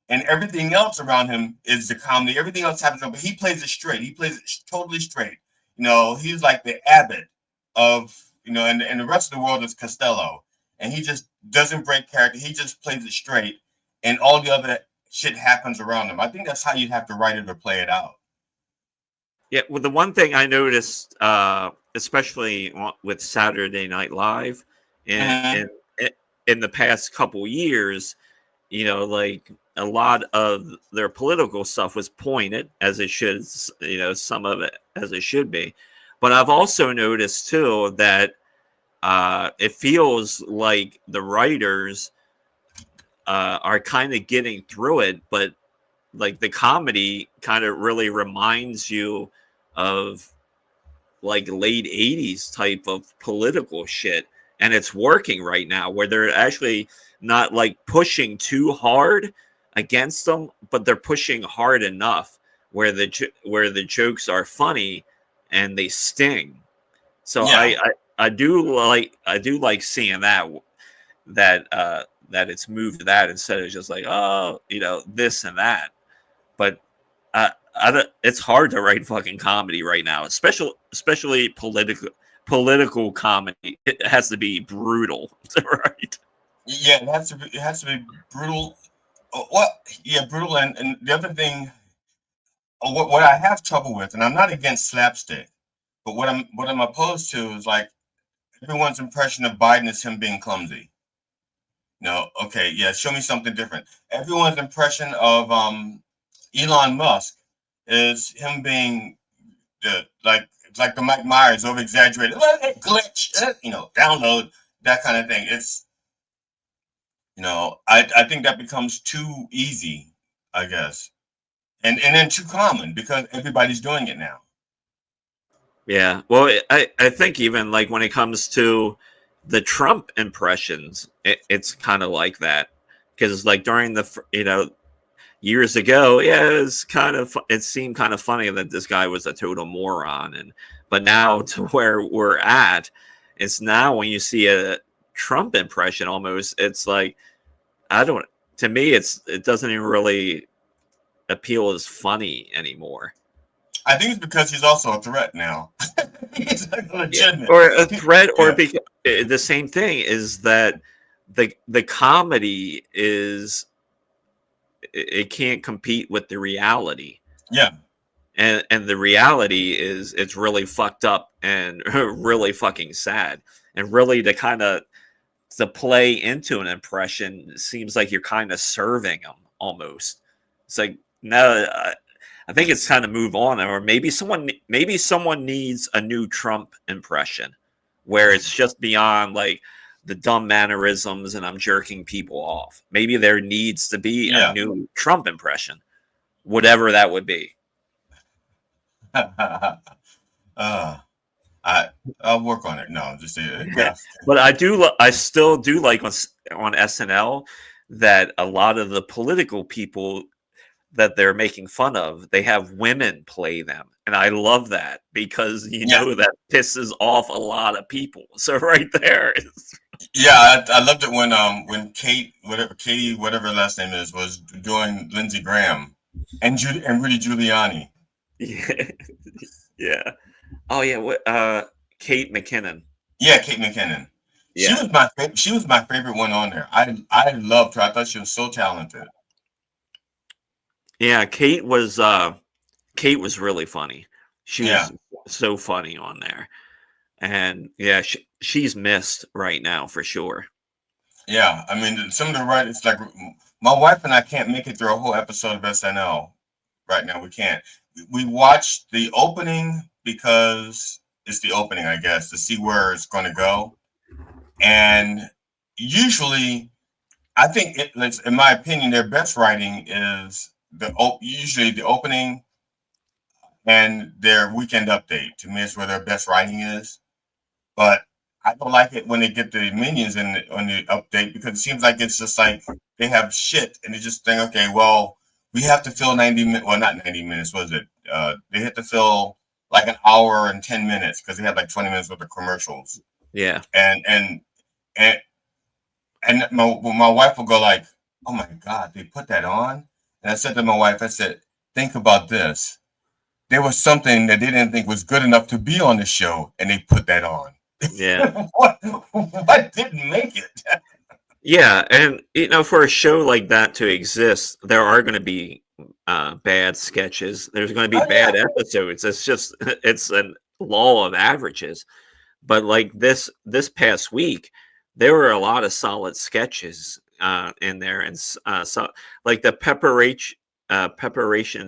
and everything else around him is the comedy. Everything else happens, but he plays it straight. He plays it totally straight. He's like the Abbott of, and the rest of the world is Costello. And he just doesn't break character. He just plays it straight, and all the other shit happens around him. I think that's how you'd have to write it or play it out. Yeah, well, the one thing I noticed, especially with Saturday Night Live, in the past couple years, like a lot of their political stuff was pointed as it should, some of it as it should be. But I've also noticed too that it feels like the writers are kind of getting through it, but like the comedy kind of really reminds you of like late 80s type of political shit, and it's working right now where they're actually not like pushing too hard against them, but they're pushing hard enough where the jokes are funny and they sting. So yeah. I do like seeing that it's moved to that instead of just like, this and that. But it's hard to write fucking comedy right now, especially political comedy. It has to be brutal to write. Yeah, it has to be brutal. What? Yeah, brutal. And the other thing, what I have trouble with, and I'm not against slapstick, but what I'm opposed to is like everyone's impression of Biden is him being clumsy. No, okay, yeah, show me something different. Everyone's impression of Elon Musk is him being the like the Mike Myers over exaggerated glitch, download that kind of thing. It's I think that becomes too easy, I guess, and then too common because everybody's doing it now. Yeah. Well, I think even like when it comes to the Trump impressions, it's kind of like that because like during the years ago, yeah, it seemed kind of funny that this guy was a total moron, but now to where we're at, it's now when you see a Trump impression, almost it's like I don't. To me, it doesn't even really appeal as funny anymore. I think it's because he's also a threat now. He's legitimate. Or a threat, or because the same thing is that the comedy is it can't compete with the reality. Yeah. And the reality is it's really fucked up and really fucking sad. And really to play into an impression seems like you're kind of serving them almost. It's like no, I think it's time to move on, or maybe someone needs a new Trump impression where it's just beyond like the dumb mannerisms and I'm jerking people off. Maybe there needs to be a new Trump impression, whatever that would be. I'll work on it. No, I'm just yeah. But I still do like on SNL that a lot of the political people that they're making fun of, they have women play them, and I love that because know that pisses off a lot of people. So right there is. Yeah, I loved it when Katie, whatever her last name is, was doing Lindsey Graham and Rudy Giuliani. Yeah, yeah. Oh yeah, what? Kate McKinnon. Yeah, Kate McKinnon. Yeah. She was my favorite one on there. I loved her. I thought she was so talented. Yeah, Kate was really funny. She was so funny on there, and yeah, she's missed right now for sure. Yeah, I mean, some of the writers, like my wife and I can't make it through a whole episode of SNL right now. We can't. We watched the opening because it's the opening, I guess, to see where it's going to go. And usually, I think in my opinion, their best writing is usually the opening and their weekend update. To me, it's where their best writing is. But I don't like it when they get the minions on the update because it seems like it's just like they have shit and they just think, okay, well, we have to fill 90 minutes. Well, not 90 minutes, was it? They had to fill like an hour and 10 minutes because they had like 20 minutes worth of commercials. Yeah. And my wife will go like, oh my God, they put that on? And I said to my wife, I said, think about this. There was something that they didn't think was good enough to be on the show, and they put that on. Yeah. what didn't make it? Yeah, and for a show like that to exist, there are going to be bad sketches. There's going to be bad episodes. It's a law of averages. But like this past week, there were a lot of solid sketches in there, and so like the Preparation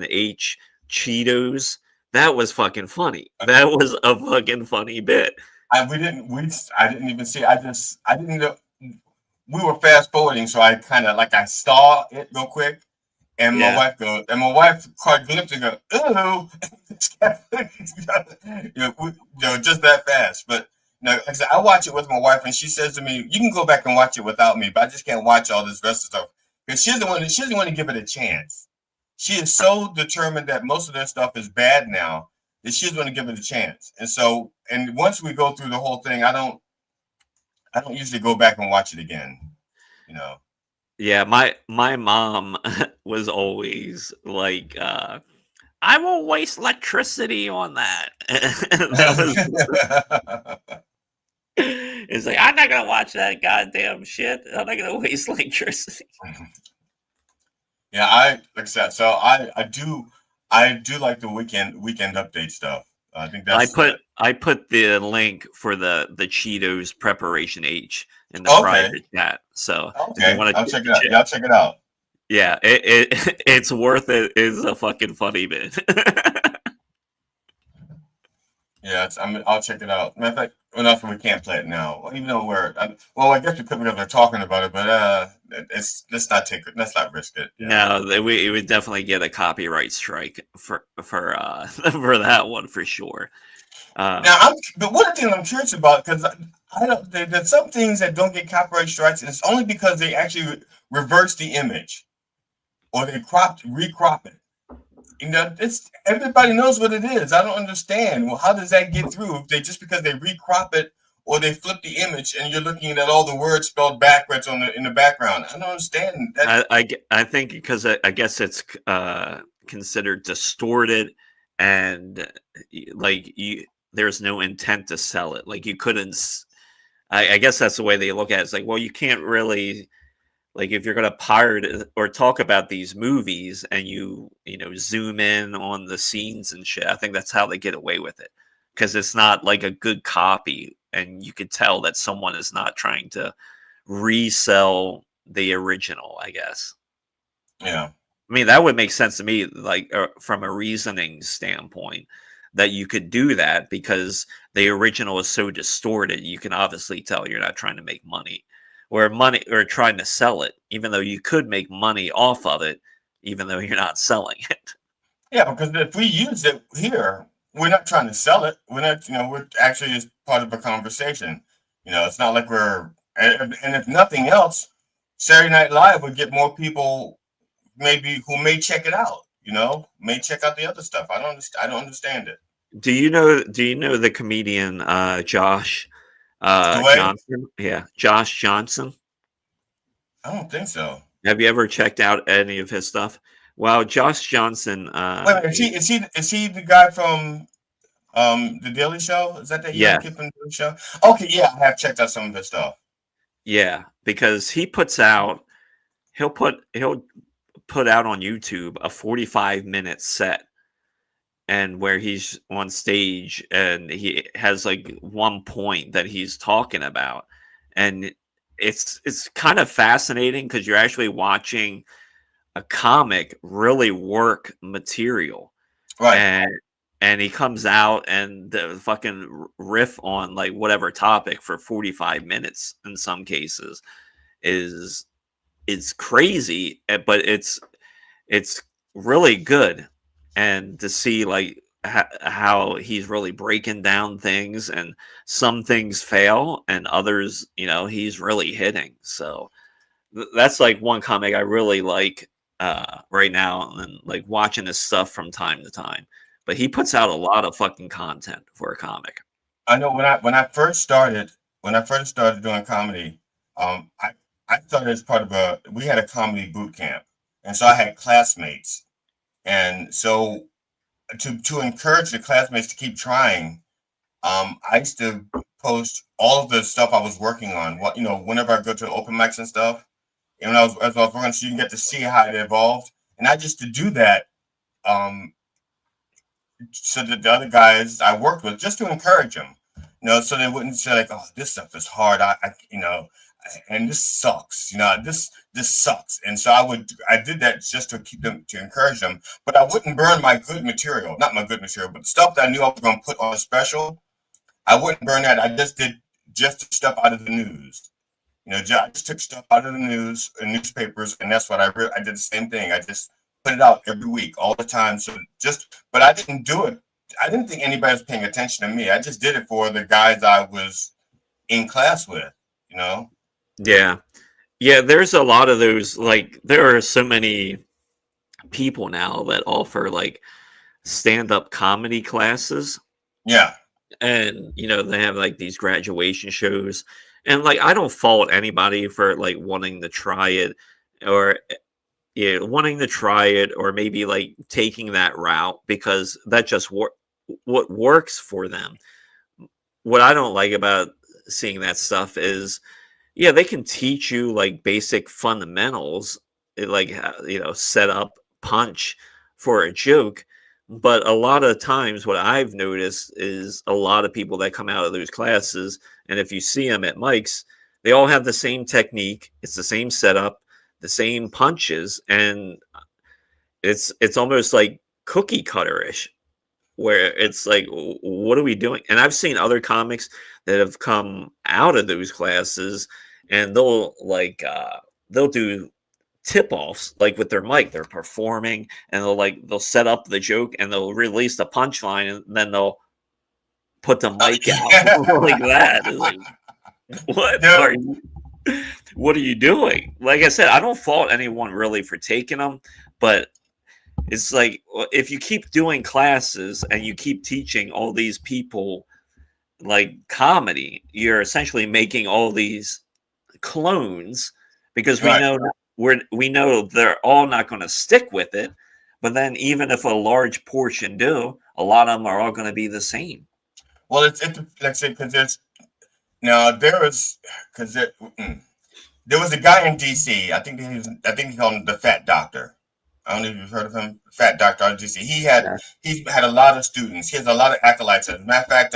H Cheetos, that was fucking funny. That was a fucking funny bit. I didn't even see. I didn't know. We were fast forwarding, so I kind of I saw it real quick, and my wife caught glimpse and go, "Ooh," just that fast. But like I said, I watch it with my wife, and she says to me, "You can go back and watch it without me, but I just can't watch all this rest of stuff because she's the one to give it a chance. She is so determined that most of their stuff is bad now that she's going to give it a chance. And so, and once we go through the whole thing, I don't usually go back and watch it again, Yeah, my mom was always like, I won't waste electricity on that. It's like, I'm not not gonna watch that goddamn shit. I'm not gonna waste electricity. Yeah, like I said, so I do like the weekend update stuff. I think that's I put the link for the Cheetos preparation H in the okay. private chat. So if you Okay, want I'll to check it out. Yeah, I'll check it out. yeah, it's worth it. It's a fucking funny bit. Yeah, I'll check it out. Matter of fact, enough we can't play it now. Even though I guess we could because we're talking about it, but let's not risk it. No, it would definitely get a copyright strike for for that one for sure. Now, but one thing I'm curious about, because I don't, there's some things that don't get copyright strikes, and it's only because they actually reverse the image or they recrop it. You know, it's everybody knows what it is. I don't understand. Well, how does that get through? If just because they recrop it or they flip the image and you're looking at all the words spelled backwards in the background. I don't understand that. I think because I guess it's considered distorted and like there's no intent to sell it. Like you couldn't. I guess that's the way they look at it. It's like, well, you can't really. Like if you're going to pirate or talk about these movies and you zoom in on the scenes and shit, I think that's how they get away with it because it's not like a good copy and you could tell that someone is not trying to resell the original, I guess. Yeah. I mean, that would make sense to me, like from a reasoning standpoint, that you could do that because the original is so distorted. You can obviously tell you're not trying to make money. Or trying to sell it, even though you could make money off of it, even though you're not selling it. Yeah, because if we use it here, we're not trying to sell it. We're not, we're actually just part of a conversation. It's not like and if nothing else, Saturday Night Live would get more people maybe who may check it out, may check out the other stuff. I don't understand it. Do you know the comedian Josh Johnson? Yeah, Josh Johnson. I don't think so. Have you ever checked out any of his stuff? Well, Josh Johnson. Wait, is he the guy from the Daily Show? Is that the yeah. Daily Show? Okay, yeah, I have checked out some of his stuff. Yeah, because he'll put out on YouTube a 45-minute set. And where he's on stage and he has like one point that he's talking about. And it's kind of fascinating because you're actually watching a comic really work material. Right. And he comes out and the fucking riff on like whatever topic for 45 minutes in some cases is crazy, but it's really good. And to see like how he's really breaking down things and some things fail and others, he's really hitting. So that's like one comic I really like right now and like watching his stuff from time to time. But he puts out a lot of fucking content for a comic. I know when I first started doing comedy, I started as part of we had a comedy boot camp. And so I had classmates. And so to encourage the classmates to keep trying, I used to post all of the stuff I was working on. Whenever I go to open mics and stuff, and as I was working, so you can get to see how it evolved. And I just to do that, so that the other guys I worked with, just to encourage them, so they wouldn't say like, "Oh, this stuff is hard." And this sucks. This sucks. And so I did that just to keep them, to encourage them. But I wouldn't burn my good material, not my good material, but the stuff that I knew I was going to put on a special. I wouldn't burn that. I just did stuff out of the news. I just took stuff out of the news and newspapers, and that's what I did the same thing. I just put it out every week, all the time. So but I didn't do it. I didn't think anybody was paying attention to me. I just did it for the guys I was in class with. Yeah. Yeah, there's a lot of those, like, there are so many people now that offer, like, stand-up comedy classes. Yeah. And, they have, like, these graduation shows. And, like, I don't fault anybody for, like, wanting to try it or maybe, like, taking that route because that just what works for them. What I don't like about seeing that stuff is, yeah, they can teach you like basic fundamentals, like set up, punch for a joke. But a lot of times, what I've noticed is a lot of people that come out of those classes, and if you see them at mics, they all have the same technique. It's the same setup, the same punches, and it's almost like cookie cutter-ish, where it's like, what are we doing? And I've seen other comics that have come out of those classes, and they'll do tip-offs like with their mic. They're performing, and they'll set up the joke, and they'll release the punchline, and then they'll put the mic out like that. It's like, what are you doing? Like I said, I don't fault anyone really for taking them, but it's like, if you keep doing classes and you keep teaching all these people like comedy, you're essentially making all these clones, because we know they're all not going to stick with it. But then even if a large portion do, a lot of them are all going to be the same. Well, it's like I said, because there's now there was there was a guy in DC. I think he called him the Fat Doctor. I don't know if you've heard of him, Fat Doctor out of DC. He's had a lot of students. He has a lot of acolytes. As a matter of fact,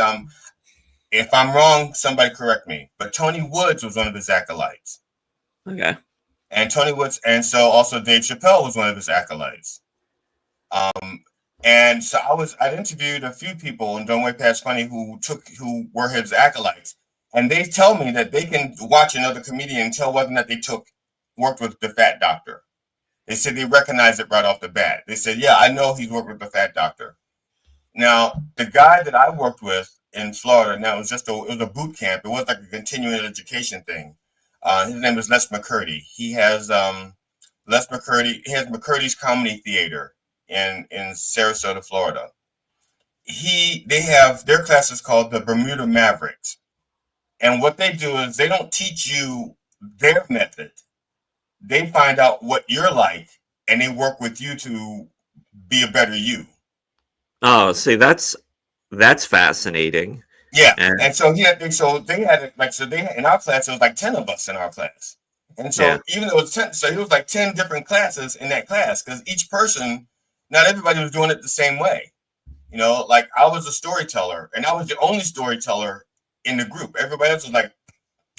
if I'm wrong, somebody correct me. But Tony Woods was one of his acolytes. Okay. And Tony Woods, and so also Dave Chappelle was one of his acolytes. And so I interviewed a few people in Don't Way Past Funny who were his acolytes, and they tell me that they can watch another comedian and tell whether or not they worked with the Fat Doctor. They said they recognized it right off the bat. They said, yeah, I know he's worked with the Fat Doctor. Now, the guy that I worked with in Florida, now it was a boot camp. It was like a continuing education thing. His name is Les McCurdy. He has McCurdy's Comedy Theater in Sarasota, Florida. They have their classes called the Bermuda Mavericks. And what they do is they don't teach you their method. They find out what you're like, and they work with you to be a better you. Oh, see, that's fascinating. Yeah, and so they had in our class it was like 10 of us in our class, and so even though it was 10, so it was like 10 different classes in that class, because each person, not everybody was doing it the same way. Like I was a storyteller, and I was the only storyteller in the group. Everybody else was like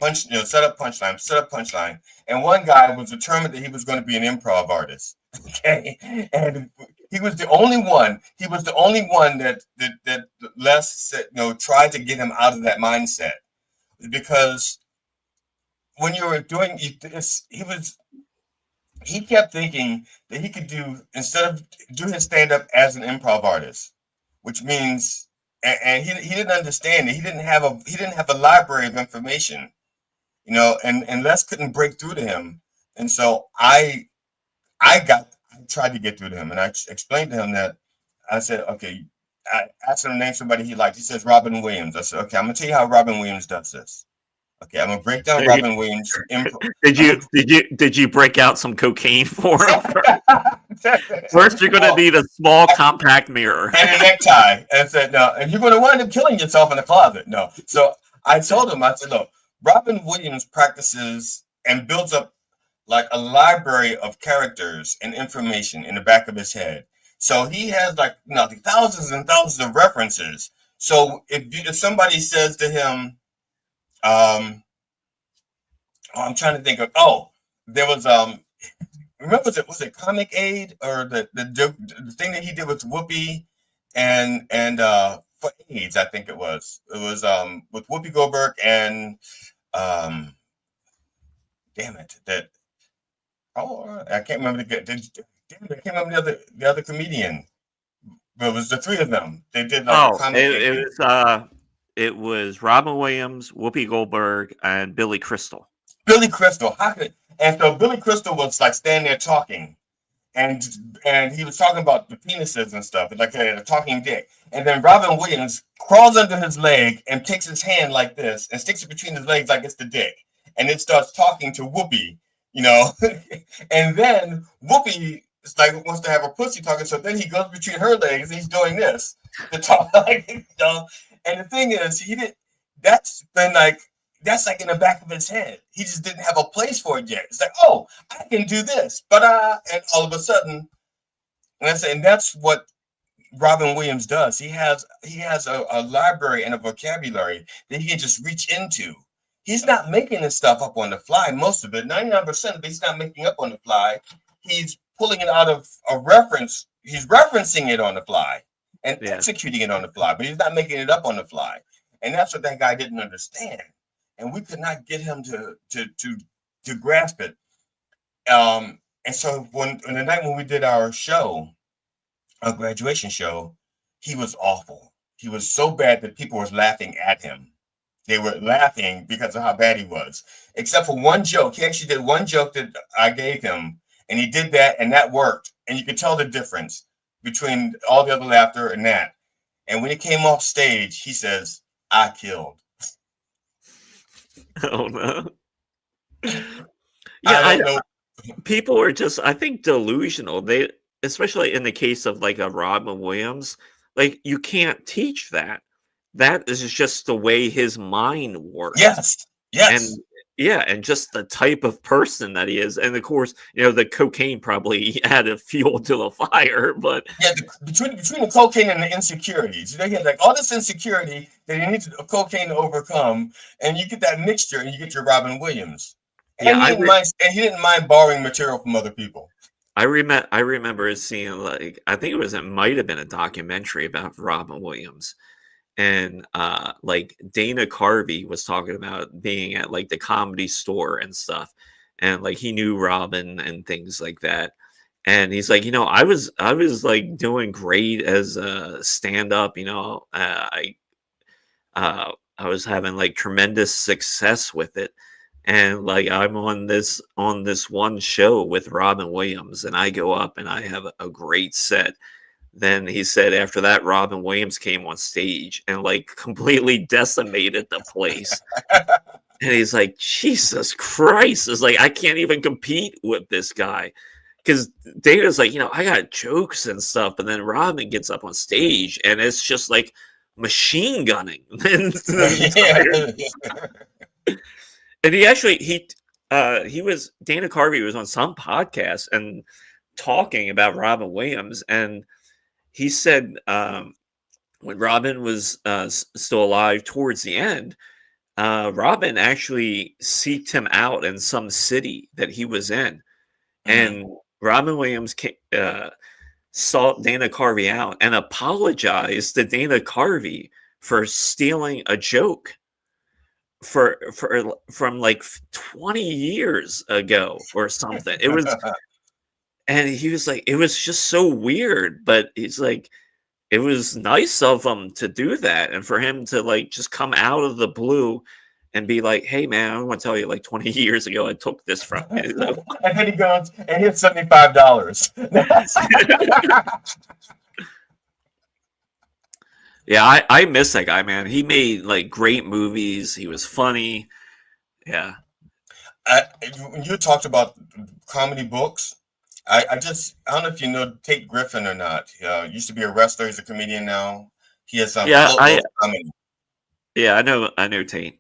set up punchline. And one guy was determined that he was going to be an improv artist. Okay. And he was the only one. He was the only one that Les said, tried to get him out of that mindset. Because when you were doing this, he kept thinking that he could do his stand-up as an improv artist, which means, and he didn't understand it. He didn't have a library of information. And Les couldn't break through to him. And so I tried to get through to him, and I explained to him that I said, okay, I asked him to name somebody he liked. He says Robin Williams. I said, okay, I'm gonna tell you how Robin Williams does this. Okay, I'm gonna break down Robin Williams. Did you break out some cocaine for him? First, you're gonna need a small compact mirror and a necktie. And I said, no, and you're gonna wind up killing yourself in the closet. No. So I told him, I said, look, Robin Williams practices and builds up like a library of characters and information in the back of his head. So he has thousands and thousands of references. So if somebody says to him, I'm trying to think of, there was remember was it Comic Aid, or the thing that he did with Whoopi and for AIDS, I think it was with Whoopi Goldberg and I can't remember the other comedian, but it was the three of them. They did it was Robin Williams, Whoopi Goldberg, and Billy Crystal. Billy Crystal, and so Billy Crystal was like standing there talking, and he was talking about the penises and stuff, like a talking dick. And then Robin Williams crawls under his leg and takes his hand like this and sticks it between his legs like it's the dick, and it starts talking to Whoopi, and then Whoopi wants to have a pussy talking, so then he goes between her legs and he's doing this to talk, And the thing is, that's been like that's like in the back of his head. He just didn't have a place for it yet. It's like, oh, I can do this, but and all of a sudden, and that's what Robin Williams does. He has a library and a vocabulary that he can just reach into. He's not making this stuff up on the fly. Most of it, 99% of it, he's not making up on the fly. He's pulling it out of a reference. He's referencing it on the fly and executing it on the fly, but he's not making it up on the fly. And that's what that guy didn't understand. And we could not get him to grasp it. And so when the night when we did our show, our graduation show, he was awful. He was so bad that people were laughing at him. They were laughing because of how bad he was, except for one joke. He actually did one joke that I gave him, and he did that, and that worked. And you could tell the difference between all the other laughter and that. And when he came off stage, he says, "I killed." Oh no. Yeah, I don't know. People are just, I think, delusional. They, especially in the case of like a Robin Williams, like you can't teach that. That is just the way his mind works. Yes. And yeah, and just the type of person that he is. And of course, you know, the cocaine probably added fuel to the fire, but yeah, between the cocaine and the insecurities, he had like all this insecurity that he needs a cocaine to overcome, and you get that mixture and you get your Robin Williams. And yeah, he didn't mind borrowing material from other people. I remember seeing, like, I think it might have been a documentary about Robin Williams. And like Dana Carvey was talking about being at like the Comedy Store and stuff, and like he knew Robin and things like that. And he's like, you know, I was like doing great as a stand up, you know, I was having like tremendous success with it. And like I'm on this one show with Robin Williams, and I go up and I have a great set. Then he said after that, Robin Williams came on stage and like completely decimated the place. And he's like, Jesus Christ. It's like, I can't even compete with this guy. Because Dana's like, you know, I got jokes and stuff. And then Robin gets up on stage and it's just like machine gunning. And he actually, Dana Carvey was on some podcast and talking about Robin Williams, and he said when Robin was still alive towards the end, Robin actually seeked him out in some city that he was in. And Robin Williams sought Dana Carvey out and apologized to Dana Carvey for stealing a joke from like 20 years ago or something. It was, and he was like, it was just so weird, but he's like, it was nice of him to do that, and for him to like just come out of the blue and be like, hey man, I want to tell you, like 20 years ago I took this from you. And then he goes and here's $75. Yeah, I miss that guy, man. He made like great movies. He was funny. Yeah. You talked about comedy books. I don't know if you know Tate Griffin or not. Used to be a wrestler. He's a comedian now. He has some comedy. Yeah, I know Tate.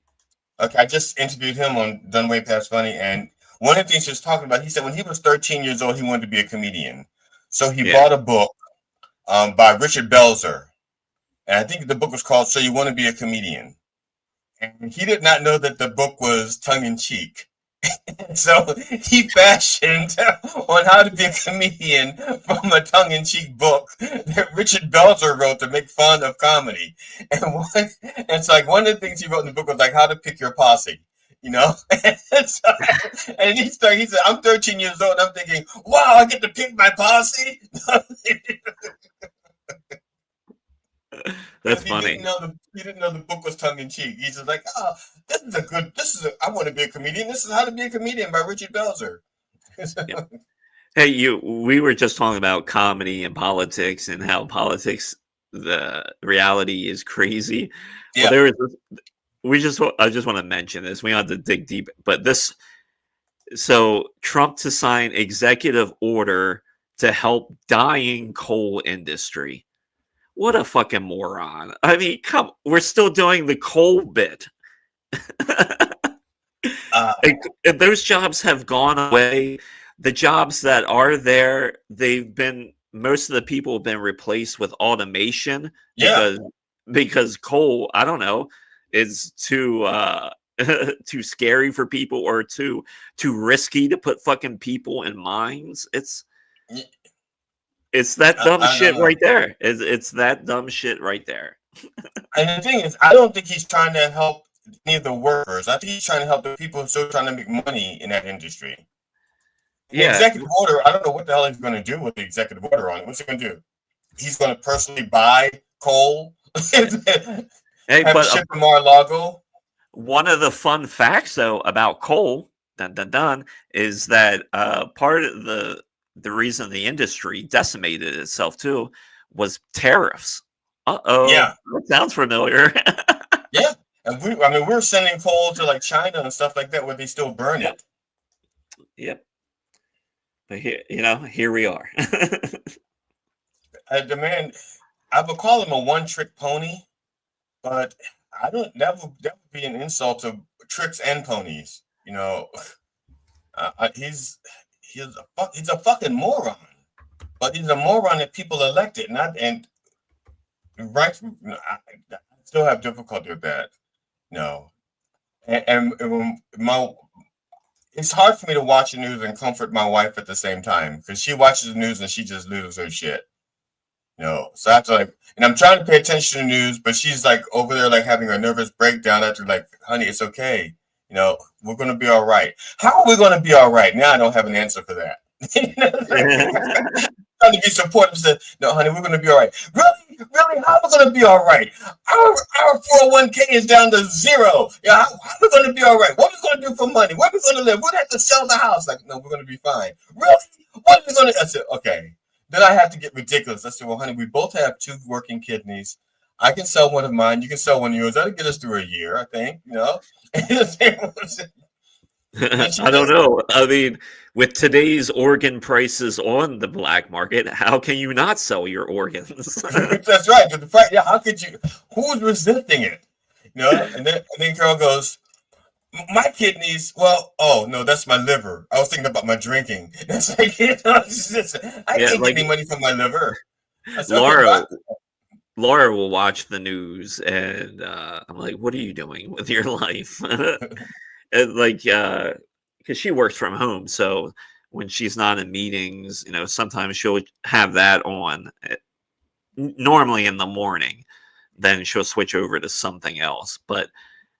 Okay, I just interviewed him on Done Way Past Funny, and one of the things he was talking about, he said when he was 13 years old, he wanted to be a comedian. So he bought a book by Richard Belzer, and I think the book was called So You Want to Be a Comedian. And he did not know that the book was tongue-in-cheek. So he fashioned on how to be a comedian from a tongue-in-cheek book that Richard Belzer wrote to make fun of comedy. And it's like one of the things he wrote in the book was like how to pick your posse, you know? And he said, I'm 13 years old. I'm thinking, wow, I get to pick my posse. That's funny. He didn't know the book was tongue in cheek. He's just like, oh, I want to be a comedian. This is How to Be a Comedian by Richard Belzer. Yeah. Hey, we were just talking about comedy and politics and how politics, the reality is crazy. Yeah. Well, I just want to mention this. We don't have to dig deep, but so Trump to sign executive order to help dying coal industry. What a fucking moron. I mean, we're still doing the coal bit. If those jobs have gone away. The jobs that are there, most of the people have been replaced with automation because coal, I don't know, is too too scary for people or too risky to put fucking people in mines. It's that dumb shit right there. It's that dumb shit right there. And the thing is, I don't think he's trying to help any of the workers. I think he's trying to help the people who are still trying to make money in that industry. The executive order, I don't know what the hell he's going to do with the executive order on it. What's he going to do? He's going to personally buy coal? Ship to Mar-a-Lago? One of the fun facts, though, about coal, is that part of the reason the industry decimated itself, too, was tariffs. Yeah. That sounds familiar. Yeah. And we're sending coal to like China and stuff like that where they still burn it. Yep. But here we are. The man, I would call him a one-trick pony, but I don't. That would be an insult to tricks and ponies. He's a fucking moron, but he's a moron that people elected, I still have difficulty with that. It's hard for me to watch the news and comfort my wife at the same time because she watches the news and she just loses her shit. So I have to and I'm trying to pay attention to the news, but she's like over there like having a nervous breakdown after like, honey, it's okay. We're going to be all right. How are we going to be all right? Now I don't have an answer for that. Trying to be supportive, said, no, honey, we're going to be all right. Really? How are we going to be all right? Our 401k is down to zero. How are we going to be all right? What are we going to do for money? Where are we going to live? We're going to have to sell the house. Like, no, we're going to be fine. Really? What are we going to? I said, okay. Then I have to get ridiculous. I said, well, honey, we both have 2 working kidneys. I can sell one of mine. You can sell one of yours. That'll get us through a year, I think. I don't know. I mean, with today's organ prices on the black market, how can you not sell your organs? That's right. But the price, how could you? Who's resisting it? And then Carol goes, my kidneys. Well, oh no, that's my liver. I was thinking about my drinking. It's like I can't get any money from my liver. Laura will watch the news, and I'm like, "What are you doing with your life?" And because she works from home, so when she's not in meetings, sometimes she'll have that on. Normally in the morning, then she'll switch over to something else. But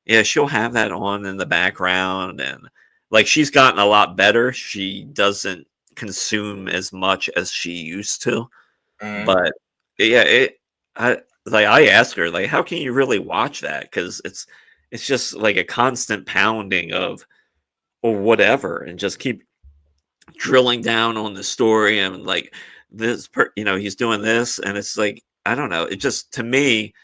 yeah, she'll have that on in the background, and she's gotten a lot better. She doesn't consume as much as she used to, but yeah, I asked her, how can you really watch that? Because it's just like a constant pounding of or whatever, and just keep drilling down on the story and he's doing this, and it's like, I don't know. It just, to me,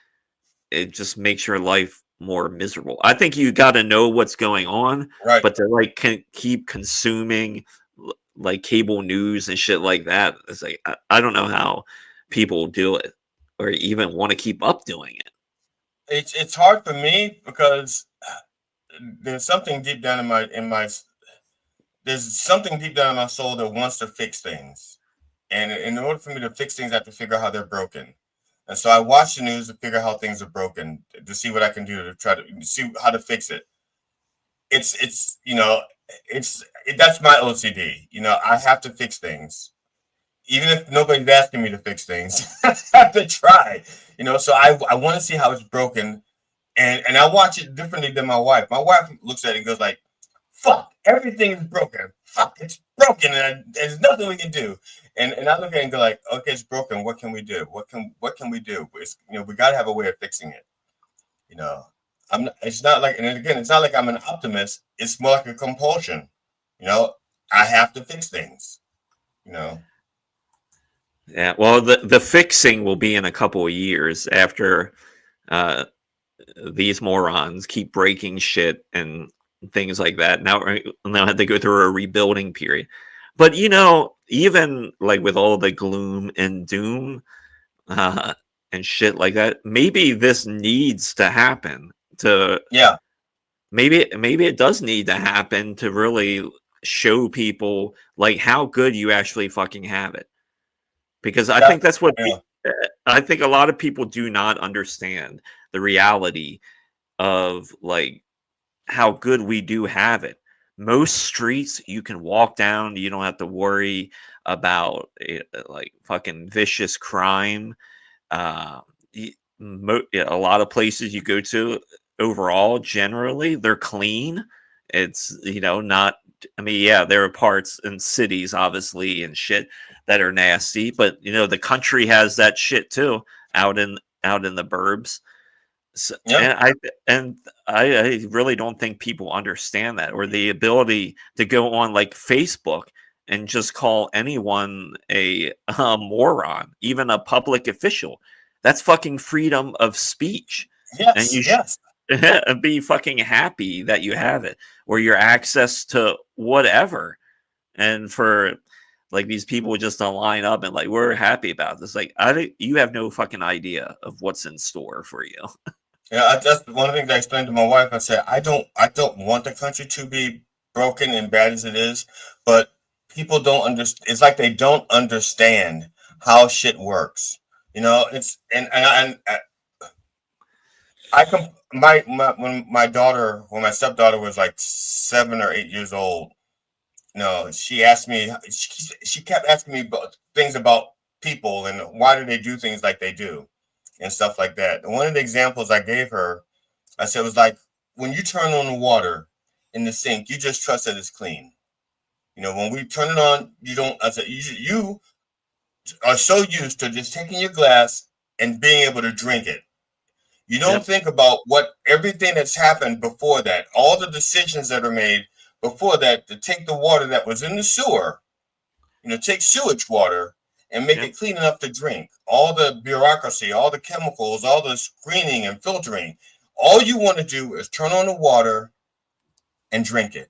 it just makes your life more miserable. I think you got to know what's going on, right? But to keep consuming cable news and shit like that, it's like I don't know how people do it or even want to keep up doing it. It's hard for me because there's something deep down in my soul that wants to fix things, and in order for me to fix things, I have to figure out how they're broken. And so I watch the news to figure out how things are broken, to see what I can do to try to see how to fix it. That's my OCD. I have to fix things, even if nobody's asking me to fix things. I have to try. So I want to see how it's broken, and I watch it differently than my wife. My wife looks at it and goes like, "Fuck, everything is broken. Fuck, it's broken, and there's nothing we can do." And I look at it and go like, "Okay, it's broken. What can we do? What can we do? We got to have a way of fixing it." It's not like, and again, it's not like I'm an optimist. It's more like a compulsion. I have to fix things. Yeah, well, the fixing will be in a couple of years after these morons keep breaking shit and things like that. Now they'll have to go through a rebuilding period. But even with all the gloom and doom and shit like that, maybe this needs to happen to maybe it does need to happen to really show people like how good you actually fucking have it. Because I think that's what I think a lot of people do not understand the reality of like how good we do have it. Most streets you can walk down, you don't have to worry about like fucking vicious crime. Uh, a lot of places you go to overall, generally, they're clean. It's, not, I mean, yeah, there are parts in cities, obviously, and shit that are nasty, but, the country has that shit too out in the burbs. So, and I really don't think people understand that, or the ability to go on like Facebook and just call anyone a moron, even a public official. That's fucking freedom of speech. And you should be fucking happy that you have it, or your access to whatever. And for like these people just to line up and like, we're happy about this. Like, you have no fucking idea of what's in store for you. Yeah, that's one of the things I explained to my wife. I said, I don't want the country to be broken and bad as it is, but people don't understand. It's like they don't understand how shit works. It's and I come when my stepdaughter was like 7 or 8 years old. She asked me. She kept asking me about things about people and why do they do things like they do. And stuff like that. And one of the examples I gave her, I said, was like, when you turn on the water in the sink, you just trust that it's clean. When we turn it on, you don't, I said, you are so used to just taking your glass and being able to drink it. You don't think about everything that's happened before that, all the decisions that are made before that to take the water that was in the sewer, take sewage water and make it clean enough to drink. All the bureaucracy, all the chemicals, all the screening and filtering. All you want to do is turn on the water and drink it.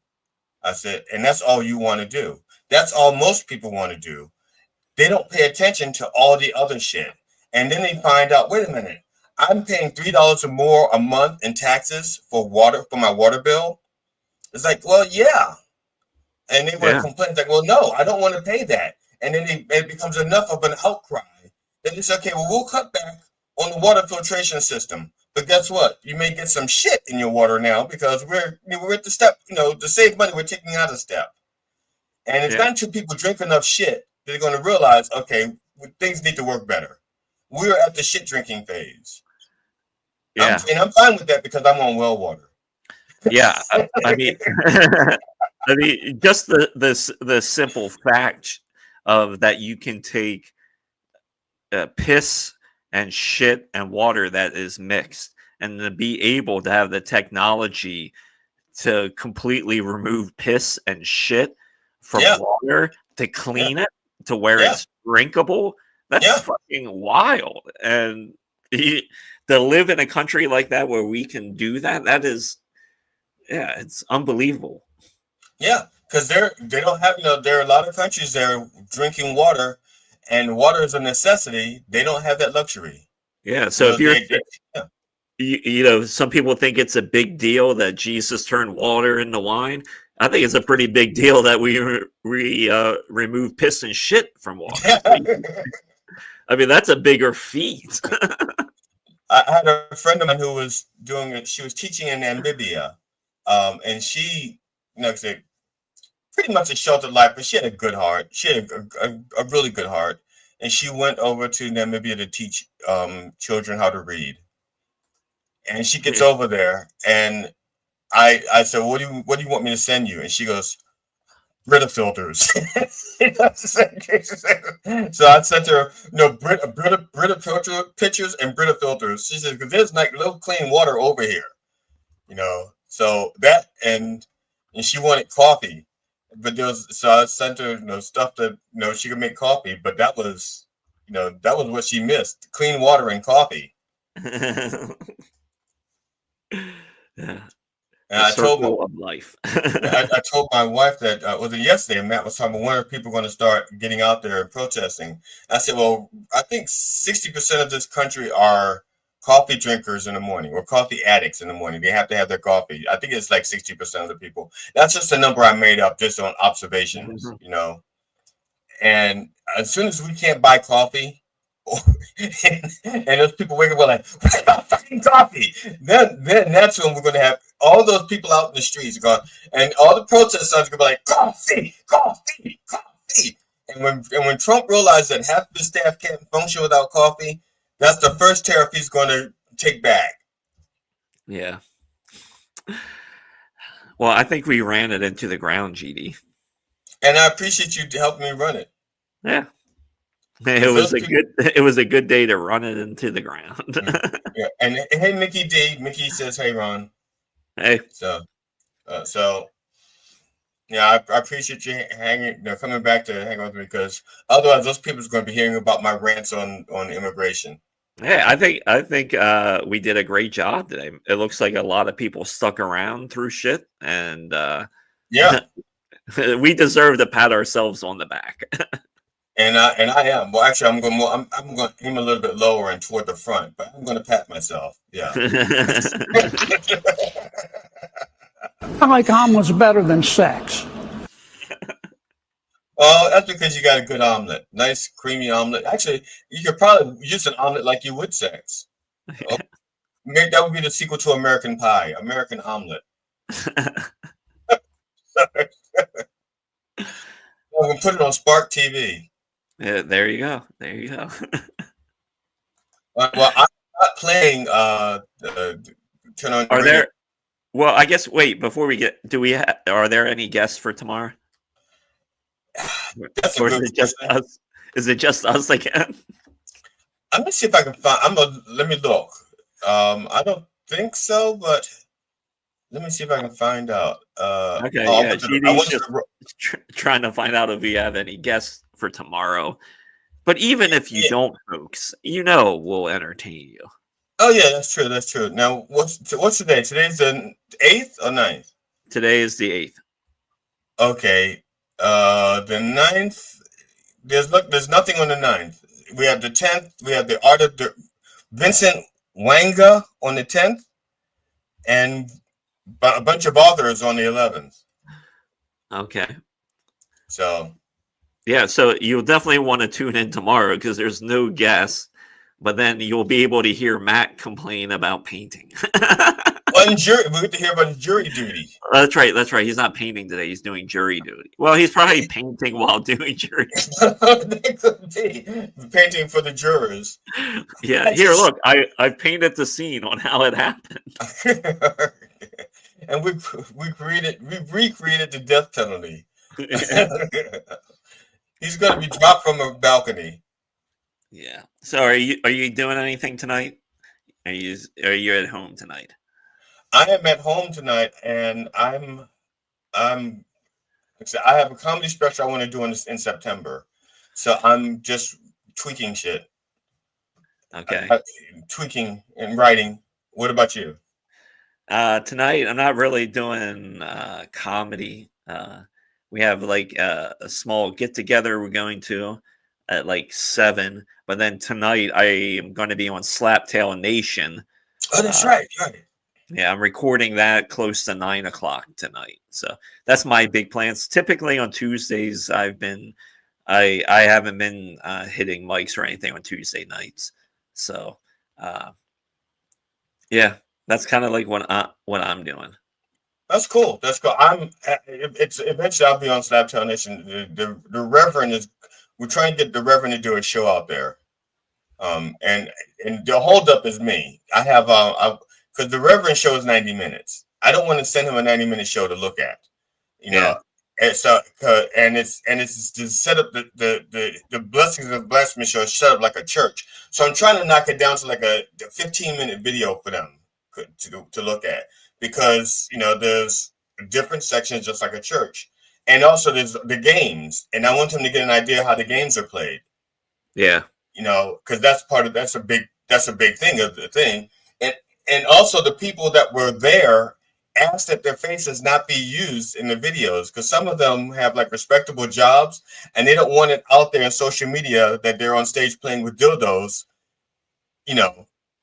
I said, and that's all you want to do. That's all most people want to do. They don't pay attention to all the other shit. And then they find out, wait a minute, I'm paying $3 or more a month in taxes for my water bill. It's like, well, yeah. And they want to complain, like, well, no, I don't want to pay that. And then it becomes enough of an outcry. Then it's okay, well, we'll cut back on the water filtration system. But guess what? You may get some shit in your water now because we're at the step, to save money, we're taking out a step. And it's not until people drink enough shit that they're going to realize, okay, things need to work better. We're at the shit drinking phase. Yeah. I'm fine with that because I'm on well water. Yeah. I mean, just the simple fact of that you can take piss and shit and water that is mixed, and to be able to have the technology to completely remove piss and shit from water to clean it to where it's drinkable. That's fucking wild. And to live in a country like that where we can do that, that is, it's unbelievable. Yeah, because they don't have, there are a lot of countries that are drinking water, and water is a necessity. They don't have that luxury. Yeah, so if you're, some people think it's a big deal that Jesus turned water into wine. I think it's a pretty big deal that we remove piss and shit from water. I mean, that's a bigger feat. I had a friend of mine who was doing it. She was teaching in Namibia, and she, pretty much a sheltered life, but she had a good heart. She had a really good heart, and she went over to Namibia to teach children how to read. And she gets over there, and I said, "What do you want me to send you?" And she goes, "Brita filters." So I sent her, Brita filter pictures and Brita filters. She said, "Because there's like little clean water over here, So that and she wanted coffee, but so I sent her, stuff that she could make coffee. But that was what she missed: clean water and coffee. Yeah. And I told life. I told my wife that was it yesterday, and Matt was talking about when are people going to start getting out there and protesting. I said, well, I think 60% of this country are coffee drinkers in the morning or coffee addicts in the morning. They have to have their coffee. I think it's like 60% of the people. That's just a number I made up just on observations, you know. And as soon as we can't buy coffee, and those people wake up like, "What about fucking coffee?" Then that's when we're gonna have all those people out in the streets going, and all the protest signs gonna be like, "Coffee, coffee, coffee." And when Trump realized that half the staff can't function without coffee, that's the first tariff he's going to take back. Yeah. Well, I think we ran it into the ground, GD. And I appreciate you helping me run it. Yeah. It was a good day to run it into the ground. Yeah. And hey, Mickey D. Mickey says, "Hey, Ron." Hey. So yeah, I appreciate you coming back to hang on with me, because otherwise those people are going to be hearing about my rants on immigration. Yeah, I think we did a great job today. It looks like a lot of people stuck around through shit, and yeah, we deserve to pat ourselves on the back. And I am. Well, actually, I'm going to aim a little bit lower and toward the front, but I'm going to pat myself. Yeah. I like omelets better than sex. Oh, that's because you got a good omelet. Nice, creamy omelet. Actually, you could probably use an omelet like you would sex. Oh, maybe that would be the sequel to American Pie, American Omelet. We'll put it on Spark TV. Yeah, there you go. There you go. Well, I'm not playing. Turn on. Are there? Well, I guess. Wait, before we get, are there any guests for tomorrow? That's or is it just us? Is it just us again? Let me see if I can find. Let me look. I don't think so, but let me see if I can find out. Okay, yeah. GD's just trying to find out if we have any guests for tomorrow. But even if you don't, folks, we'll entertain you. Oh yeah, that's true. That's true. Now, what's today? Today's the 8th or 9th? Today is the 8th. Okay. The 9th. There's nothing on the 9th. We have the 10th. We have the art of Vincent Wanga on the 10th, and a bunch of authors on the 11th. Okay. So. Yeah, so you'll definitely want to tune in tomorrow because there's no guests, but then you'll be able to hear Matt complain about painting. We get to hear about jury duty. That's right. He's not painting today. He's doing jury duty. Well, he's probably painting while doing jury. That could be painting for the jurors. Yeah. Here, look. I painted the scene on how it happened. And we recreated the death penalty. He's going to be dropped from a balcony. Yeah. So, are you doing anything tonight? Are you at home tonight? I am at home tonight, and I have a comedy special I want to do in September, so I'm just tweaking shit. Okay. Tweaking and writing. What about you? Tonight, I'm not really doing comedy. We have like a small get together we're going to at like 7, but then tonight I am going to be on Slaptail Nation. Oh, that's right. Yeah, I'm recording that close to 9 o'clock tonight. So that's my big plans. Typically on Tuesdays, I haven't been hitting mics or anything on Tuesday nights. So yeah, that's kind of like what I'm doing. That's cool. That's cool. It's eventually I'll be on Slaptail Nation. The Reverend is. We're trying to get the Reverend to do a show out there. And the holdup is me. I have because the Reverend show is 90 minutes. I don't want to send him a 90-minute show to look at. You know. And so it's to set up the Blessings of Blasphemy show is set up like a church. So I'm trying to knock it down to like a 15-minute video for them to look at. Because there's different sections just like a church, and also there's the games, and I want them to get an idea how the games are played. Yeah, because that's a big thing of the thing, and also the people that were there asked that their faces not be used in the videos because some of them have like respectable jobs, and they don't want it out there in social media that they're on stage playing with dildos,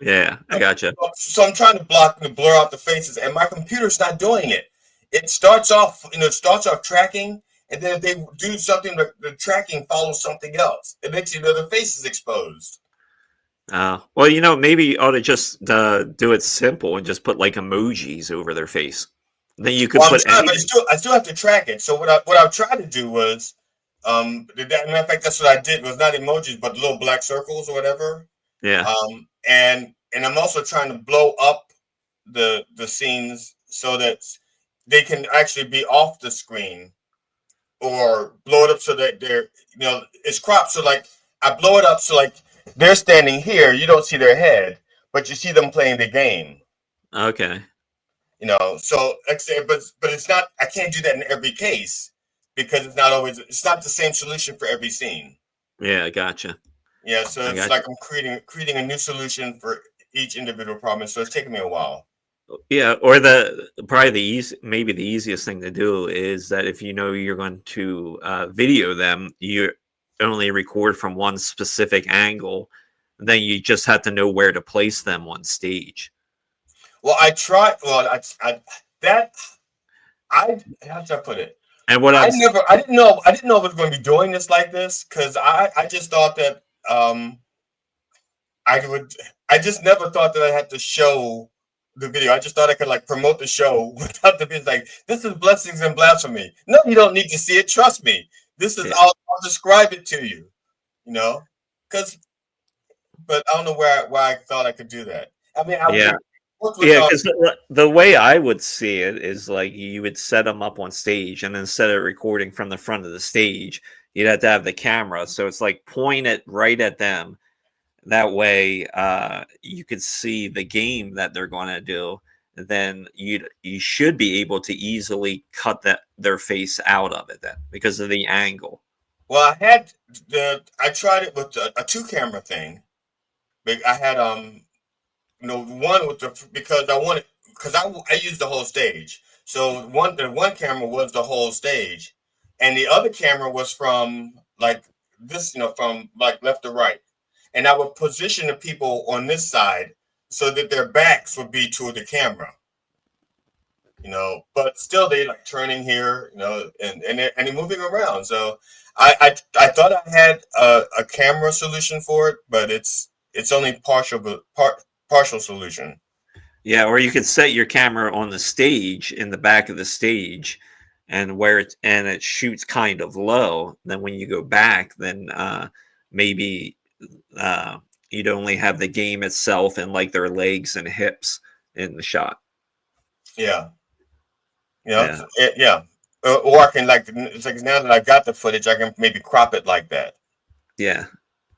Yeah, I gotcha. So I'm trying to block and blur out the faces, and my computer's not doing it. It starts off, tracking, and then if they do something, the tracking follows something else. It makes the face is exposed. Well, maybe you ought to just do it simple and just put like emojis over their face. Then you could Well, put but anything. I still have to track it. So what I tried to do was, matter of fact, that's what I did. Was not emojis, but little black circles or whatever. Yeah. And I'm also trying to blow up the scenes so that they can actually be off the screen, or blow it up so that they're it's cropped. So like I blow it up so like they're standing here, you don't see their head, but you see them playing the game. Okay. So like I said, but it's not. I can't do that in every case because it's not the same solution for every scene. Yeah, gotcha. Yeah, so it's like I'm creating a new solution for each individual problem. So it's taking me a while. Yeah, or maybe the easiest thing to do is that if you're going to video them, you only record from one specific angle. Then you just have to know where to place them on stage. Well, I tried. Well, how to put it? And what I didn't know I was going to be doing this like this because I just thought that I just never thought that I had to show the video. I just thought I could like promote the show without the video. Like, this is Blessings and Blasphemy. No, you don't need to see it. Trust me. This is I'll describe it to you. But I don't know why I thought I could do that. I mean, because the way I would see it is like you would set them up on stage, and instead of recording from the front of the stage, you'd have to have the camera. So it's like point it right at them. That way, you could see the game that they're going to do. Then you should be able to easily cut their face out of it then because of the angle. Well, I tried it with a 2-camera thing. I had one with because I used the whole stage. So the one camera was the whole stage, and the other camera was from like this, from like left to right. And I would position the people on this side so that their backs would be to the camera, but still they like turning here, and they're moving around. So I thought I had a camera solution for it, but it's only partial solution. Yeah, or you could set your camera on the stage in the back of the stage, and it shoots kind of low. Then when you go back, then maybe you'd only have the game itself and like their legs and hips in the shot. Yeah. Or I can it's like now that I got the footage, I can maybe crop it like that. Yeah.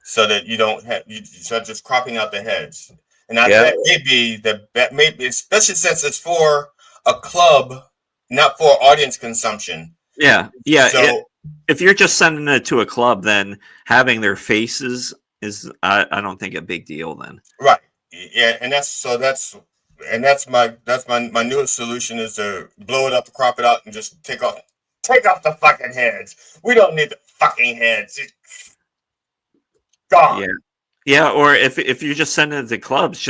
So that you don't have so just cropping out the heads, and that may be especially since it's for a club, not for audience consumption. Yeah. So if you're just sending it to a club, then having their faces is I don't think a big deal then. Right. Yeah, and that's my newest solution is to blow it up, crop it out, and just take off the fucking heads. We don't need the fucking heads. Gone. Yeah. Or if you're just sending it to clubs,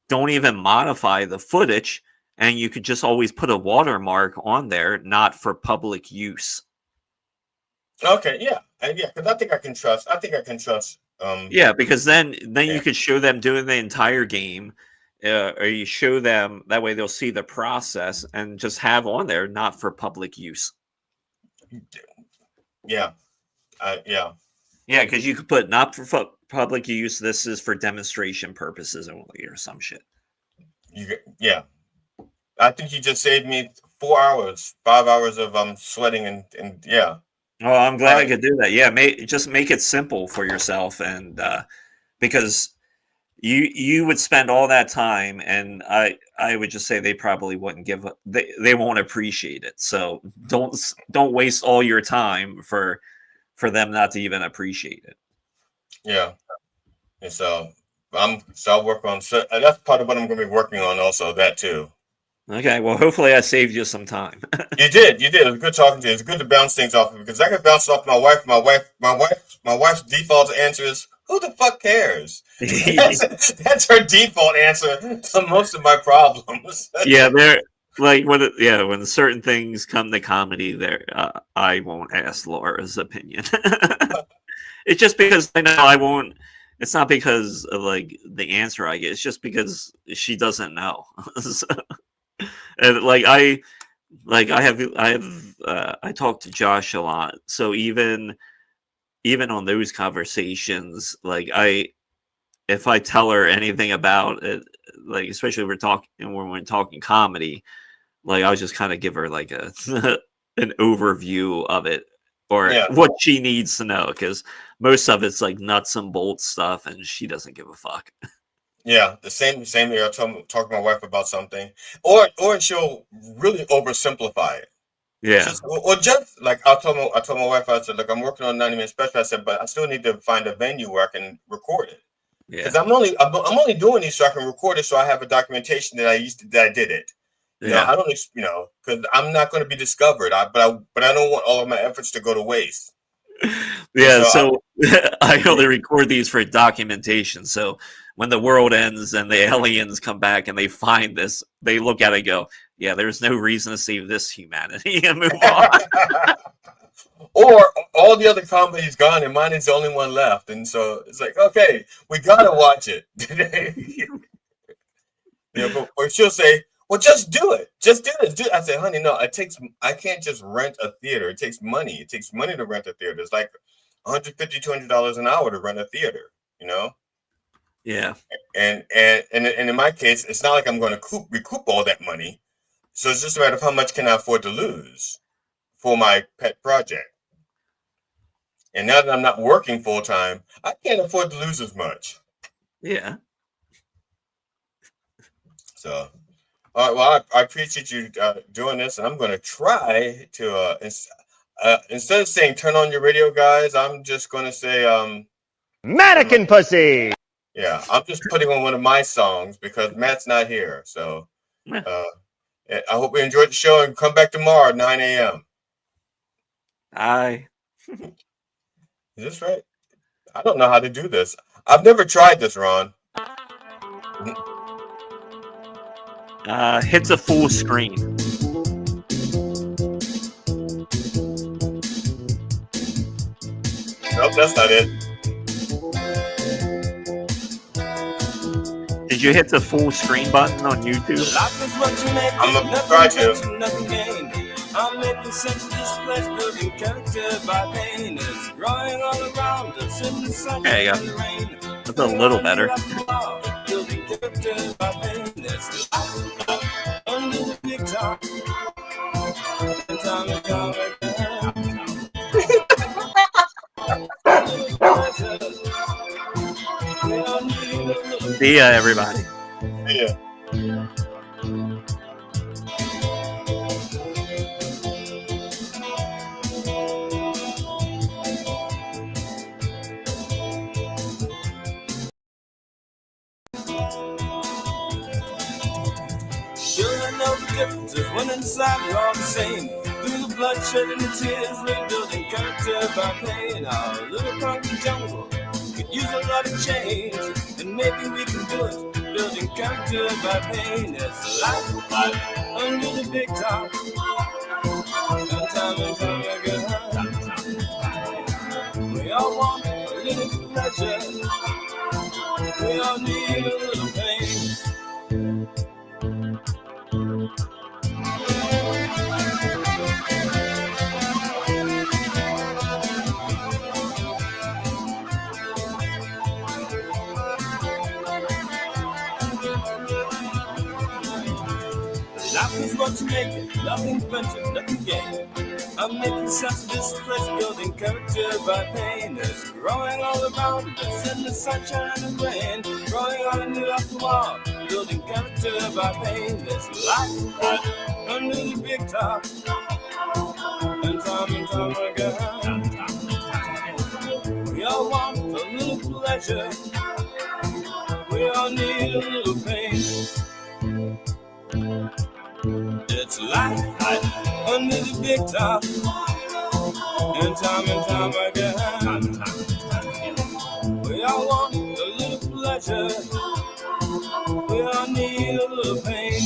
don't even modify the footage, and you could just always put a watermark on there, not for public use. Okay, yeah, because I think I can trust. Yeah, because then you could show them doing the entire game, or you show them that way they'll see the process and just have on there not for public use. Yeah, yeah, because you could put not for public use. This is for demonstration purposes only, or some shit. Yeah, I think you just saved me 4 hours, 5 hours of sweating and yeah. Well, I'm glad I could do that. Yeah, just make it simple for yourself, and because you would spend all that time, and I would just say they probably wouldn't they won't appreciate it. So don't waste all your time for them not to even appreciate it. Yeah, and so I'll work on. So that's part of what I'm going to be working on. Also, that too. Okay, well, hopefully I saved you some time. You did. It was good talking to you. It's good to bounce things off because I could bounce off my wife. My wife's default answer is, who the fuck cares? That's her default answer to most of my problems. Yeah, they're like when certain things come to comedy, there I won't ask Laura's opinion. It's just because I know I won't. It's not because of like the answer I get. It's just because she doesn't know. So, and I talk to Josh a lot. So even on those conversations, if I tell her anything about it, like especially when we're talking comedy, like I'll just kind of give her like a an overview of it or what she needs to know, because most of it's like nuts and bolts stuff, and she doesn't give a fuck. Yeah, the same here. I talk to my wife about something, or she'll really oversimplify it. Yeah. Or just like I told my wife, I said, look, I'm working on a 90-minute special. I said, but I still need to find a venue where I can record it. Because I'm only doing these so I can record it, so I have a documentation that I did it. You know, I don't, because I'm not going to be discovered. But I don't want all of my efforts to go to waste. Yeah, so I only record these for documentation. So when the world ends and the aliens come back and they find this, they look at it and go, yeah, there's no reason to save this humanity and move on. Or all the other comedy's gone and mine is the only one left. And so it's like, okay, we got to watch it. Or she'll say, well, just do it. Just do this. I say, honey, no, I can't just rent a theater. It takes money. It takes money to rent a theater. It's like $150, $200 an hour to rent a theater, Yeah. And in my case, it's not like I'm going to recoup all that money. So it's just a matter of how much can I afford to lose for my pet project. And now that I'm not working full time, I can't afford to lose as much. Yeah. So, all right. Well, I appreciate you doing this, and I'm going to try to instead of saying "turn on your radio, guys," I'm just going to say "mannequin pussy." Yeah, I'm just putting on one of my songs because Matt's not here. So, I hope you enjoyed the show and come back tomorrow at 9 a.m. Aye. Is this right? I don't know how to do this. I've never tried this, Ron. Hit the full screen. Nope, that's not it. Did you hit the full screen button on YouTube? I'm going to try to. I'm making sense of this place, building character by pain. It's growing all around us in the sun and the rain. That's a little better. Building character by pain. There's life under the big top. And time and time again. See ya, everybody. See ya. Differences when inside we're all the same. Through the bloodshed and the tears, we're building character by pain. Our little country jungle could use a lot of change, and maybe we can do it. Building character by pain. It's life under the big top. And time again, we all want a little pleasure. We all need a little pain. Life is what you make it, nothing venture, nothing gain. I'm making sense of this place, building character by pain. It's growing all around us in the sunshine and rain. Growing on a new after wall, building character by pain. There's life right under the big top. And time again, we all want a little pleasure. We all need a little pain. It's life under the big top. And time again, we all want a little pleasure. We all need a little pain.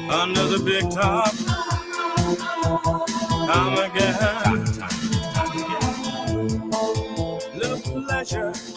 Under the big top, time again. Little pleasure.